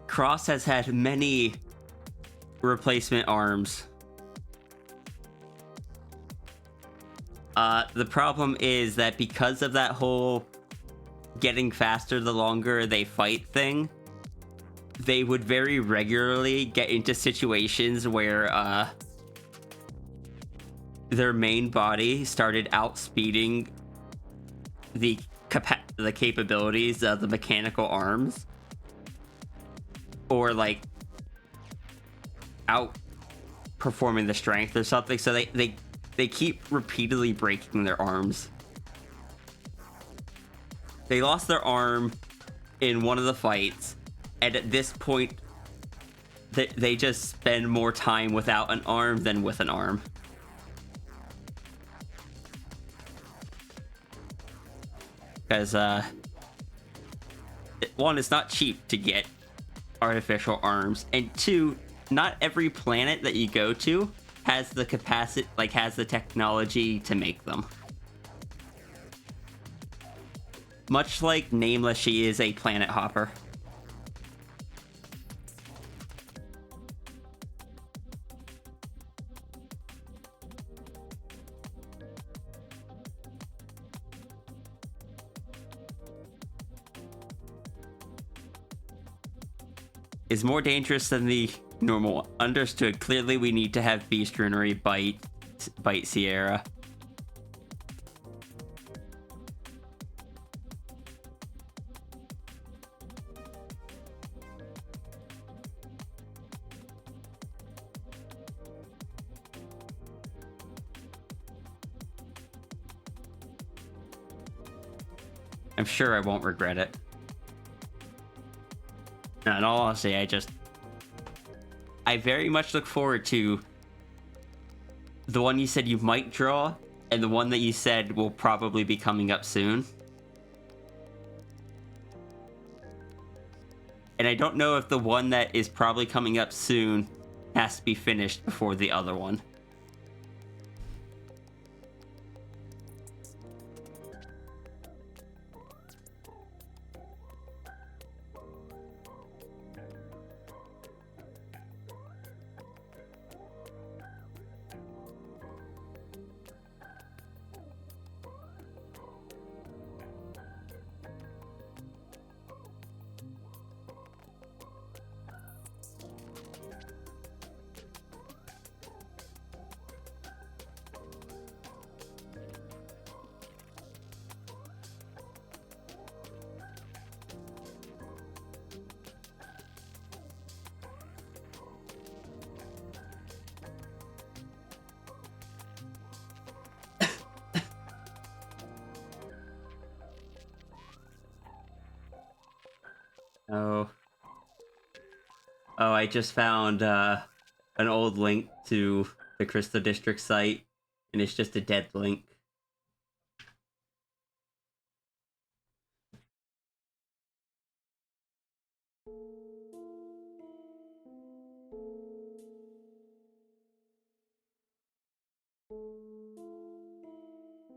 Cross has had many replacement arms. The problem is that because of that whole getting faster the longer they fight thing, they would very regularly get into situations where their main body started outspeeding the capabilities of the mechanical arms, or like outperforming the strength or something. So they keep repeatedly breaking their arms. They lost their arm in one of the fights, and at this point, they just spend more time without an arm than with an arm. Because, one, it's not cheap to get artificial arms, and two, not every planet that you go to has the capacity, has the technology to make them. Much like Nameless, she is a planet hopper. Is more dangerous than the normal. Understood. Clearly we need to have Beast Runery bite Sierra. I'm sure I won't regret it. No, in all honesty, I very much look forward to the one you said you might draw, and the one that you said will probably be coming up soon. And I don't know if the one that is probably coming up soon has to be finished before the other one. Oh. Oh, I just found an old link to the Crystal District site, and it's just a dead link.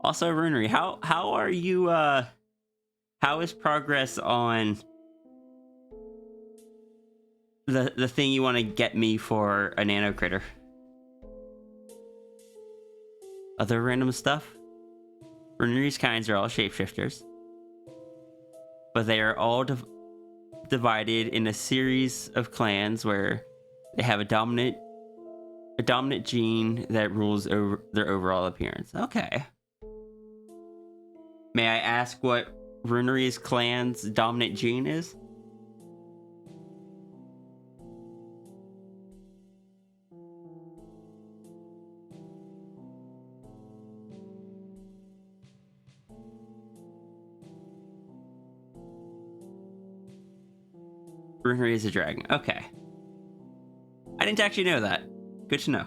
Also, Runery, how are you, how is progress on the thing you want to get me for a nano critter? Other random stuff? Runery's kinds are all shapeshifters, but they are all divided in a series of clans where they have a dominant gene that rules over their overall appearance. Okay. May I ask what Runery's clan's dominant gene is? Runery is a dragon. Okay. I didn't actually know that. Good to know.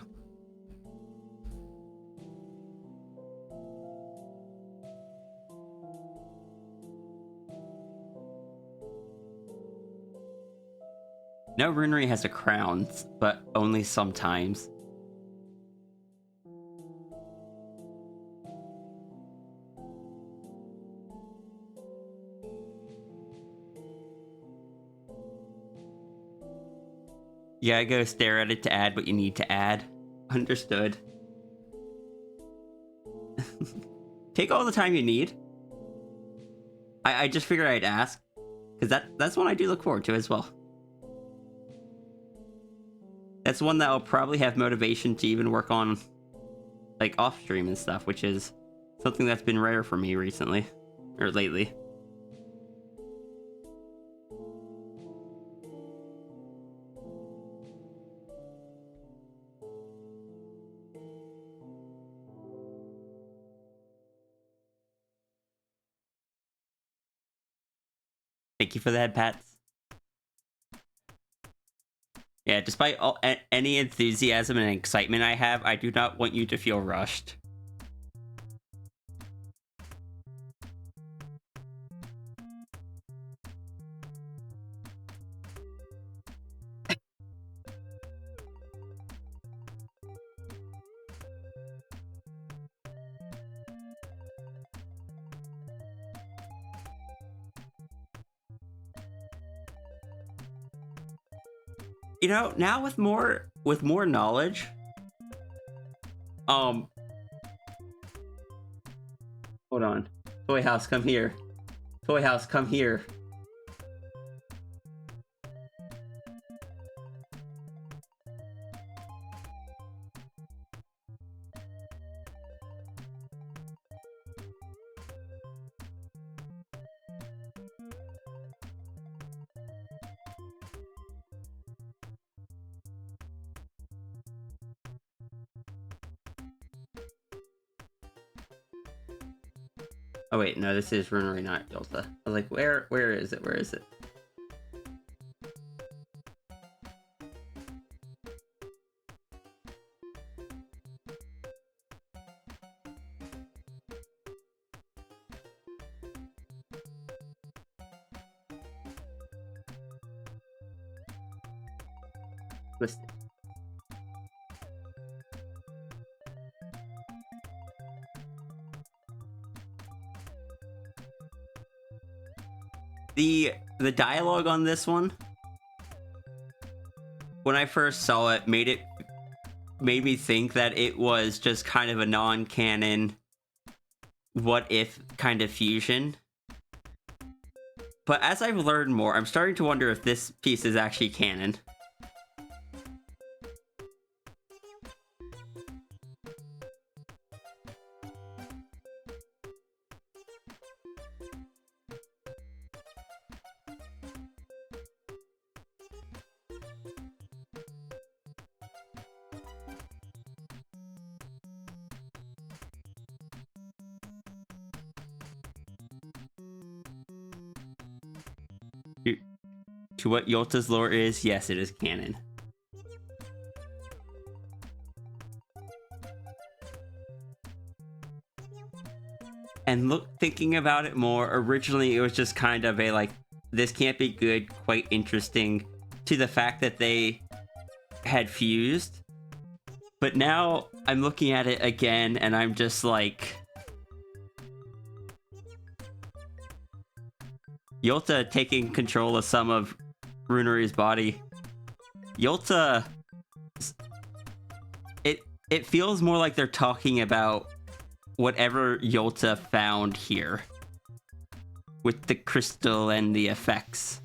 No, Runery has a crown, but only sometimes. You gotta go stare at it to add what you need to add. Understood. Take all the time you need. I just figured I'd ask, because that's one I do look forward to as well. That's one that I'll probably have motivation to even work on, like, off stream and stuff, which is something that's been rare for me recently, or lately. Thank you for the Headpats. Yeah, despite any enthusiasm and excitement I have, I do not want you to feel rushed. You know, now with more knowledge, hold on. Toy House, come here. Toy House, come here. Oh wait, no, this is Runery, not Delta. I was like, where is it? Where is it? twisted. The dialogue on this one, when I first saw it, made me think that it was just kind of a non-canon what if kind of fusion. But as I've learned more, I'm starting to wonder if this piece is actually canon. To what Yolta's lore is, yes, it is canon. And thinking about it more, originally it was just kind of a like, this can't be good, quite interesting, to the fact that they had fused. But now I'm looking at it again and I'm just like, Yolta taking control of some of Runeri's body. Yolta, it feels more like they're talking about whatever Yolta found here with the crystal and the effects.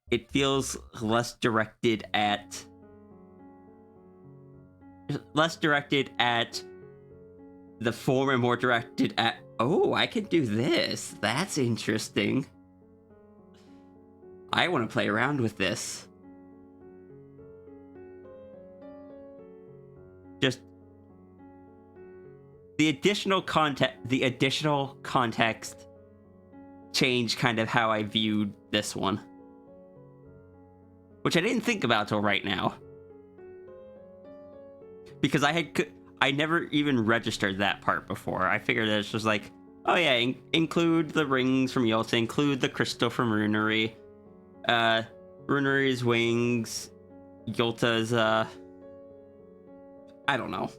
It feels less directed at the form and more directed at, oh, I can do this. That's interesting. I want to play around with this. Just the additional context changed kind of how I viewed this one, which I didn't think about till right now, because I never even registered that part before. I figured that it's just like, oh yeah, include the rings from Yolta, include the crystal from Runeri, Runeri's wings, Yolta's, I don't know.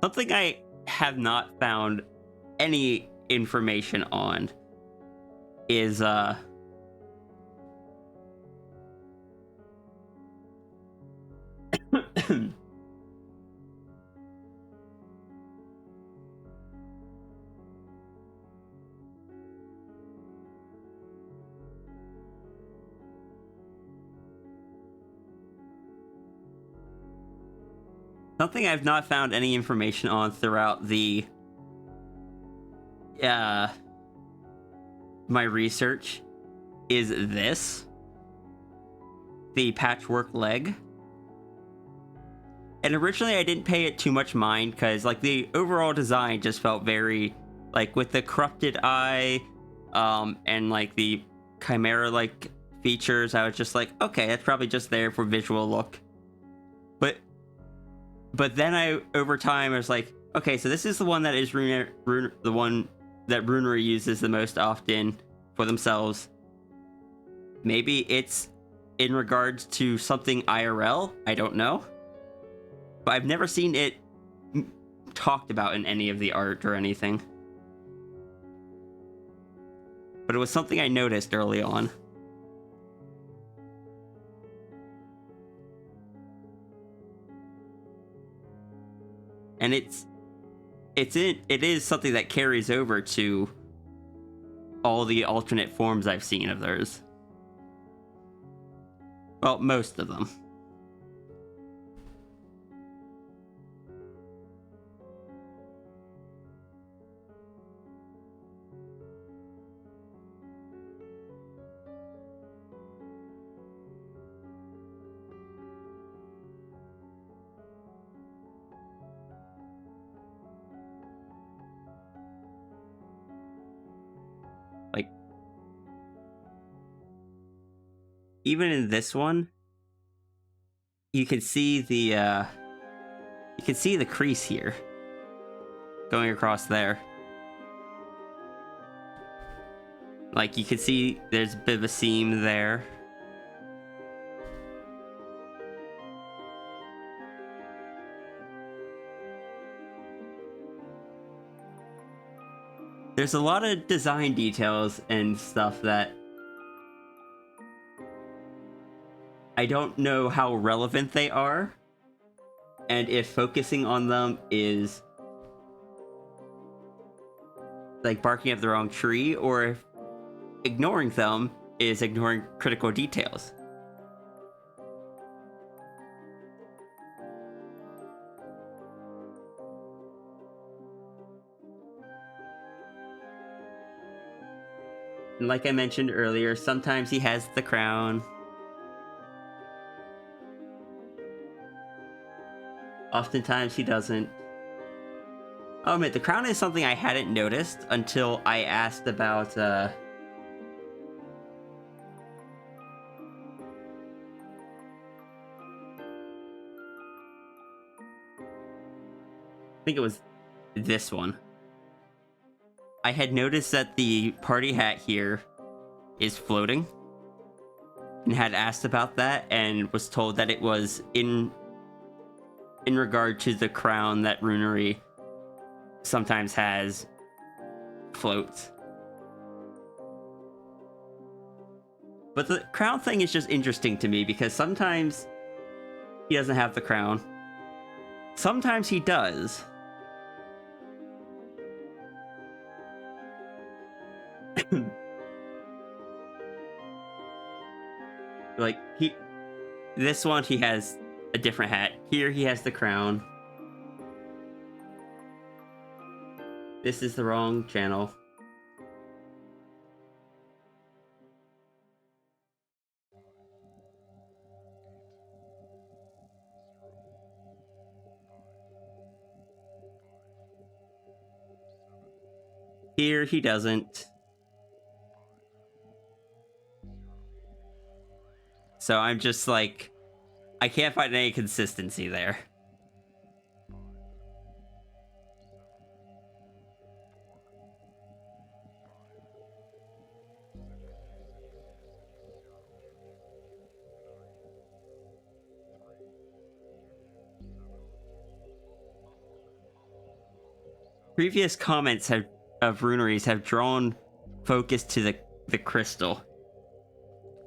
Something I have not found any information on is something I've not found any information on throughout the my research is this, the patchwork leg. And originally I didn't pay it too much mind because like the overall design just felt very like with the corrupted eye and like the chimera like features. I was just like, okay, that's probably just there for visual look. But then over time I was like, okay, so this is the one that is the one that Runeri uses the most often for themselves. Maybe it's in regards to something IRL, I don't know. But I've never seen it talked about in any of the art or anything. But it was something I noticed early on. And it is something that carries over to all the alternate forms I've seen of theirs. Well, most of them. Like, even in this one, you can see the crease here going across there. Like, you can see there's a bit of a seam there. There's a lot of design details and stuff that I don't know how relevant they are, and if focusing on them is like barking up the wrong tree, or if ignoring them is ignoring critical details. And like I mentioned earlier, sometimes he has the crown. Oftentimes he doesn't. I'll admit, the crown is something I hadn't noticed until I asked about, I think it was this one. I had noticed that the party hat here is floating, and had asked about that, and was told that it was in regard to the crown that Runery sometimes has floats. But the crown thing is just interesting to me because sometimes he doesn't have the crown. Sometimes he does. Like, this one he has a different hat. Here he has the crown. This is the wrong channel. Here he doesn't. So I'm just like, I can't find any consistency there. Previous comments of Runeries have drawn focus to the crystal.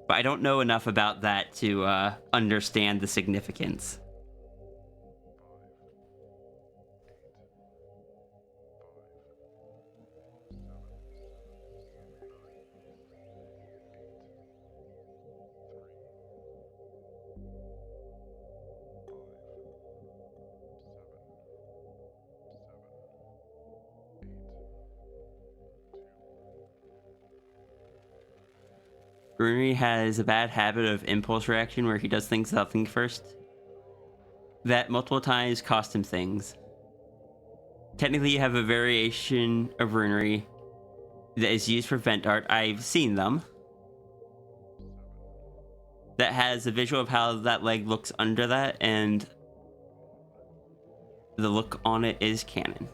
But I don't know enough about that to understand the significance. Runery has a bad habit of impulse reaction where he does things without thinking first. That multiple times cost him things. Technically, you have a variation of Runery that is used for vent art. I've seen them. That has a visual of how that leg looks under that, and the look on it is canon.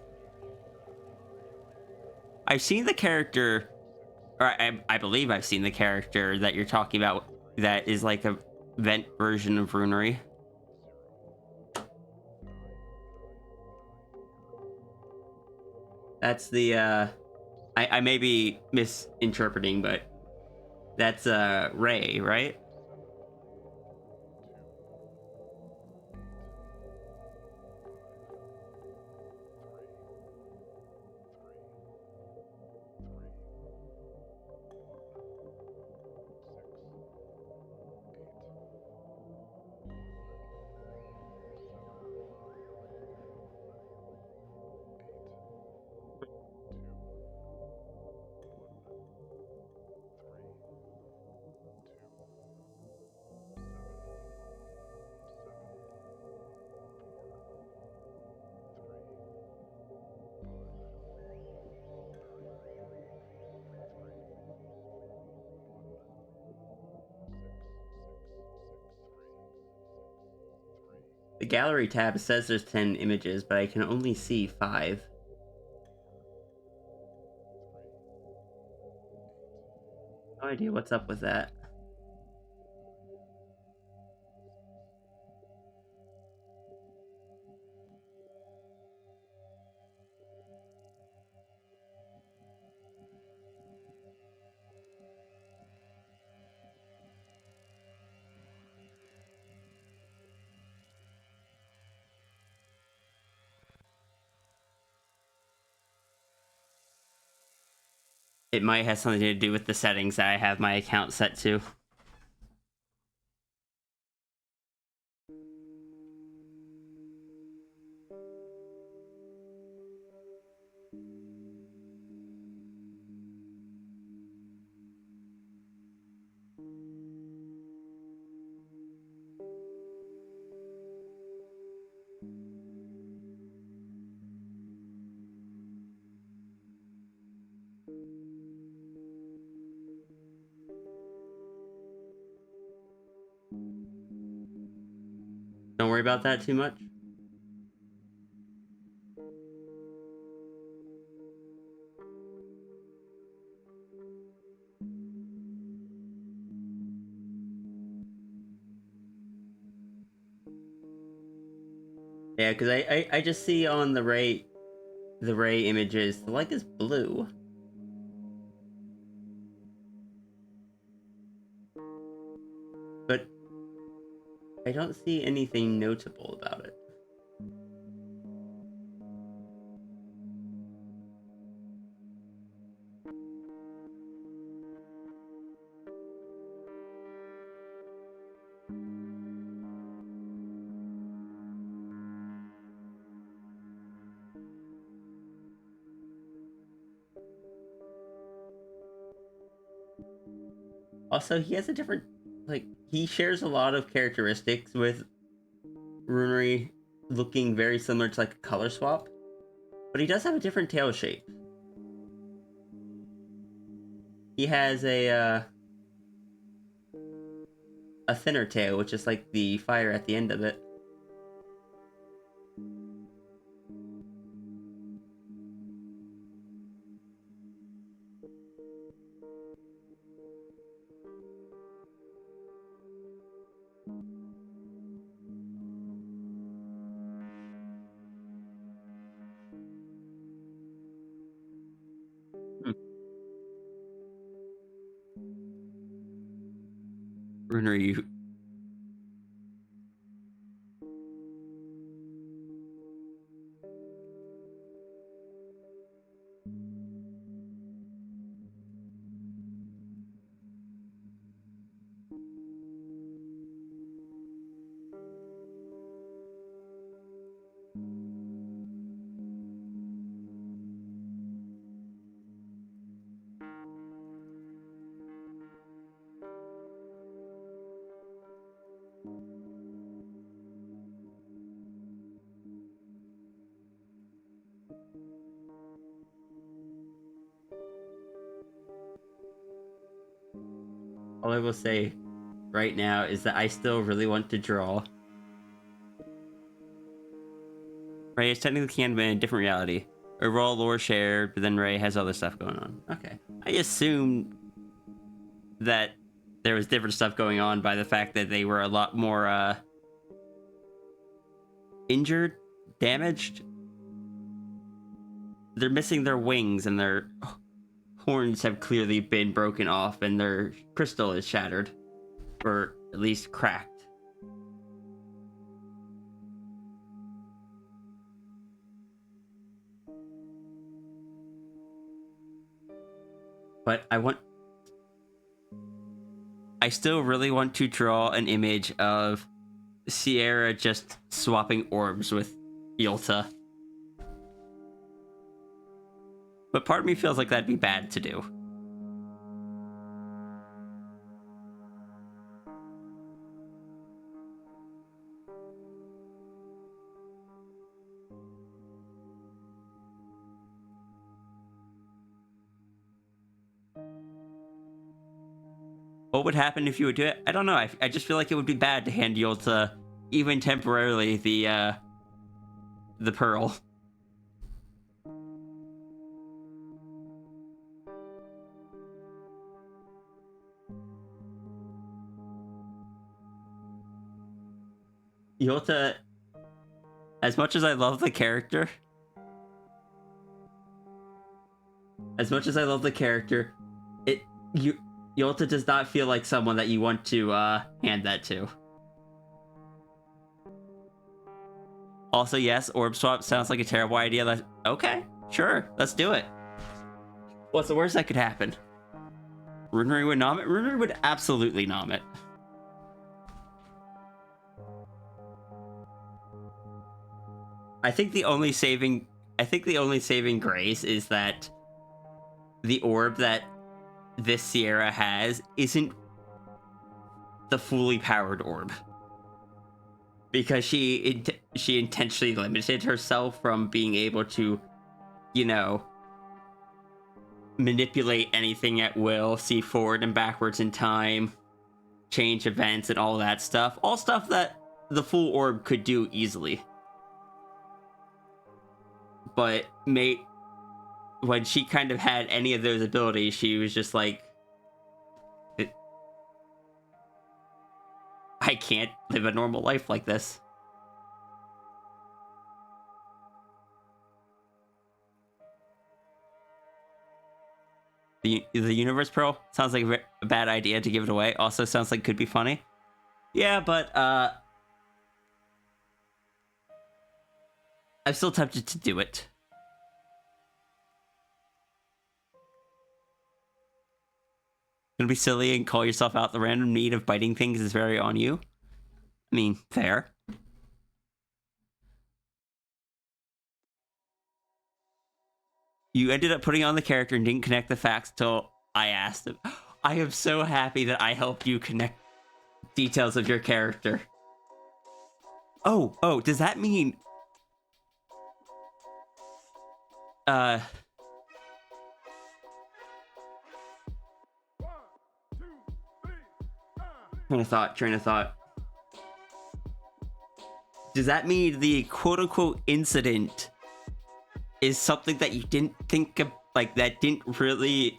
I've seen the character, or I believe I've seen the character that you're talking about that is like a vent version of Runery. That's the, I may be misinterpreting, but that's Ray, right? The gallery tab says there's 10 images, but I can only see 5. No idea what's up with that. It might have something to do with the settings that I have my account set to. Don't worry about that too much. Yeah, because I just see on the Ray images, the light is blue. But I don't see anything notable about it. Also, he has a different, like, he shares a lot of characteristics with Runery, looking very similar to like a color swap, but he does have a different tail shape. He has a thinner tail, which is like the fire at the end of it. Runery, you... All I will say right now is that I still really want to draw. Ray is technically can be in a different reality. Overall lore shared, but then Ray has other stuff going on. Okay. I assumed that there was different stuff going on by the fact that they were a lot more, injured, damaged. They're missing their wings and their horns have clearly been broken off and their crystal is shattered. Or at least cracked. But I still really want to draw an image of Sierra just swapping orbs with Yolta. But part of me feels like that'd be bad to do. What would happen if you would do it? I don't know. I just feel like it would be bad to hand Yolta even temporarily the pearl. Yolta, as much as I love the character, Yolta does not feel like someone that you want to hand that to. Also, yes, orb swap sounds like a terrible idea. Okay, sure, let's do it. What's the worst that could happen? Runeri would nom it? Runeri would absolutely nom it. I think the only saving grace is that the orb that this Sierra has isn't the fully powered orb, because she intentionally limited herself from being able to, you know, manipulate anything at will, see forward and backwards in time, change events and all that stuff. All stuff that the full orb could do easily. But when she kind of had any of those abilities, she was just like, I can't live a normal life like this. The Universe Pearl sounds like a bad idea to give it away. Also sounds like it could be funny. Yeah, but I'm still tempted to do it. Gonna be silly and call yourself out. The random need of biting things is very on you. I mean, fair. You ended up putting on the character and didn't connect the facts till I asked him. I am so happy that I helped you connect details of your character. Oh, does that mean... Train of thought. Does that mean the quote-unquote incident is something that you didn't think of, like, that didn't really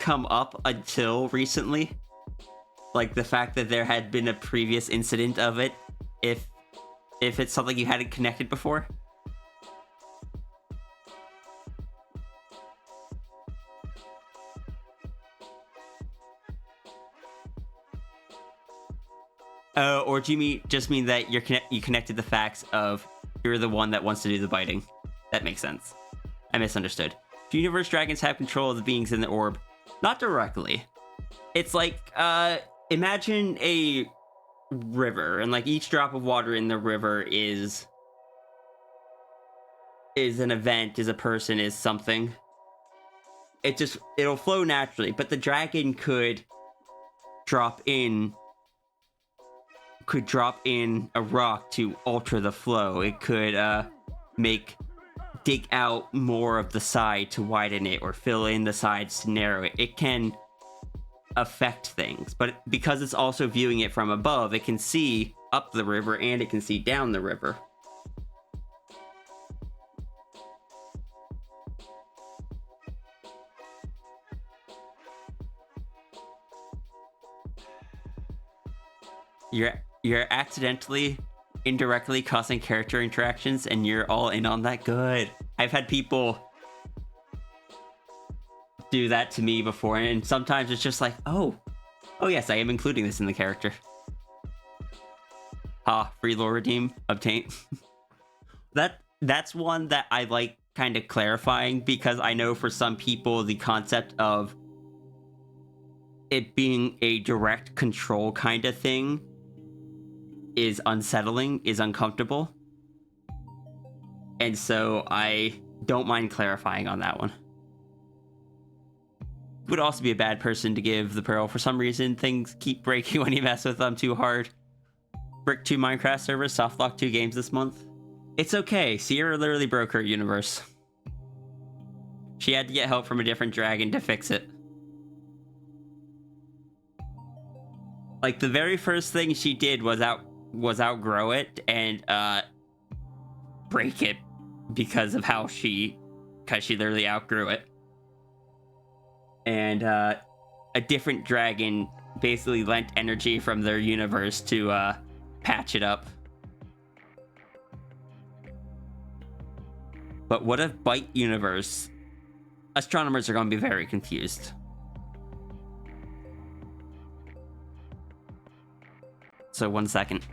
come up until recently? Like, the fact that there had been a previous incident of it, if it's something you hadn't connected before? Or do you just mean that you connected the facts of you're the one that wants to do the biting? That makes sense. I misunderstood. Do universe dragons have control of the beings in the orb? Not directly. It's like, imagine a river, and like each drop of water in the river is an event, is a person, is something. It'll flow naturally, but the dragon could drop in a rock to alter the flow. It could dig out more of the side to widen it, or fill in the sides to narrow it. It can affect things, but because it's also viewing it from above, it can see up the river and it can see down the river. You're accidentally, indirectly causing character interactions, and you're all in on that. Good. I've had people do that to me before, and sometimes it's just like, oh yes, I am including this in the character. Free lore redeem obtain. That's one that I like kind of clarifying, because I know for some people the concept of it being a direct control kind of thing is unsettling, is uncomfortable. And so I don't mind clarifying on that one. Would also be a bad person to give the pearl. For some reason, things keep breaking when you mess with them too hard. Brick 2 Minecraft servers, softlock 2 games this month. It's okay, Sierra literally broke her universe. She had to get help from a different dragon to fix it. Like, the very first thing she did was outgrow it and break it because she literally outgrew it. And a different dragon basically lent energy from their universe to patch it up. But what if Bite universe? Astronomers are going to be very confused. So 1 second.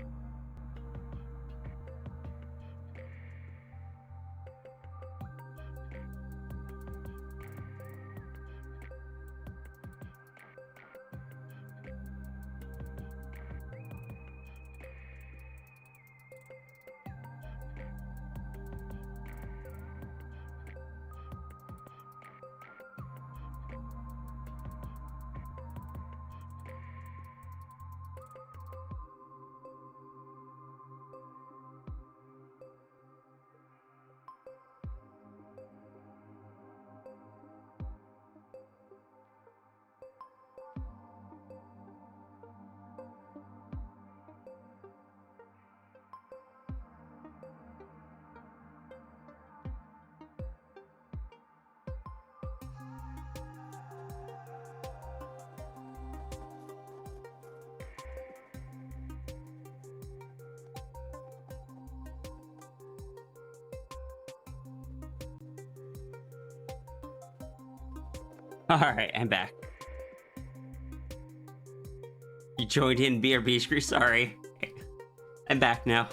Alright, I'm back. You joined in BRB screw, sorry. I'm back now.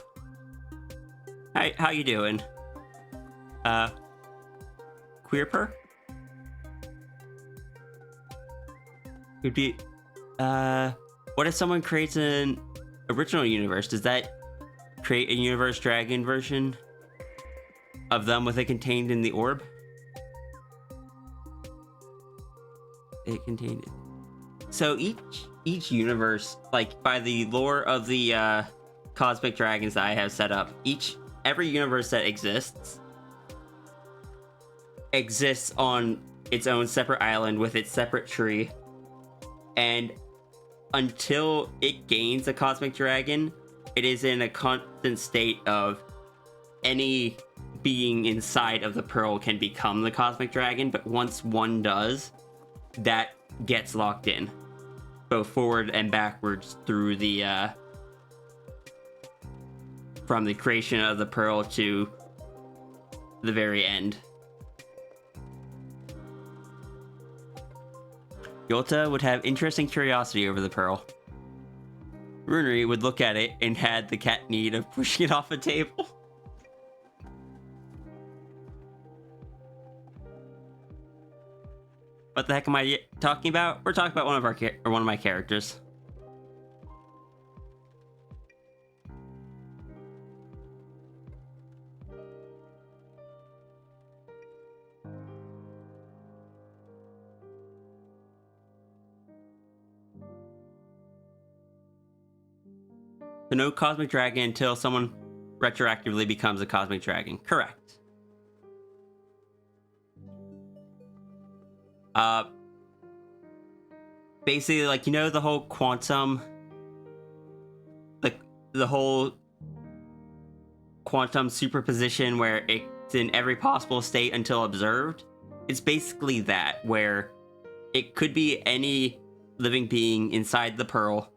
Hi, how you doing? Queerper? Could be, what if someone creates an original universe? Does that create a universe dragon version of them with it contained in the orb? It contained it. So each universe, like by the lore of the cosmic dragons that I have set up, every universe that exists on its own separate island with its separate tree, and until it gains a cosmic dragon, it is in a constant state of any being inside of the pearl can become the cosmic dragon, but once one does, that gets locked in, both forward and backwards through the from the creation of the pearl to the very end. Yolta would have interesting curiosity over the pearl. Runery would look at it and had the cat need of pushing it off a table. What the heck am I talking about? We're talking about one of my characters. So no cosmic dragon until someone retroactively becomes a cosmic dragon. Correct. Basically, like, you know, the whole quantum, like the whole quantum superposition where it's in every possible state until observed. It's basically that, where it could be any living being inside the pearl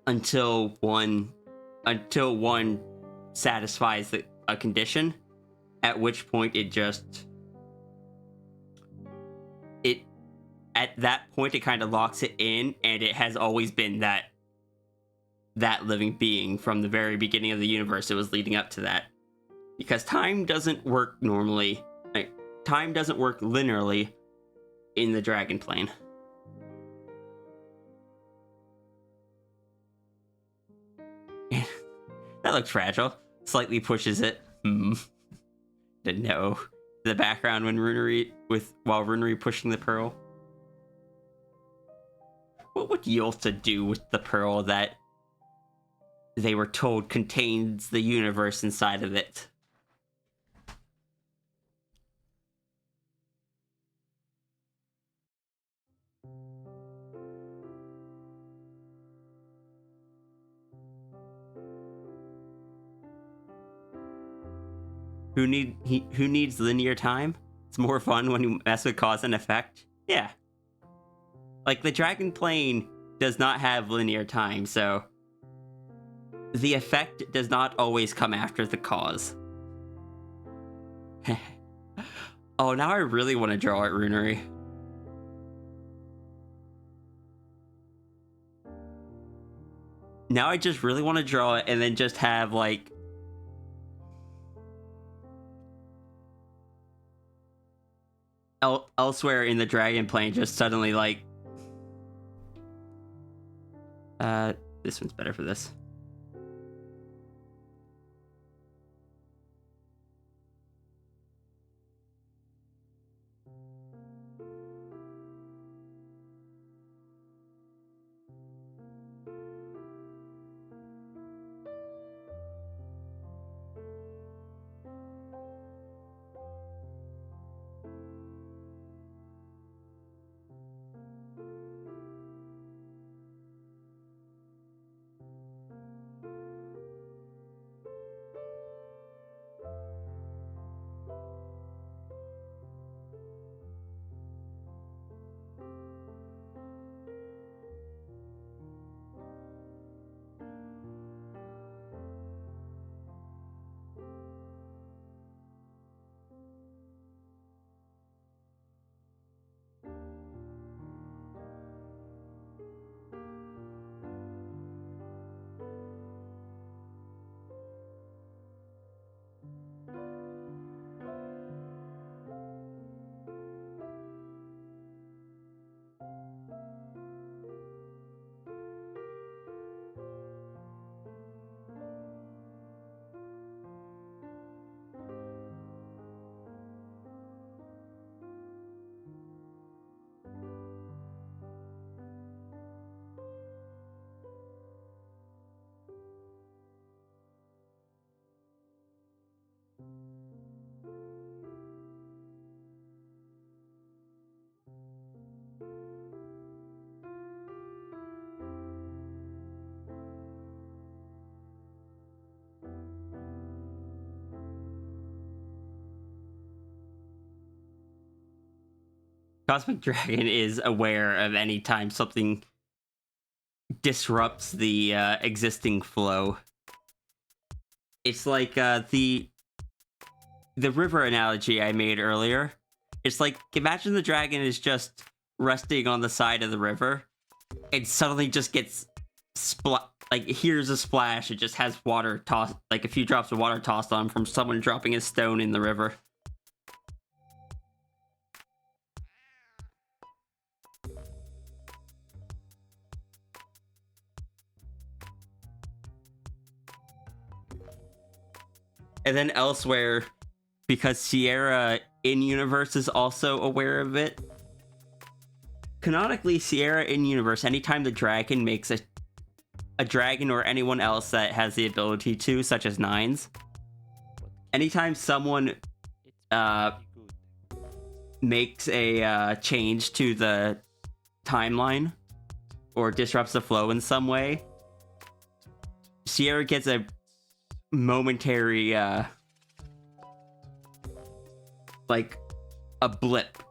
until one satisfies a condition, at which point at that point it kind of locks it in, and it has always been that living being from the very beginning of the universe. It was leading up to that, because time doesn't work normally. Like, time doesn't work linearly in the dragon plane. That looks fragile. Slightly pushes it. To know the background when while Runery pushing the pearl. What would Yolta do with the pearl that they were told contains the universe inside of it? who needs linear time? It's more fun when you mess with cause and effect. Yeah. Like, the Dragon Plane does not have linear time, so the effect does not always come after the cause. Oh, now I really want to draw it, Runary. Now I just really want to draw it and then just have, like, elsewhere in the Dragon Plane just suddenly, like, this one's better for this. Cosmic Dragon is aware of any time something disrupts the existing flow. It's like the river analogy I made earlier. It's like, imagine the dragon is just resting on the side of the river and suddenly just gets like, here's a splash. It just has water tossed, like a few drops of water tossed on from someone dropping a stone in the river. And then elsewhere, because Sierra in-universe is also aware of it. Canonically, Sierra in-universe, anytime the dragon makes a dragon or anyone else that has the ability to, such as Nines, anytime someone makes a change to the timeline or disrupts the flow in some way, Sierra gets a momentary like a blip,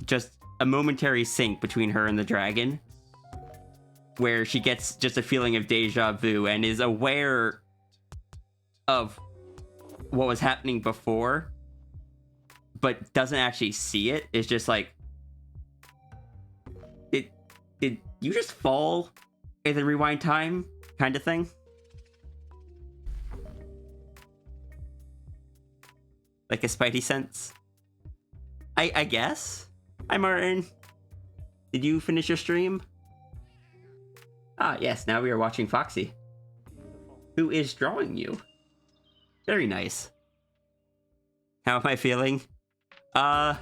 just a momentary sync between her and the dragon, where she gets just a feeling of deja vu and is aware of what was happening before, but doesn't actually see it. It's just like, did you just fall in the rewind time kind of thing? Like a Spidey sense? I guess? Hi, Martin. Did you finish your stream? Ah, yes, now we are watching Foxy, who is drawing you. Very nice. How am I feeling? I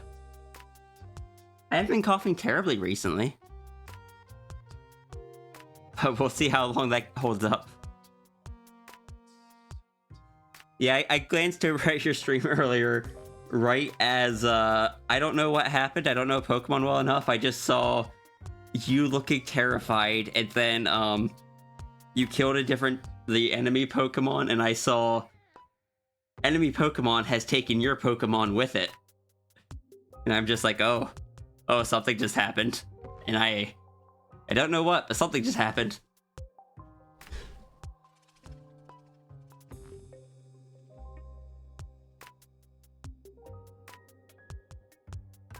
haven't been coughing terribly recently. But we'll see how long that holds up. Yeah, I glanced over at your stream earlier, right as, I don't know what happened. I don't know Pokemon well enough. I just saw you looking terrified, and then, you killed the enemy Pokemon, and I saw enemy Pokemon has taken your Pokemon with it. And I'm just like, oh, something just happened. And I don't know what, but something just happened.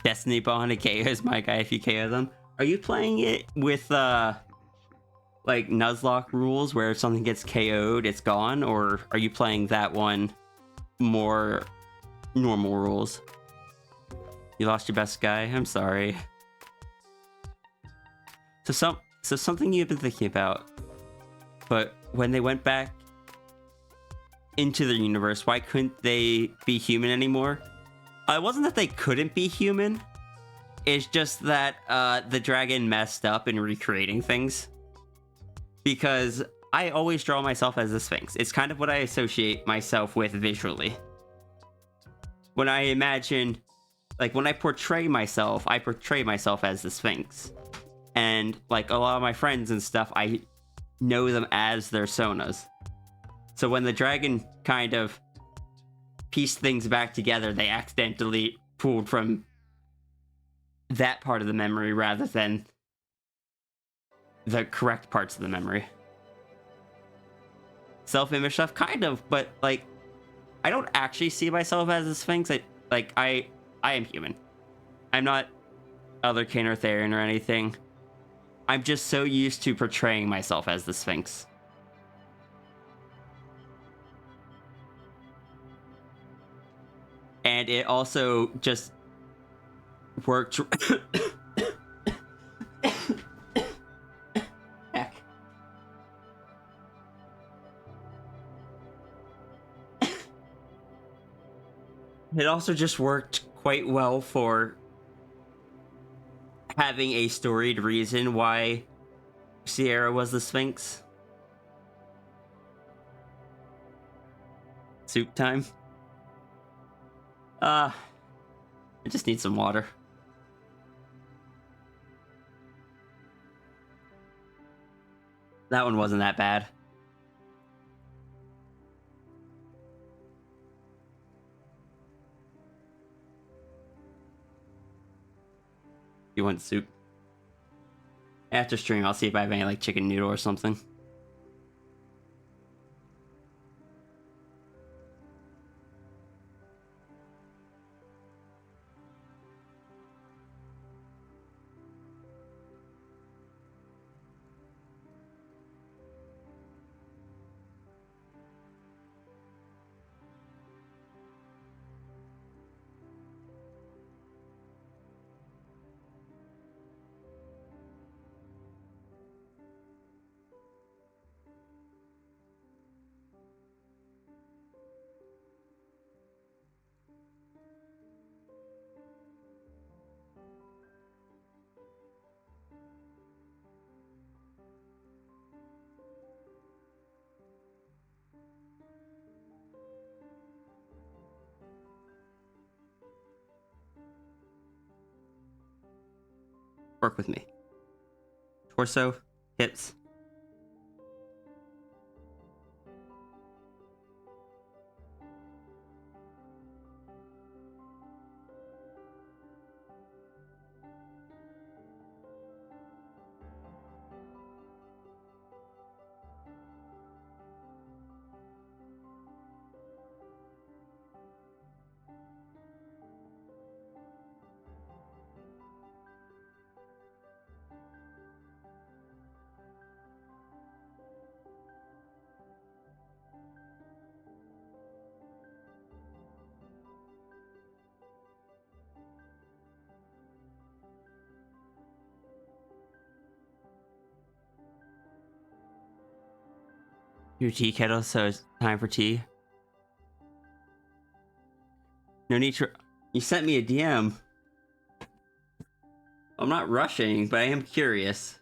Destiny Bond and KO's my guy if you KO them. Are you playing it with like Nuzlocke rules where if something gets KO'd, it's gone? Or are you playing that one more normal rules? You lost your best guy? I'm sorry. So something you've been thinking about, but when they went back into their universe, why couldn't they be human anymore? It wasn't that they couldn't be human. It's just that the dragon messed up in recreating things. Because I always draw myself as a Sphinx. It's kind of what I associate myself with visually. When I imagine, like when I portray myself as the Sphinx. And like a lot of my friends and stuff, I know them as their Sonas. So when the dragon kind of pieced things back together, they accidentally pulled from that part of the memory rather than the correct parts of the memory. Self-image stuff, kind of, but like I don't actually see myself as a Sphinx. I am human. I'm not other Kane or Therian or anything. I'm just so used to portraying myself as the Sphinx. And it also just worked. Heck. It also just worked quite well for having a storied reason why Sierra was the Sphinx. Soup time. I just need some water. That one wasn't that bad. You want soup? After stream, I'll see if I have any like chicken noodle or something. Work with me. Torso, hips. Your tea kettle, so it's time for tea. No need to. You sent me a DM. I'm not rushing, but I am curious.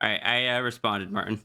Alright, I responded, Martin.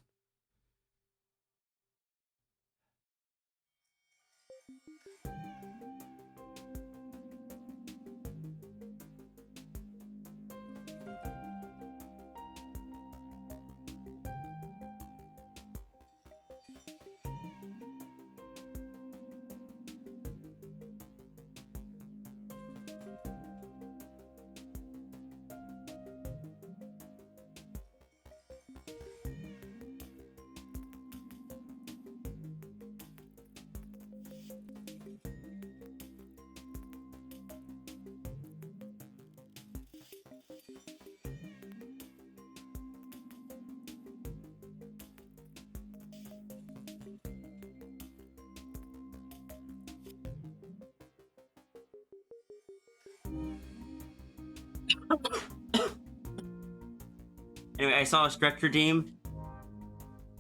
Anyway, I saw a stretch redeem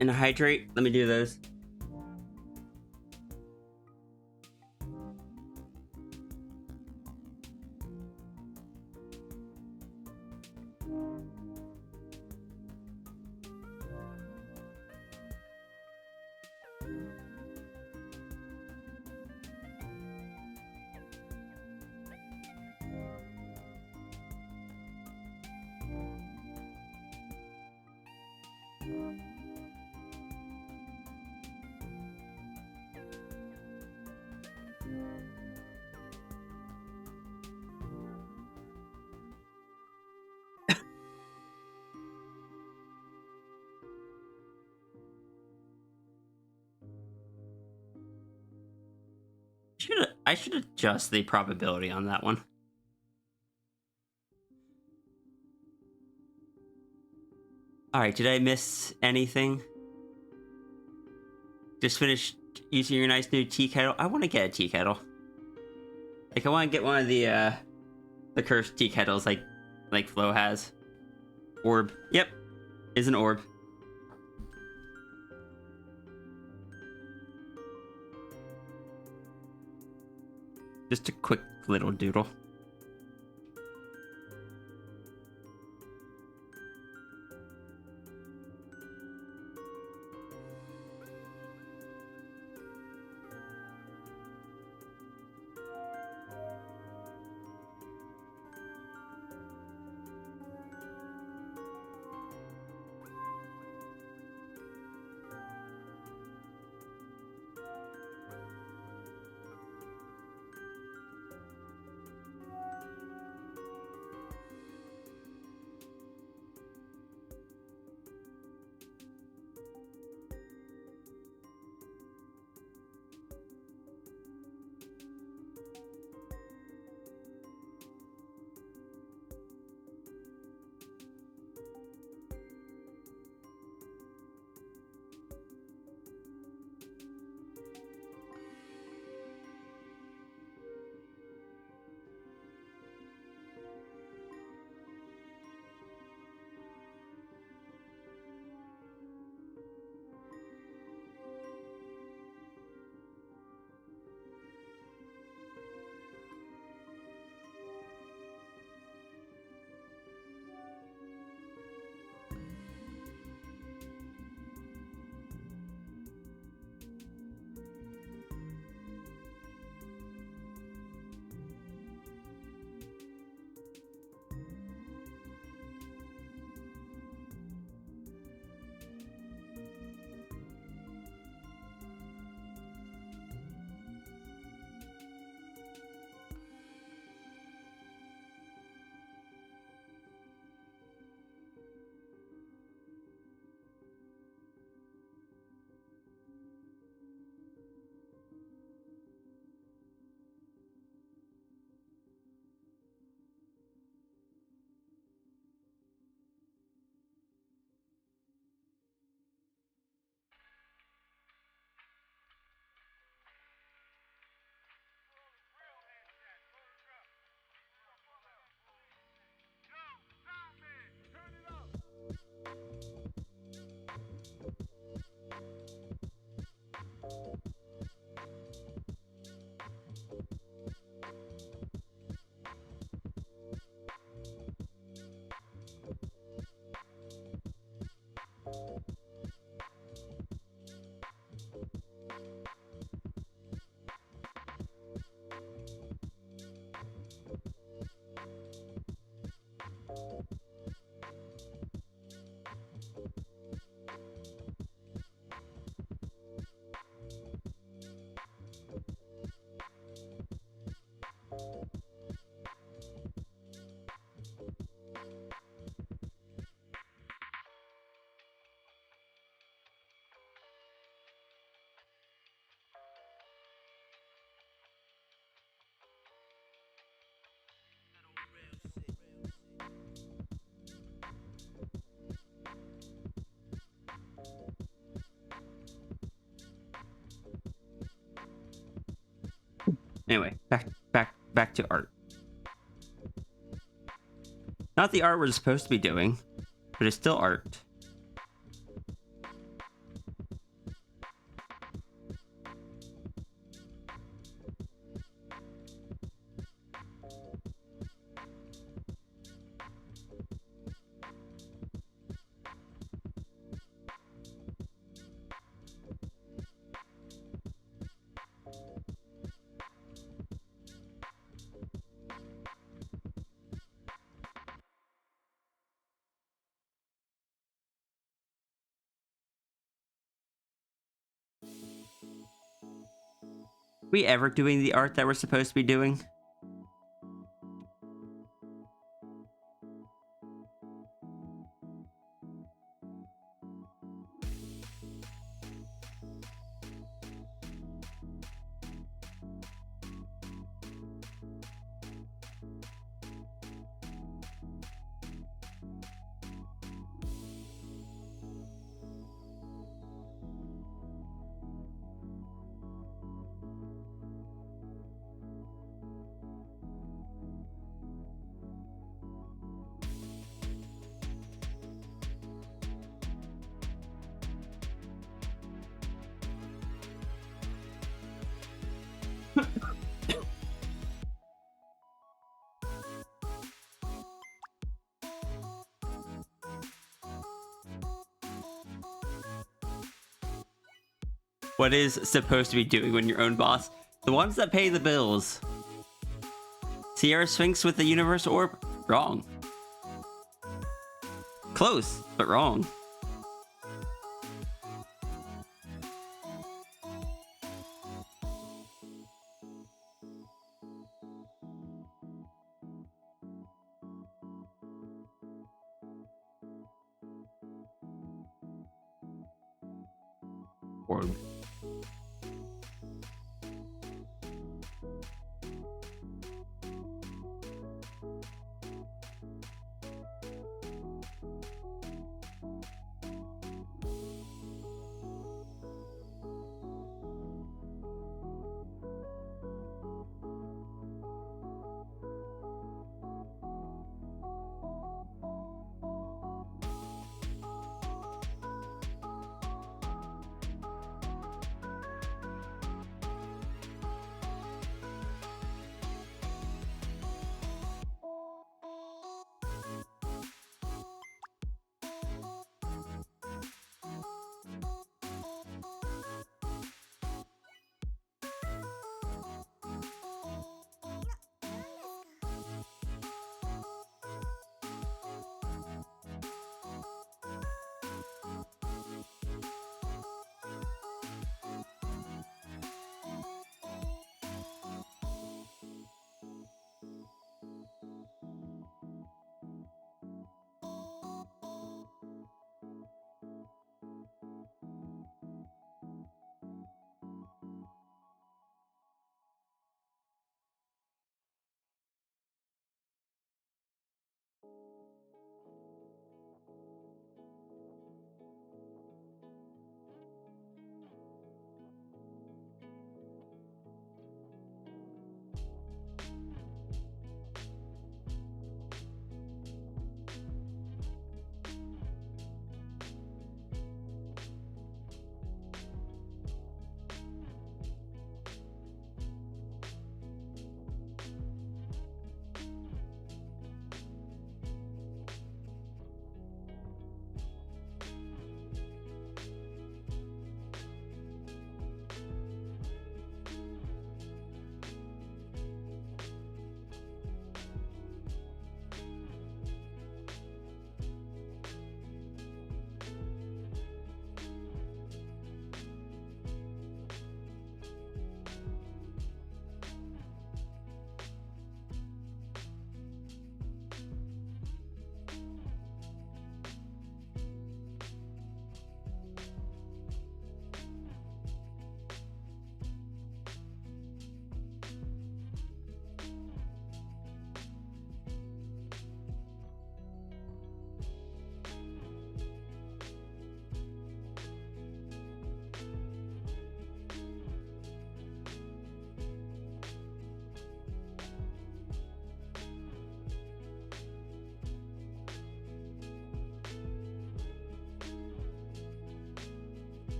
and a hydrate. Let me do those. I should adjust the probability on that one. Alright, did I miss anything? Just finished using your nice new tea kettle. I want to get a tea kettle. Like, I want to get one of the cursed tea kettles like Flo has. Orb. Yep. Is an orb. Just a quick little doodle. Anyway, back to art. Not the art we're supposed to be doing, but it's still art. We ever doing the art that we're supposed to be doing? What is supposed to be doing when your own boss? The ones that pay the bills. Sierra Sphinx with the Universe Orb? Wrong. Close, but wrong. Orb.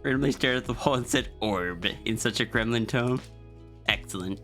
Randomly stared at the wall and said orb in such a gremlin tone. Excellent.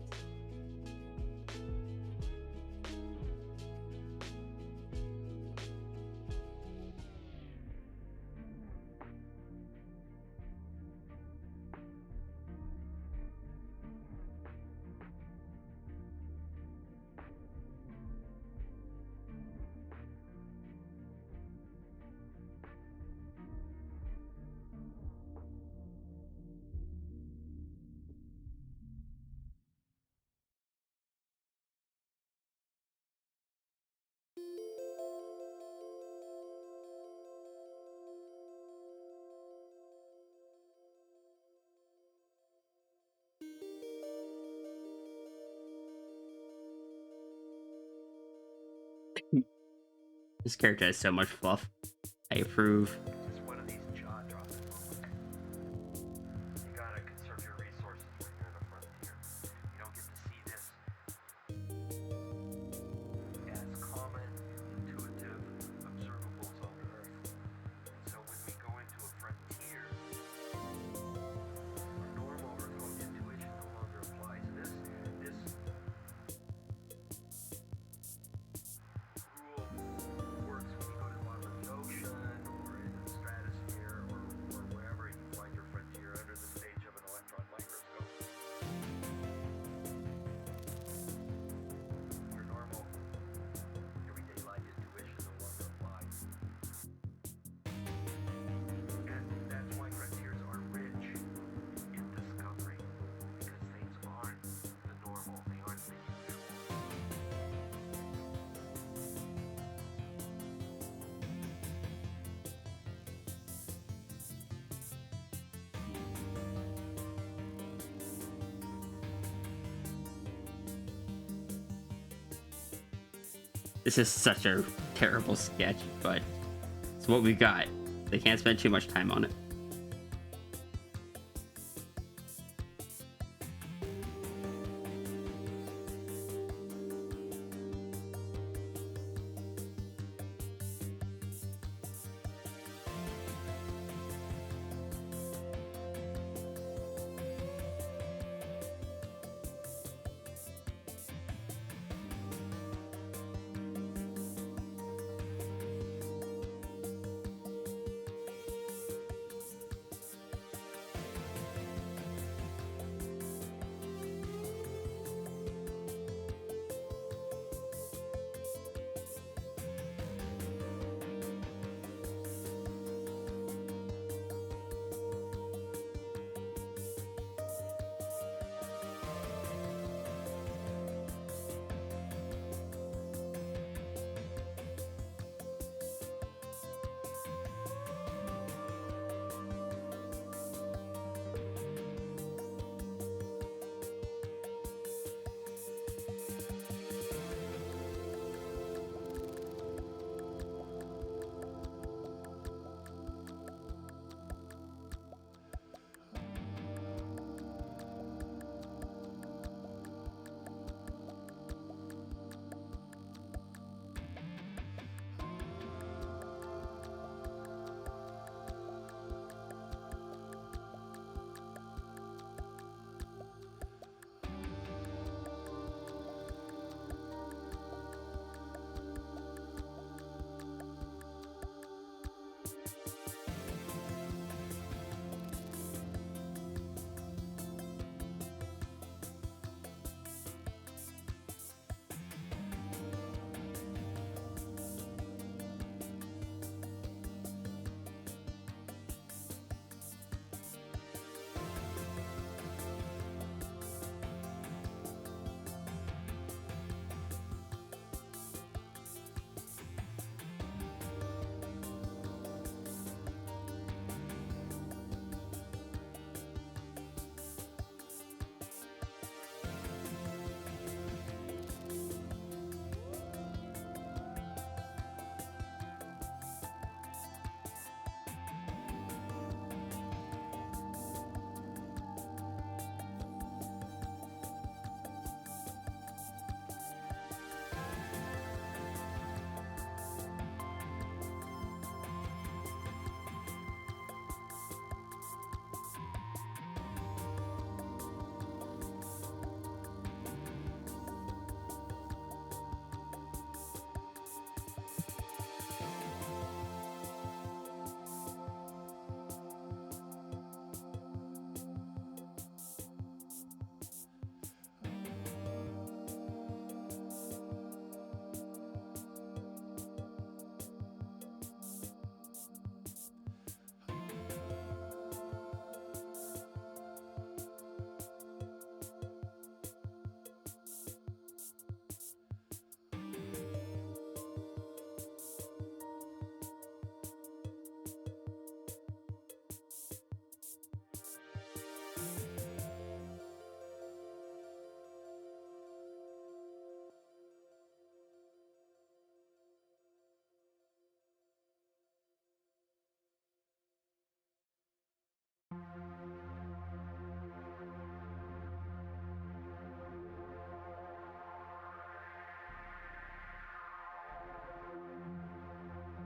This character has so much fluff. I approve. It's one of these jaw dropping moments. You gotta conserve your resources when you're in a frontier. You don't get to see this as common, intuitive observables on Earth. And so when we go into a frontier, our normal Earthbound intuition no longer applies. And this rule works when you go to the bottom of the ocean or into the stratosphere or wherever you find your frontier under the stage of an electron microscope. Your normal everyday life intuition no longer applies. And that's why frontiers are rich in discovery, because things aren't the normal, they aren't the usual. This is such a terrible sketch, but it's what we got. They can't spend too much time on it.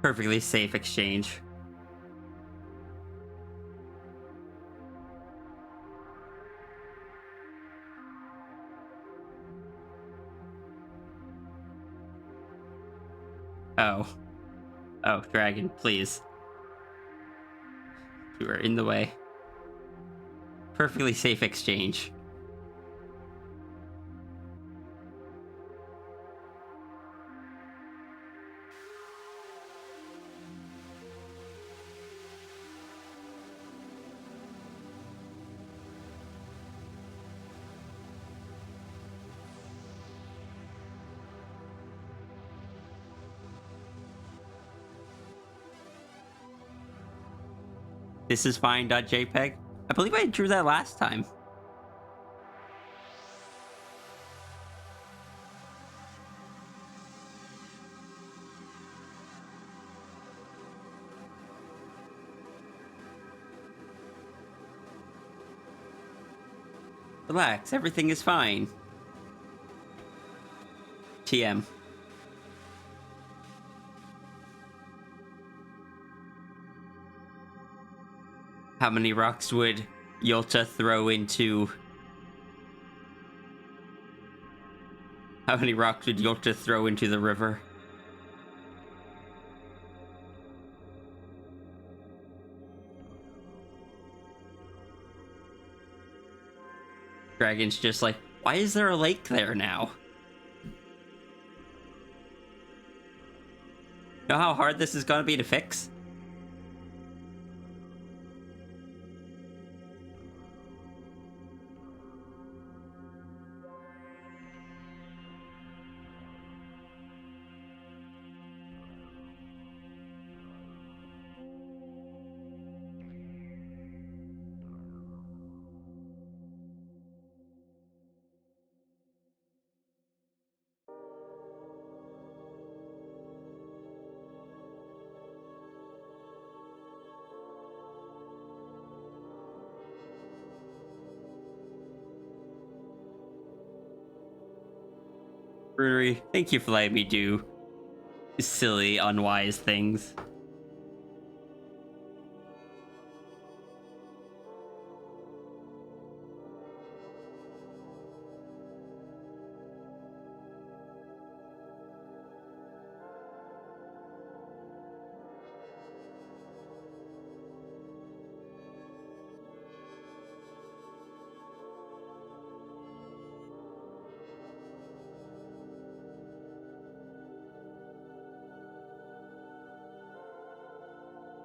Perfectly safe exchange. Oh. Oh, dragon, please. You are in the way. Perfectly safe exchange. This is fine.jpg. I believe I drew that last time. Relax, everything is fine. TM. How many rocks would Yolta throw into... How many rocks would Yolta throw into the river? Dragon's just like, why is there a lake there now? Know how hard this is gonna be to fix? Brewery, thank you for letting me do silly, unwise things.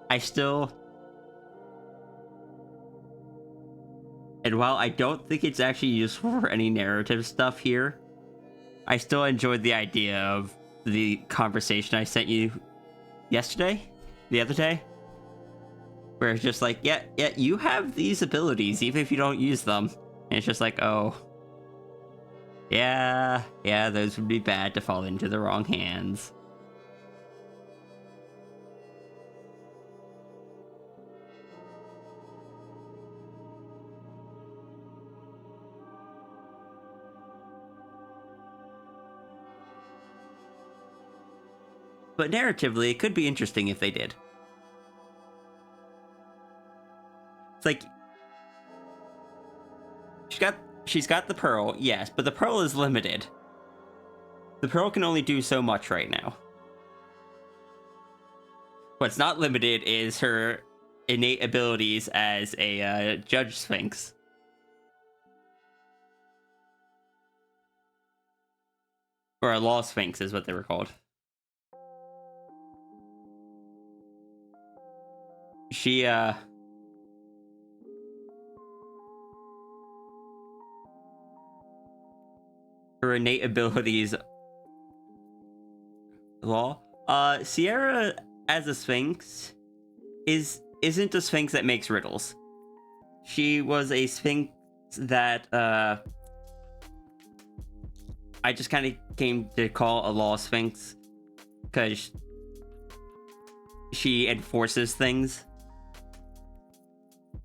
I still... And while I don't think it's actually useful for any narrative stuff here, I still enjoyed the idea of the conversation I sent you yesterday? The other day? Where it's just like, yeah, you have these abilities, even if you don't use them. And it's just like, oh. Yeah, those would be bad to fall into the wrong hands. But narratively, it could be interesting if they did. It's like... She's got the pearl, yes, but the pearl is limited. The pearl can only do so much right now. What's not limited is her innate abilities as a judge sphinx. Or a law sphinx is what they were called. She, her innate abilities... Law? Sierra, as a sphinx, isn't a sphinx that makes riddles. She was a sphinx that, I just kind of came to call a law sphinx, because she enforces things.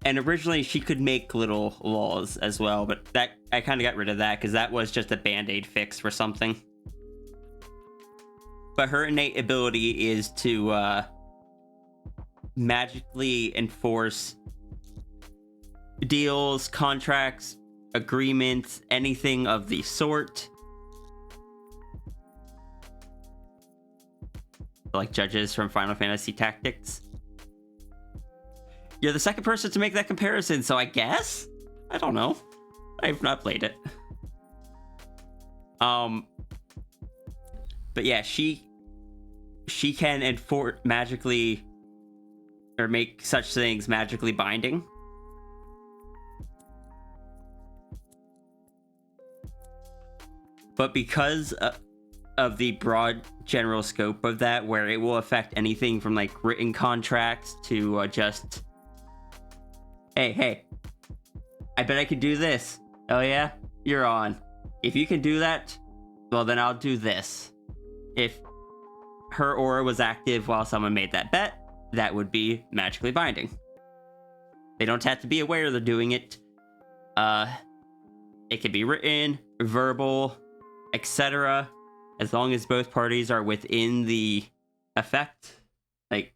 And originally she could make little laws as well, but that I kind of got rid of that because that was just a band-aid fix for something. but her innate ability is to magically enforce deals, contracts, agreements, anything of the sort. Like judges from Final Fantasy Tactics. You're the second person to make that comparison, so I guess? I don't know. I've not played it. But yeah, she can enforce magically, or make such things magically binding. But because of the broad general scope of that, where it will affect anything from like written contracts to just, hey, I bet I could do this. Oh yeah, you're on. If you can do that, well then I'll do this. If her aura was active while someone made that bet, that would be magically binding. They don't have to be aware they're doing it. It could be written, verbal, etc. As long as both parties are within the effect. Like,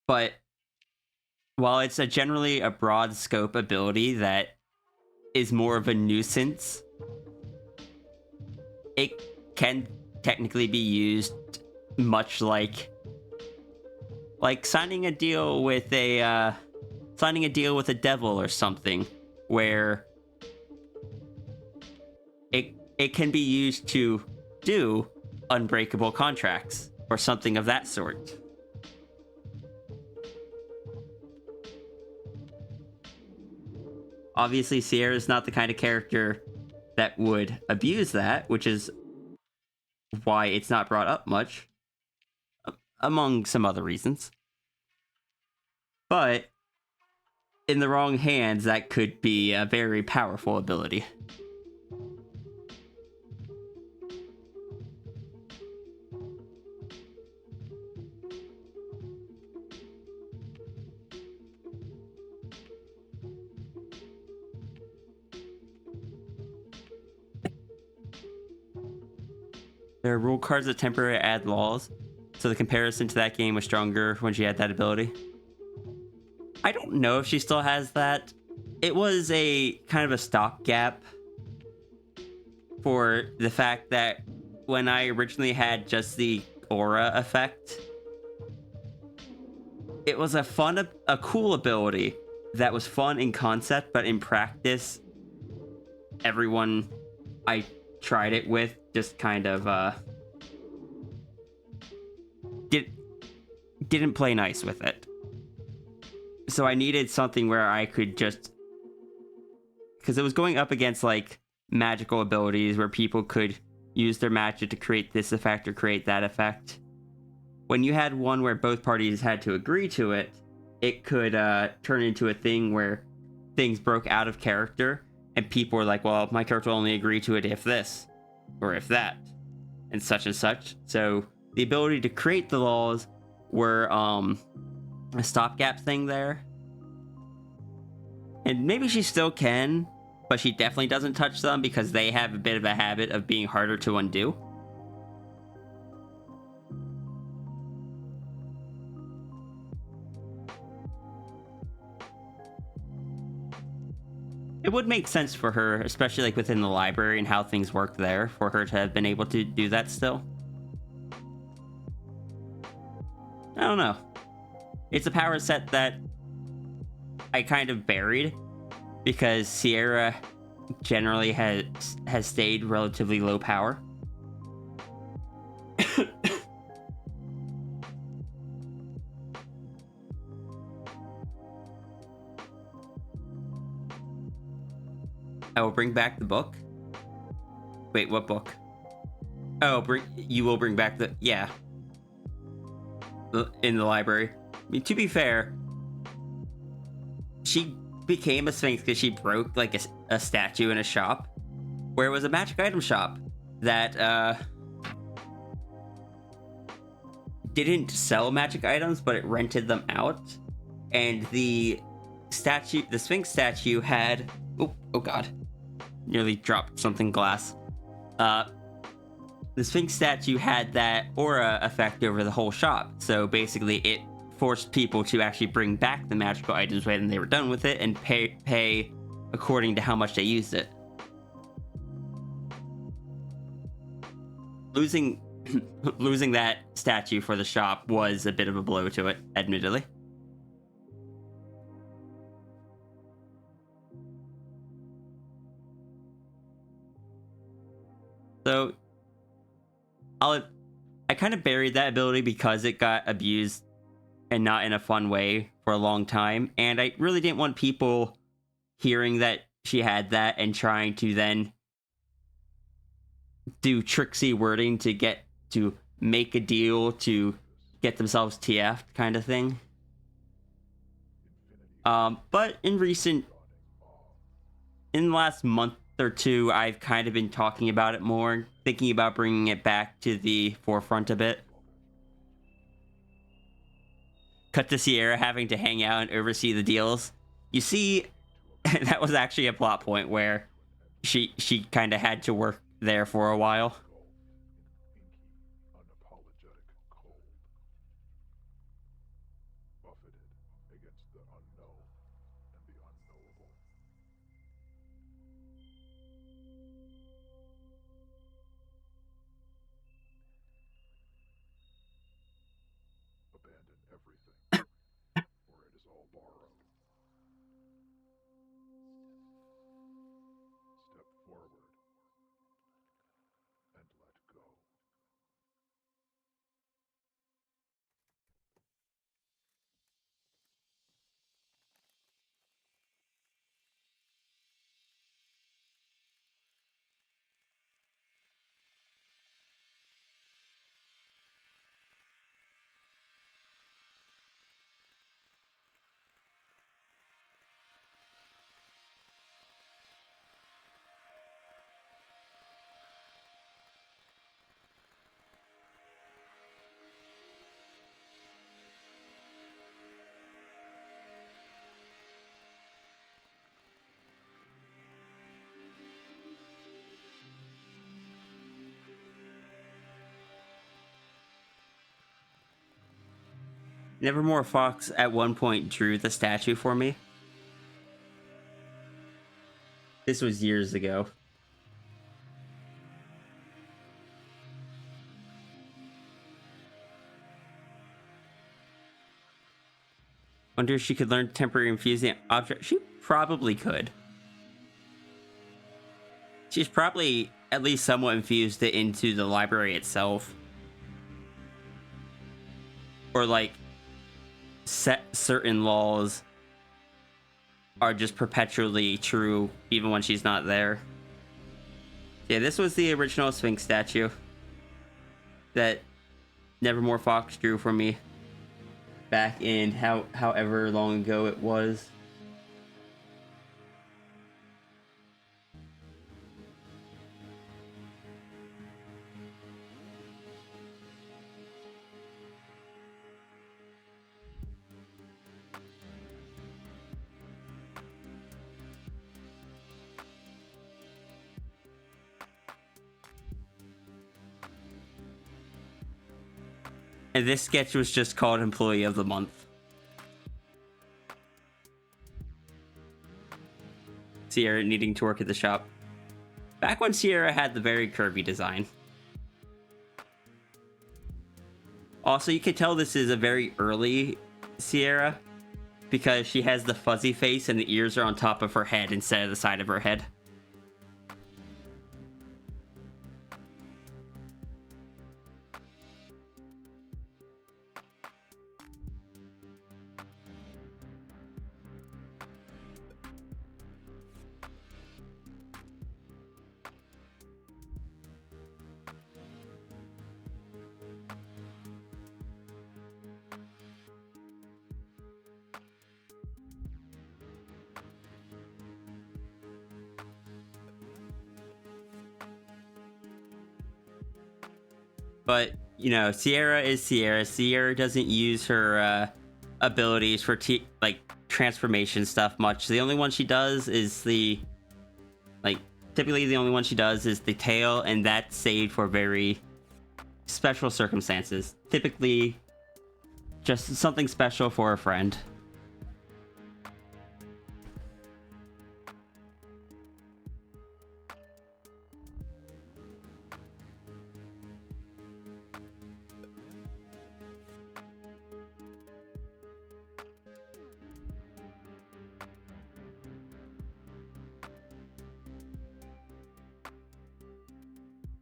but while it's generally a broad scope ability that is more of a nuisance, it can technically be used much like signing a deal with a devil or something, where it can be used to do unbreakable contracts or something of that sort. Obviously, Sierra's not the kind of character that would abuse that, which is why it's not brought up much, among some other reasons. But in the wrong hands, that could be a very powerful ability. There are rule cards that temporarily add laws, so the comparison to that game was stronger when she had that ability. I don't know if she still has that. It was a kind of a stopgap for the fact that when I originally had just the aura effect, it was a cool ability that was fun in concept, but in practice, everyone I tried it with just kind of didn't play nice with it. So I needed something where I could just, because it was going up against like magical abilities where people could use their magic to create this effect or create that effect. When you had one where both parties had to agree to it, it could turn into a thing where things broke out of character and people were like, well, my character will only agree to it if this or if that and such. So the ability to create the laws were a stopgap thing there. And maybe she still can, but she definitely doesn't touch them because they have a bit of a habit of being harder to undo. It would make sense for her, especially like within the library and how things work there, for her to have been able to do that still. I don't know. It's a power set that I kind of buried because Sierra generally has stayed relatively low power. I will bring back the book. Wait, what book? Oh, you will bring back the... Yeah. In the library. I mean, to be fair, she became a Sphinx because she broke like a statue in a shop where it was a magic item shop that didn't sell magic items, but it rented them out. And the Sphinx statue had... Oh god. nearly dropped something glass. The Sphinx statue had that aura effect over the whole shop, so basically it forced people to actually bring back the magical items when they were done with it and pay according to how much they used it. Losing that statue for the shop was a bit of a blow to it, admittedly. So I kind of buried that ability because it got abused and not in a fun way for a long time, and I really didn't want people hearing that she had that and trying to then do tricksy wording to make a deal to get themselves TF'd kind of thing. But in the last month or two, I've kind of been talking about it more, thinking about bringing it back to the forefront a bit. Cut to Sierra having to hang out and oversee the deals. You see, that was actually a plot point where she kind of had to work there for a while. Unapologetic cold. Buffeted against the unknown and the unknowable. Abandon everything, or it is all borrowed. Step forward and let go. Nevermore Fox at one point drew the statue for me. This was years ago. Wonder if she could learn temporary infusing object. She probably could. She's probably at least somewhat infused it into the library itself. Or like set certain laws are just perpetually true even when she's not there. Yeah, this was the original Sphinx statue that Nevermore Fox drew for me back in however long ago it was. And this sketch was just called Employee of the Month. Sierra needing to work at the shop. Back when Sierra had the very curvy design. Also, you can tell this is a very early Sierra because she has the fuzzy face and the ears are on top of her head instead of the side of her head. But, you know, Sierra is Sierra. Sierra doesn't use her abilities for like transformation stuff much. The only one she does is the like typically the only one she does is the tail, and that's saved for very special circumstances. Typically, just something special for a friend.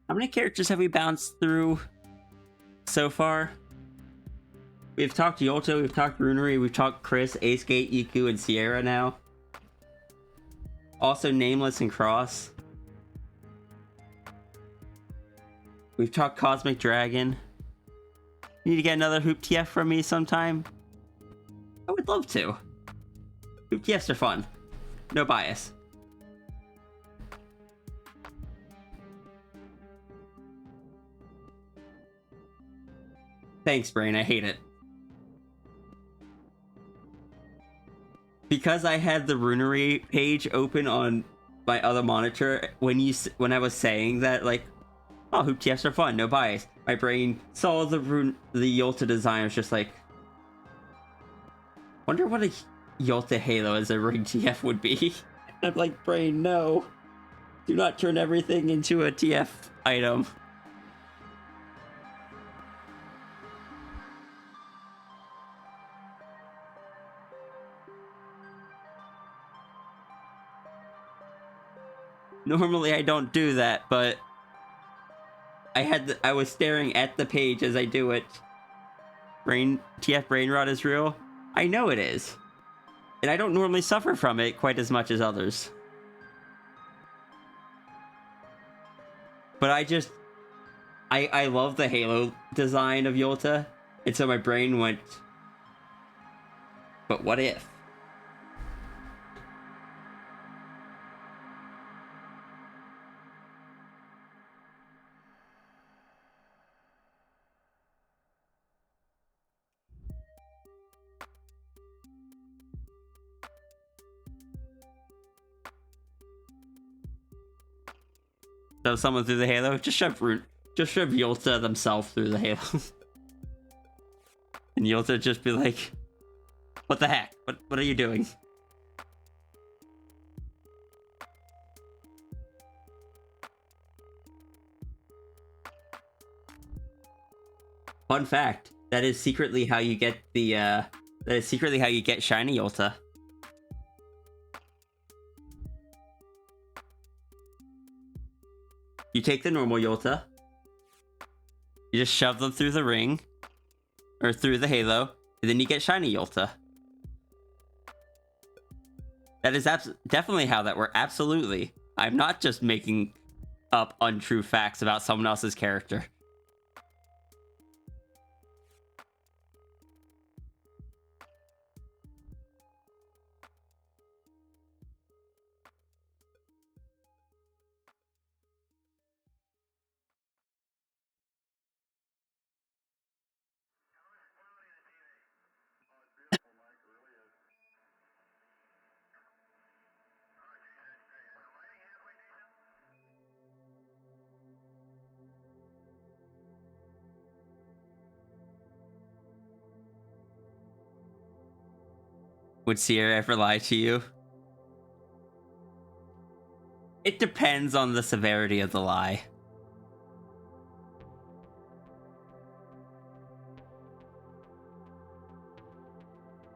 How many characters have we bounced through so far? We've talked Yolta, we've talked Runery, we've talked Chris, Acegate, Iku, and Sierra now. Also Nameless and Cross. We've talked Cosmic Dragon. You need to get another Hoop TF from me sometime? I would love to. Hoop TFs are fun. No bias. Thanks, Brain. I hate it. Because I had the Runery page open on my other monitor, when I was saying that, like, oh, Hoop TFs are fun, no bias, my brain saw the Yolta design. I was just like, wonder what a Yolta Halo as a ring TF would be. I'm like, brain, no. Do not turn everything into a TF item. Normally I don't do that, but I was staring at the page as I do it. TF brain rot is real? I know it is. And I don't normally suffer from it quite as much as others. But I love the Halo design of Yolta, and so my brain went, but what if? So someone through the Halo? Just shove Yolta themselves through the Halo. And Yolta just be like, what the heck? What are you doing? Fun fact, that is secretly how you get shiny Yolta. You take the normal Yolta, you just shove them through the ring, or through the Halo, and then you get shiny Yolta. That is definitely how that works. Absolutely. I'm not just making up untrue facts about someone else's character. Would Sierra ever lie to you? It depends on the severity of the lie.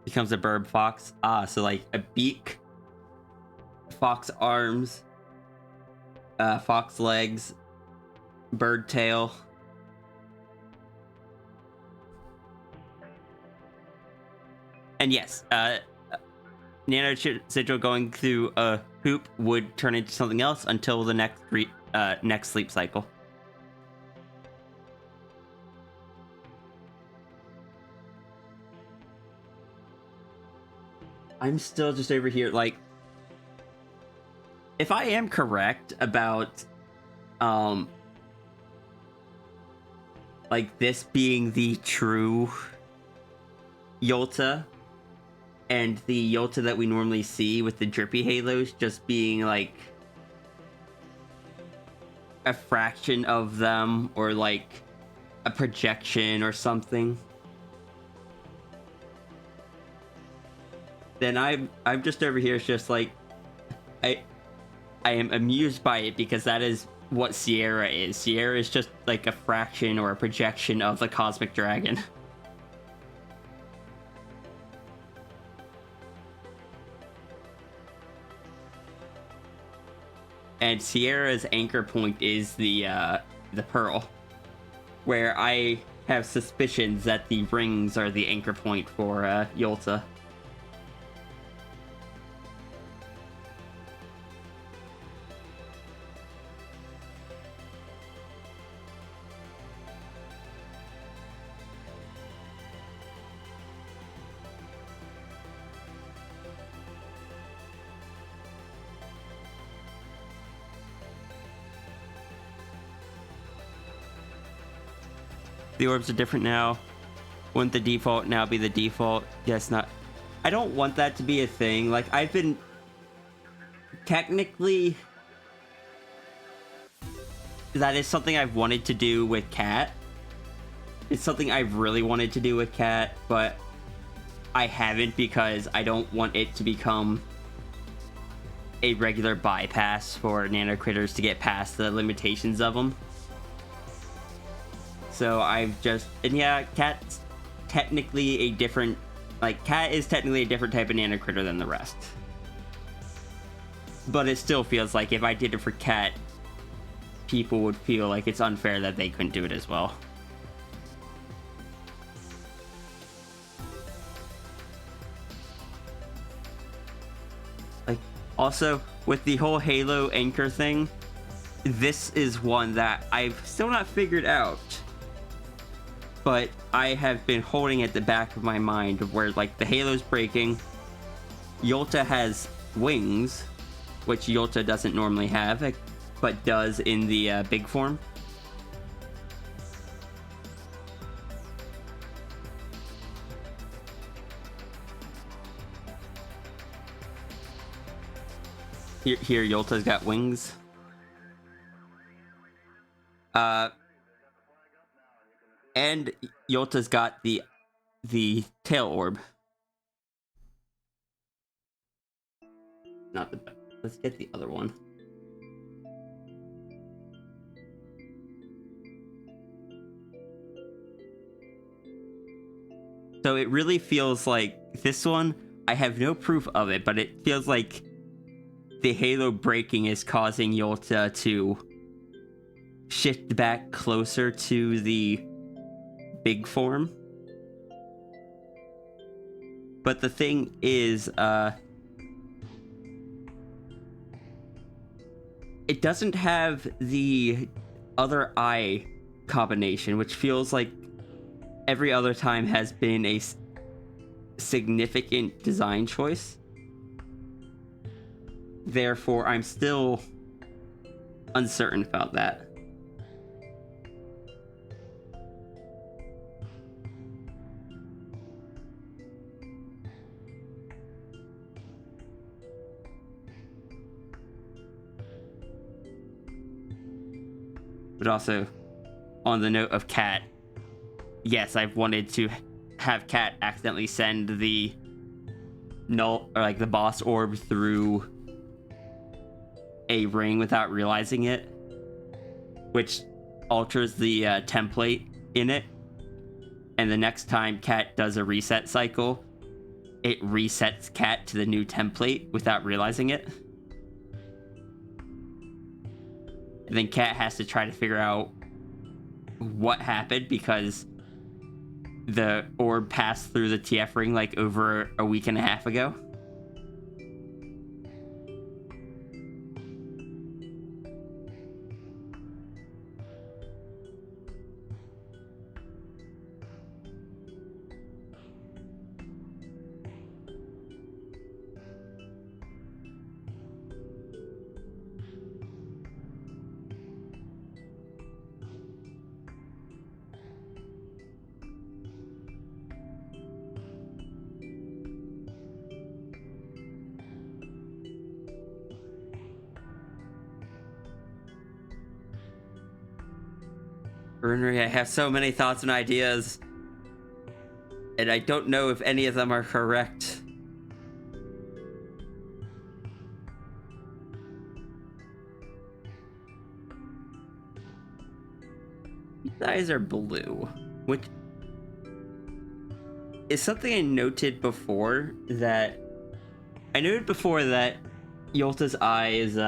Becomes a bird fox. Ah, so like a beak, fox arms, fox legs, bird tail. And yes, Nano Sigil going through a hoop would turn into something else until the next sleep cycle. I'm still just over here, like, if I am correct about, like, this being the true Yolta, and the Yolta that we normally see with the drippy halos just being, like, a fraction of them, or like a projection or something, then I'm just over here, it's just like I am amused by it because that is what Sierra is. Sierra is just like a fraction or a projection of the cosmic dragon. And Sierra's anchor point is the pearl, where I have suspicions that the rings are the anchor point for Yolta. The orbs are different now. Wouldn't the default now be the default? Yes, not. I don't want that to be a thing. Like, I've been... Technically... That is something I've wanted to do with Cat. It's something I've really wanted to do with Cat, but I haven't because I don't want it to become a regular bypass for nano critters to get past the limitations of them. So I've just... And yeah, Cat's technically a different... Like, Cat is technically a different type of nano critter than the rest. But it still feels like if I did it for Cat, people would feel like it's unfair that they couldn't do it as well. Like, also, with the whole Halo anchor thing, this is one that I've still not figured out. But I have been holding at the back of my mind where, like, the Halo's breaking. Yolta has wings, which Yolta doesn't normally have, but does in the big form. Here Yolta's got wings. And Yolta's got the tail orb. Not the best. Let's get the other one. So it really feels like this one, I have no proof of it, but it feels like the Halo breaking is causing Yolta to shift back closer to the big form. But the thing is, it doesn't have the other eye combination, which feels like every other time has been a significant design choice. Therefore, I'm still uncertain about that. But also, on the note of Cat, yes, I've wanted to have Cat accidentally send the null, or like the boss orb through a ring without realizing it, which alters the template in it. And the next time Cat does a reset cycle, it resets Cat to the new template without realizing it. And then Cat has to try to figure out what happened because the orb passed through the TF ring like over a week and a half ago. Runery, I have so many thoughts and ideas, and I don't know if any of them are correct. These eyes are blue, which is something I noted before that... I noted before that Yolta's eyes,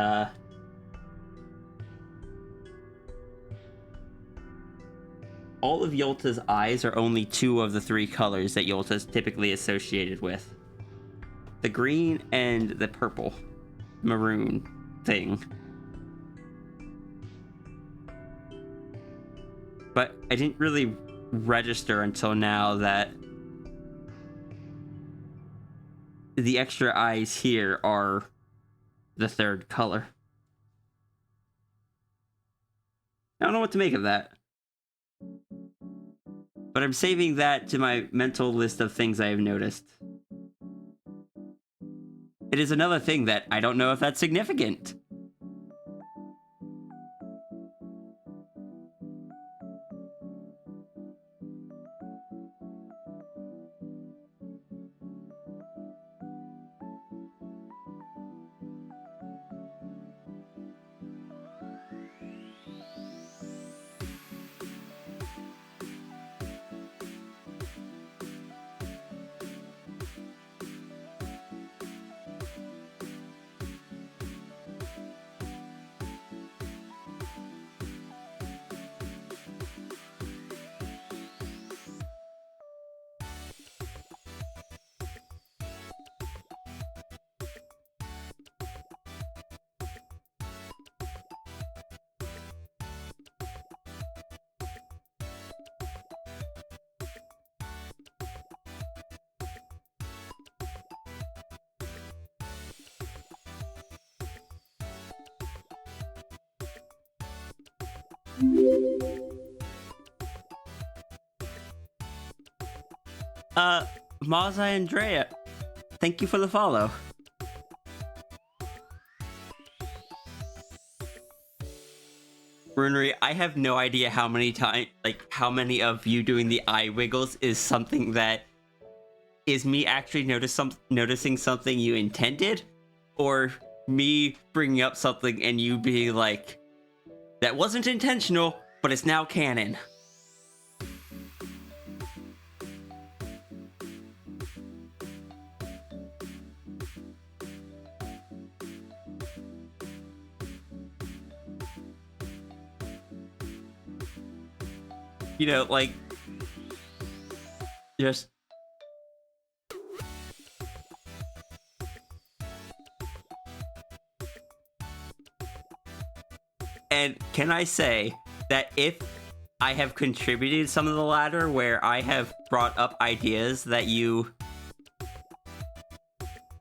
all of Yolta's eyes are only 2 of the 3 colors that Yolta's typically associated with. The green and the purple. Maroon thing. But I didn't really register until now that the extra eyes here are the 3rd color. I don't know what to make of that. But I'm saving that to my mental list of things I have noticed. It is another thing that I don't know if that's significant. Maza Andrea, thank you for the follow. Runery, I have no idea how many how many of you doing the eye wiggles is something that is me actually noticing something you intended, or me bringing up something and you being like, that wasn't intentional, but it's now canon. You know, like, just... And can I say that if I have contributed some of the latter, where I have brought up ideas that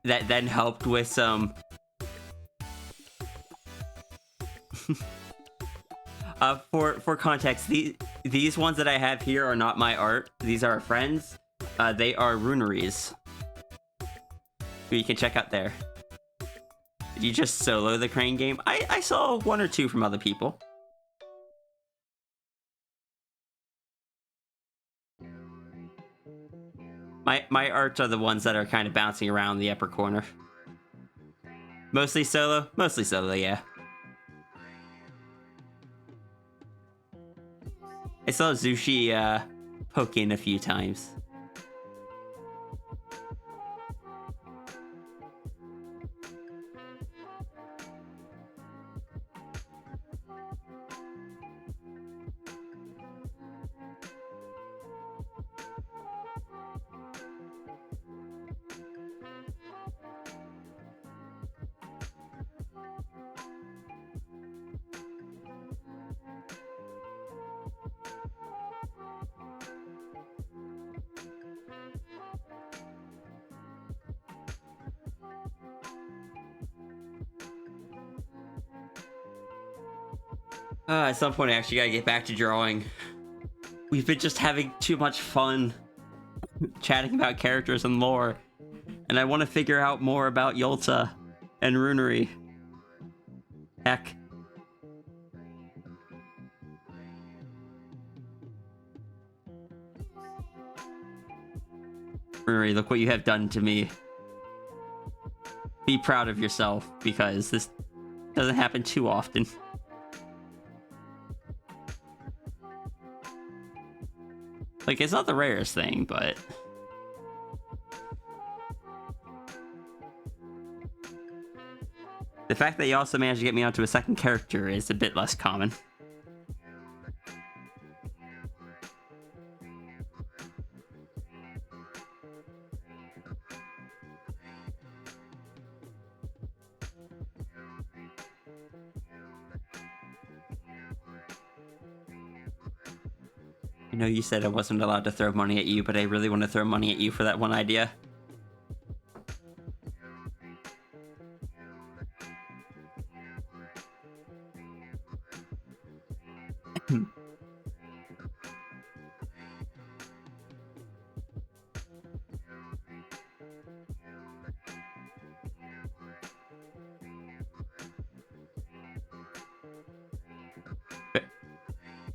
that then helped with some... for context, these ones that I have here are not my art. These are our friends. They are runeries, who you can check out there. Did you just solo the crane game? I saw 1 or 2 from other people. My arts are the ones that are kind of bouncing around the upper corner. Mostly solo, yeah. I saw Zushi poke in a few times. At some point I actually gotta get back to drawing. We've been just having too much fun chatting about characters and lore, and I want to figure out more about Yolta and Runery. Heck. Rory, look what you have done to me. Be proud of yourself, because this doesn't happen too often. Like, it's not the rarest thing, but... the fact that you also managed to get me onto a second character is a bit less common. I know you said I wasn't allowed to throw money at you, but I really want to throw money at you for that one idea.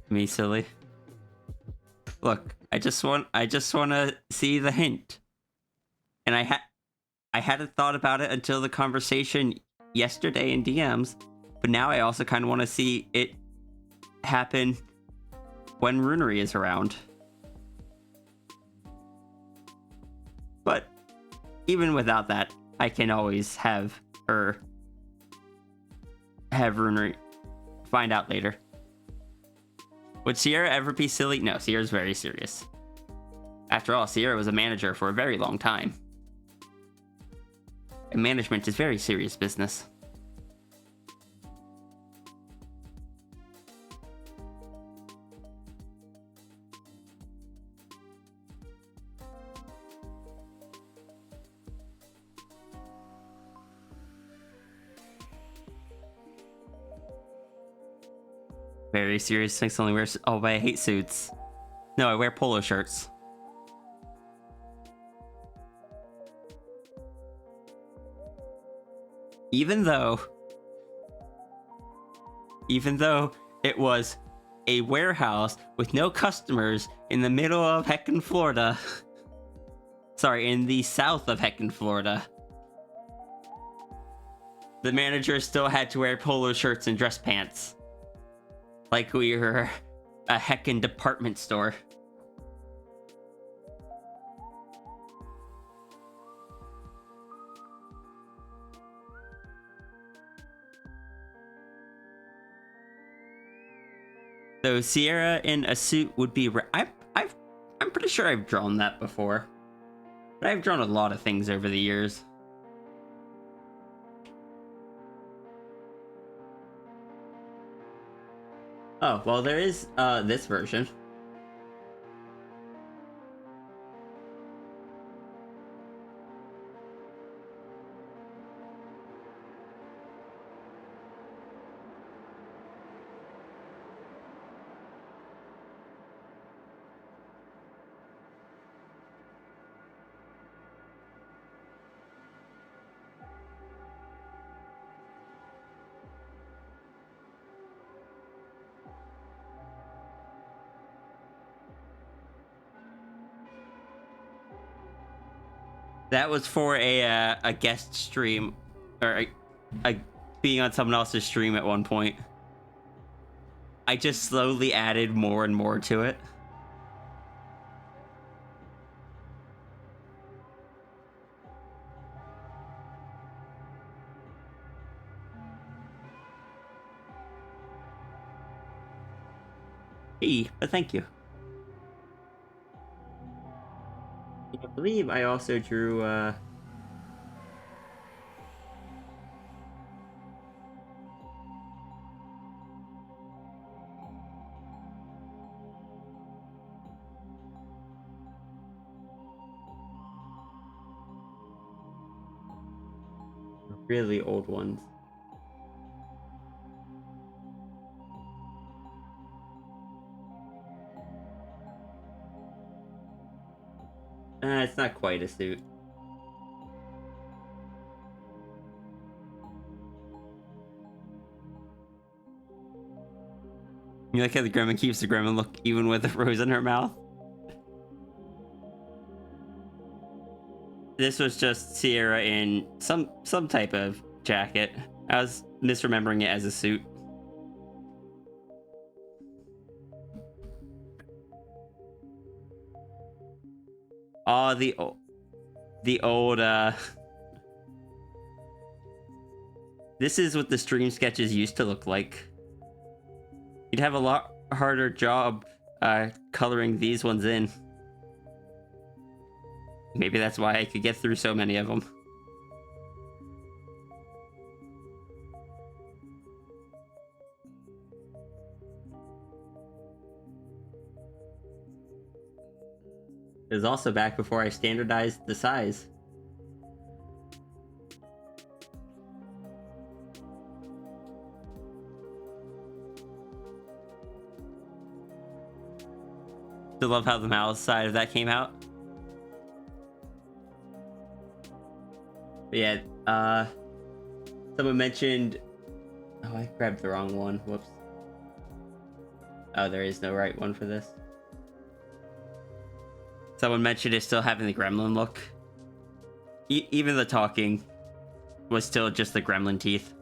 Me silly. Look, I just want to see the hint. And I hadn't thought about it until the conversation yesterday in DMs, but now I also kind of want to see it happen when Runery is around. But even without that, I can always have her have Runery find out later. Would Sierra ever be silly? No, Sierra's very serious. After all, Sierra was a manager for a very long time. And management is very serious business. Very serious. Thinks only wears. Oh, but I hate suits. No, I wear polo shirts. Even though it was a warehouse with no customers in the middle of heckin' Florida. Sorry, in the south of heckin' Florida. The manager still had to wear polo shirts and dress pants. Like we were a heckin' department store. So Sierra in a suit would be... I'm pretty sure I've drawn that before. But I've drawn a lot of things over the years. Oh, well, there is this version. That was for a guest stream, or a being on someone else's stream at one point. I just slowly added more and more to it. Hey, but thank you. I believe I also drew, really old ones. It's not quite a suit. You like how the gremlin keeps the gremlin look even with a rose in her mouth? this was just Sierra in some type of jacket. I was misremembering it as a suit. Oh, the old this is what the stream sketches used to look like. You'd have a lot harder job coloring these ones in. Maybe that's why I could get through so many of them. It was also back before I standardized the size. Still love how the mouse side of that came out. But yeah, someone mentioned... Oh, I grabbed the wrong one. Whoops. Oh, there is no right one for this. Someone mentioned it still having the gremlin look. Even the talking was still just the gremlin teeth.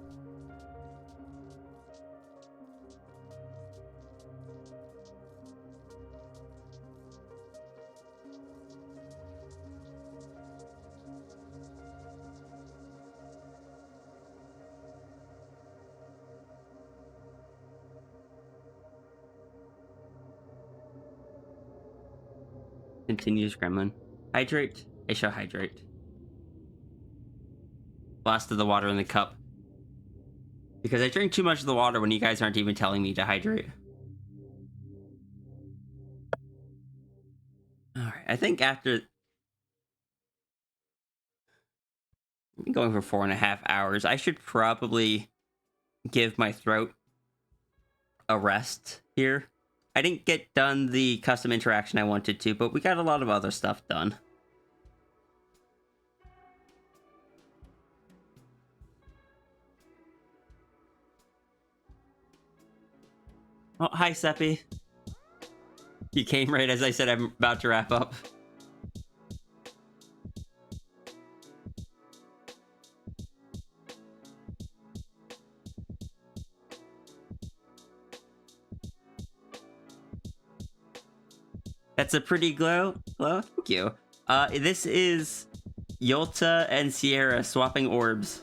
Continues gremlin. Hydrate. I shall hydrate. Last of the water in the cup. Because I drink too much of the water when you guys aren't even telling me to hydrate. Alright, I think after... I'm going for 4.5 hours. I should probably give my throat a rest here. I didn't get done the custom interaction I wanted to, but we got a lot of other stuff done. Oh, hi, Seppi. You came right as I said I'm about to wrap up. That's a pretty glow. Thank you. This is Yolta and Sierra swapping orbs.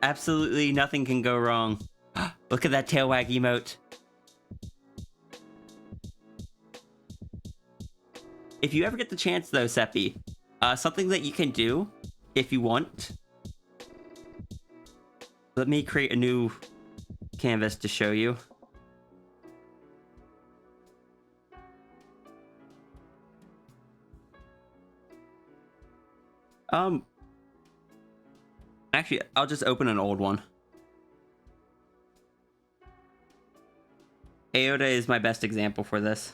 Absolutely nothing can go wrong. Look at that tail wag emote. If you ever get the chance though, Seppi, something that you can do, if you want. Let me create a new canvas to show you. Actually, I'll just open an old one. Aoda is my best example for this.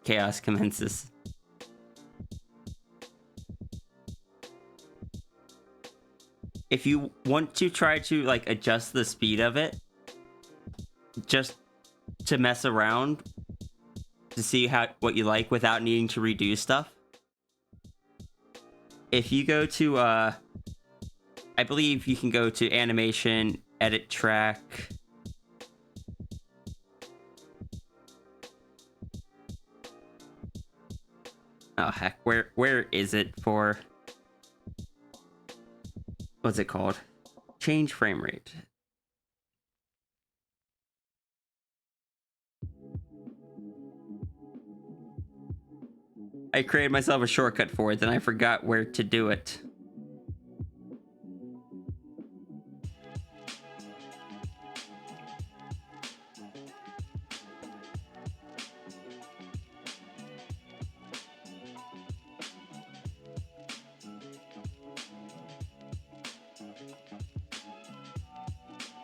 Chaos commences. If you want to try to like adjust the speed of it, just to mess around to see what you like without needing to redo stuff. If you go to I believe you can go to animation, edit track. Oh heck, where is it for? What's it called? Change frame rate. I created myself a shortcut for it, then I forgot where to do it.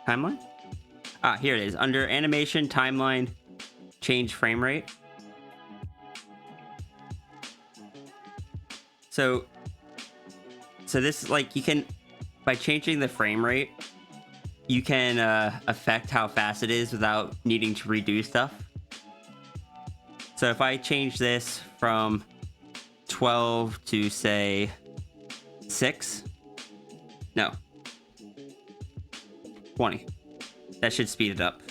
Timeline? Ah, here it is. Under animation, timeline, change frame rate. So So this is like, you can, by changing the frame rate, you can affect how fast it is without needing to redo stuff. So if I change this from 12 to say 6, no, 20, that should speed it up.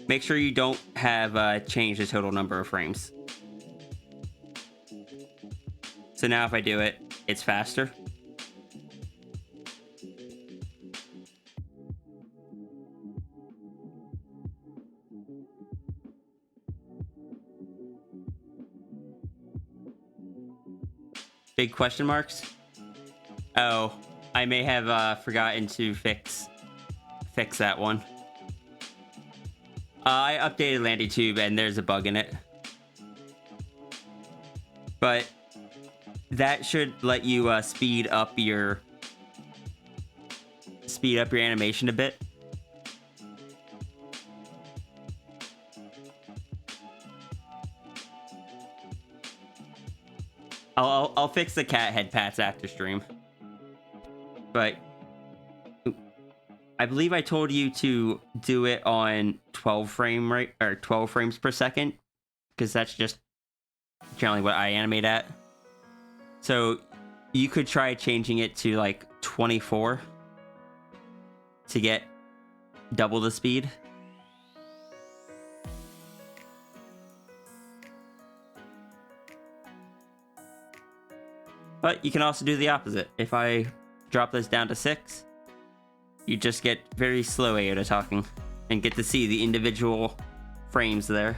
Make sure you don't have changed the total number of frames. So now if I do it, it's faster. Big question marks? Oh, I may have forgotten to fix that one. I updated LandyTube and there's a bug in it. But that should let you speed up your animation a bit. I'll fix the cat headpats after stream. But I believe I told you to do it on 12 frame rate or 12 frames per second, because that's just generally what I animate at. So you could try changing it to like 24 to get double the speed. But you can also do the opposite. If I drop this down to 6, you just get very slow Aota talking and get to see the individual frames there.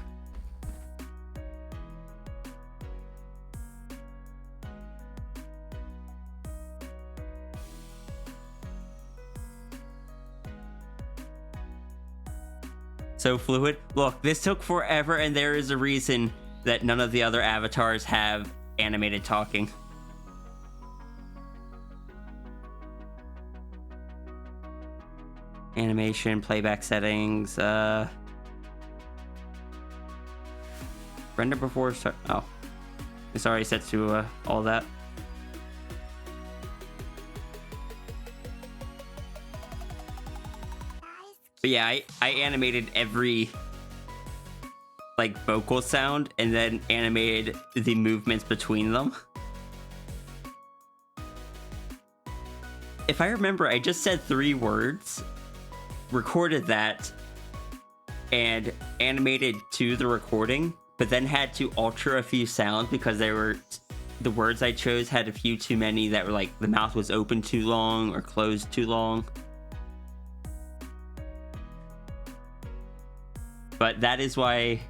So fluid. Look, this took forever, and there is a reason that none of the other avatars have animated talking. Animation, playback settings, render before start. Oh, it's already set to all that. But yeah, I animated every like vocal sound and then animated the movements between them. If I remember, I just said 3 words, recorded that, and animated to the recording, but then had to alter a few sounds because they were, the words I chose had a few too many that were like the mouth was open too long or closed too long. But that is why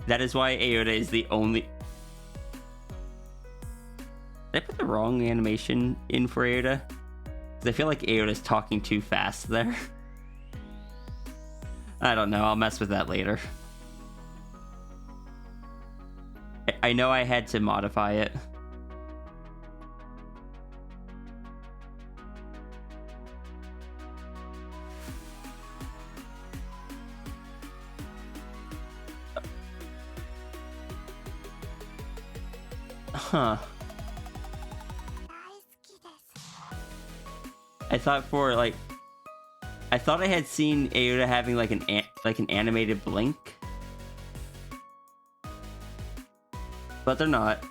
Aota is the only... Did I put the wrong animation in for Aota? Because I feel like Aota's talking too fast there. I don't know, I'll mess with that later. I know I had to modify it. Huh. I thought for like... I thought I had seen Aota having like an animated blink. But they're not.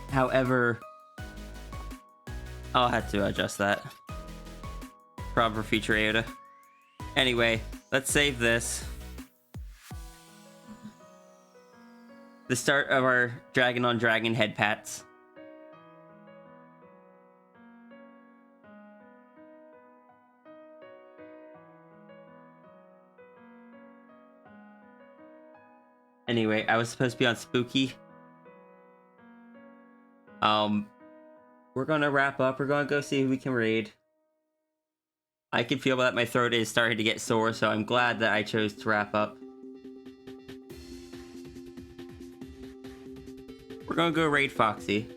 However, I'll have to adjust that. Proper feature Aota. Anyway, let's save this. The start of our Dragon on Dragon headpats. Anyway, I was supposed to be on Spooky. We're gonna wrap up. We're gonna go see who we can raid. I can feel that my throat is starting to get sore, so I'm glad that I chose to wrap up. We're gonna go raid Foxy.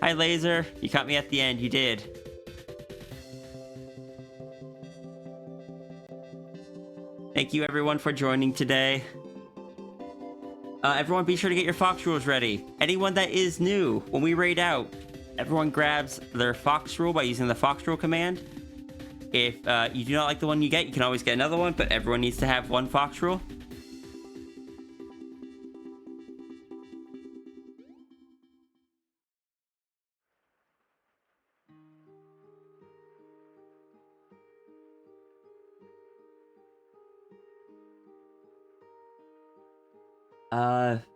Hi, Laser. You caught me at the end. You did. thank you everyone for joining today. Everyone be sure to get your fox rules ready. Anyone that is new, when we raid out, everyone grabs their fox rule by using the fox rule command. If you do not like the one you get, you can always get another one, but everyone needs to have one fox rule.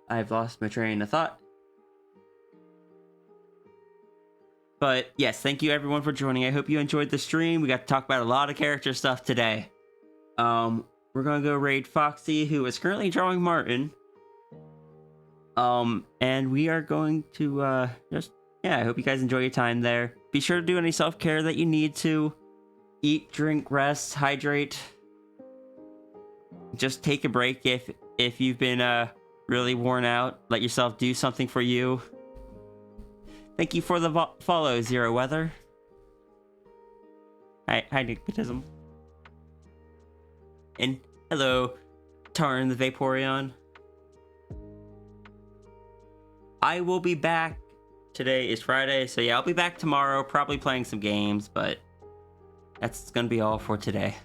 I've lost my train of thought. But yes, thank you everyone for joining. I hope you enjoyed the stream. We got to talk about a lot of character stuff today. We're gonna go raid Foxy, who is currently drawing Martin. And we are going to I hope you guys enjoy your time there. Be sure to do any self-care that you need to. Eat, drink, rest, hydrate. Just take a break if you've been really worn out. Let yourself do something for you. Thank you for the follow, Zero Weather. Hi, Nicotism. And hello, Tarn the Vaporeon. I will be back. Today is Friday, so yeah, I'll be back tomorrow, probably playing some games, but that's gonna be all for today.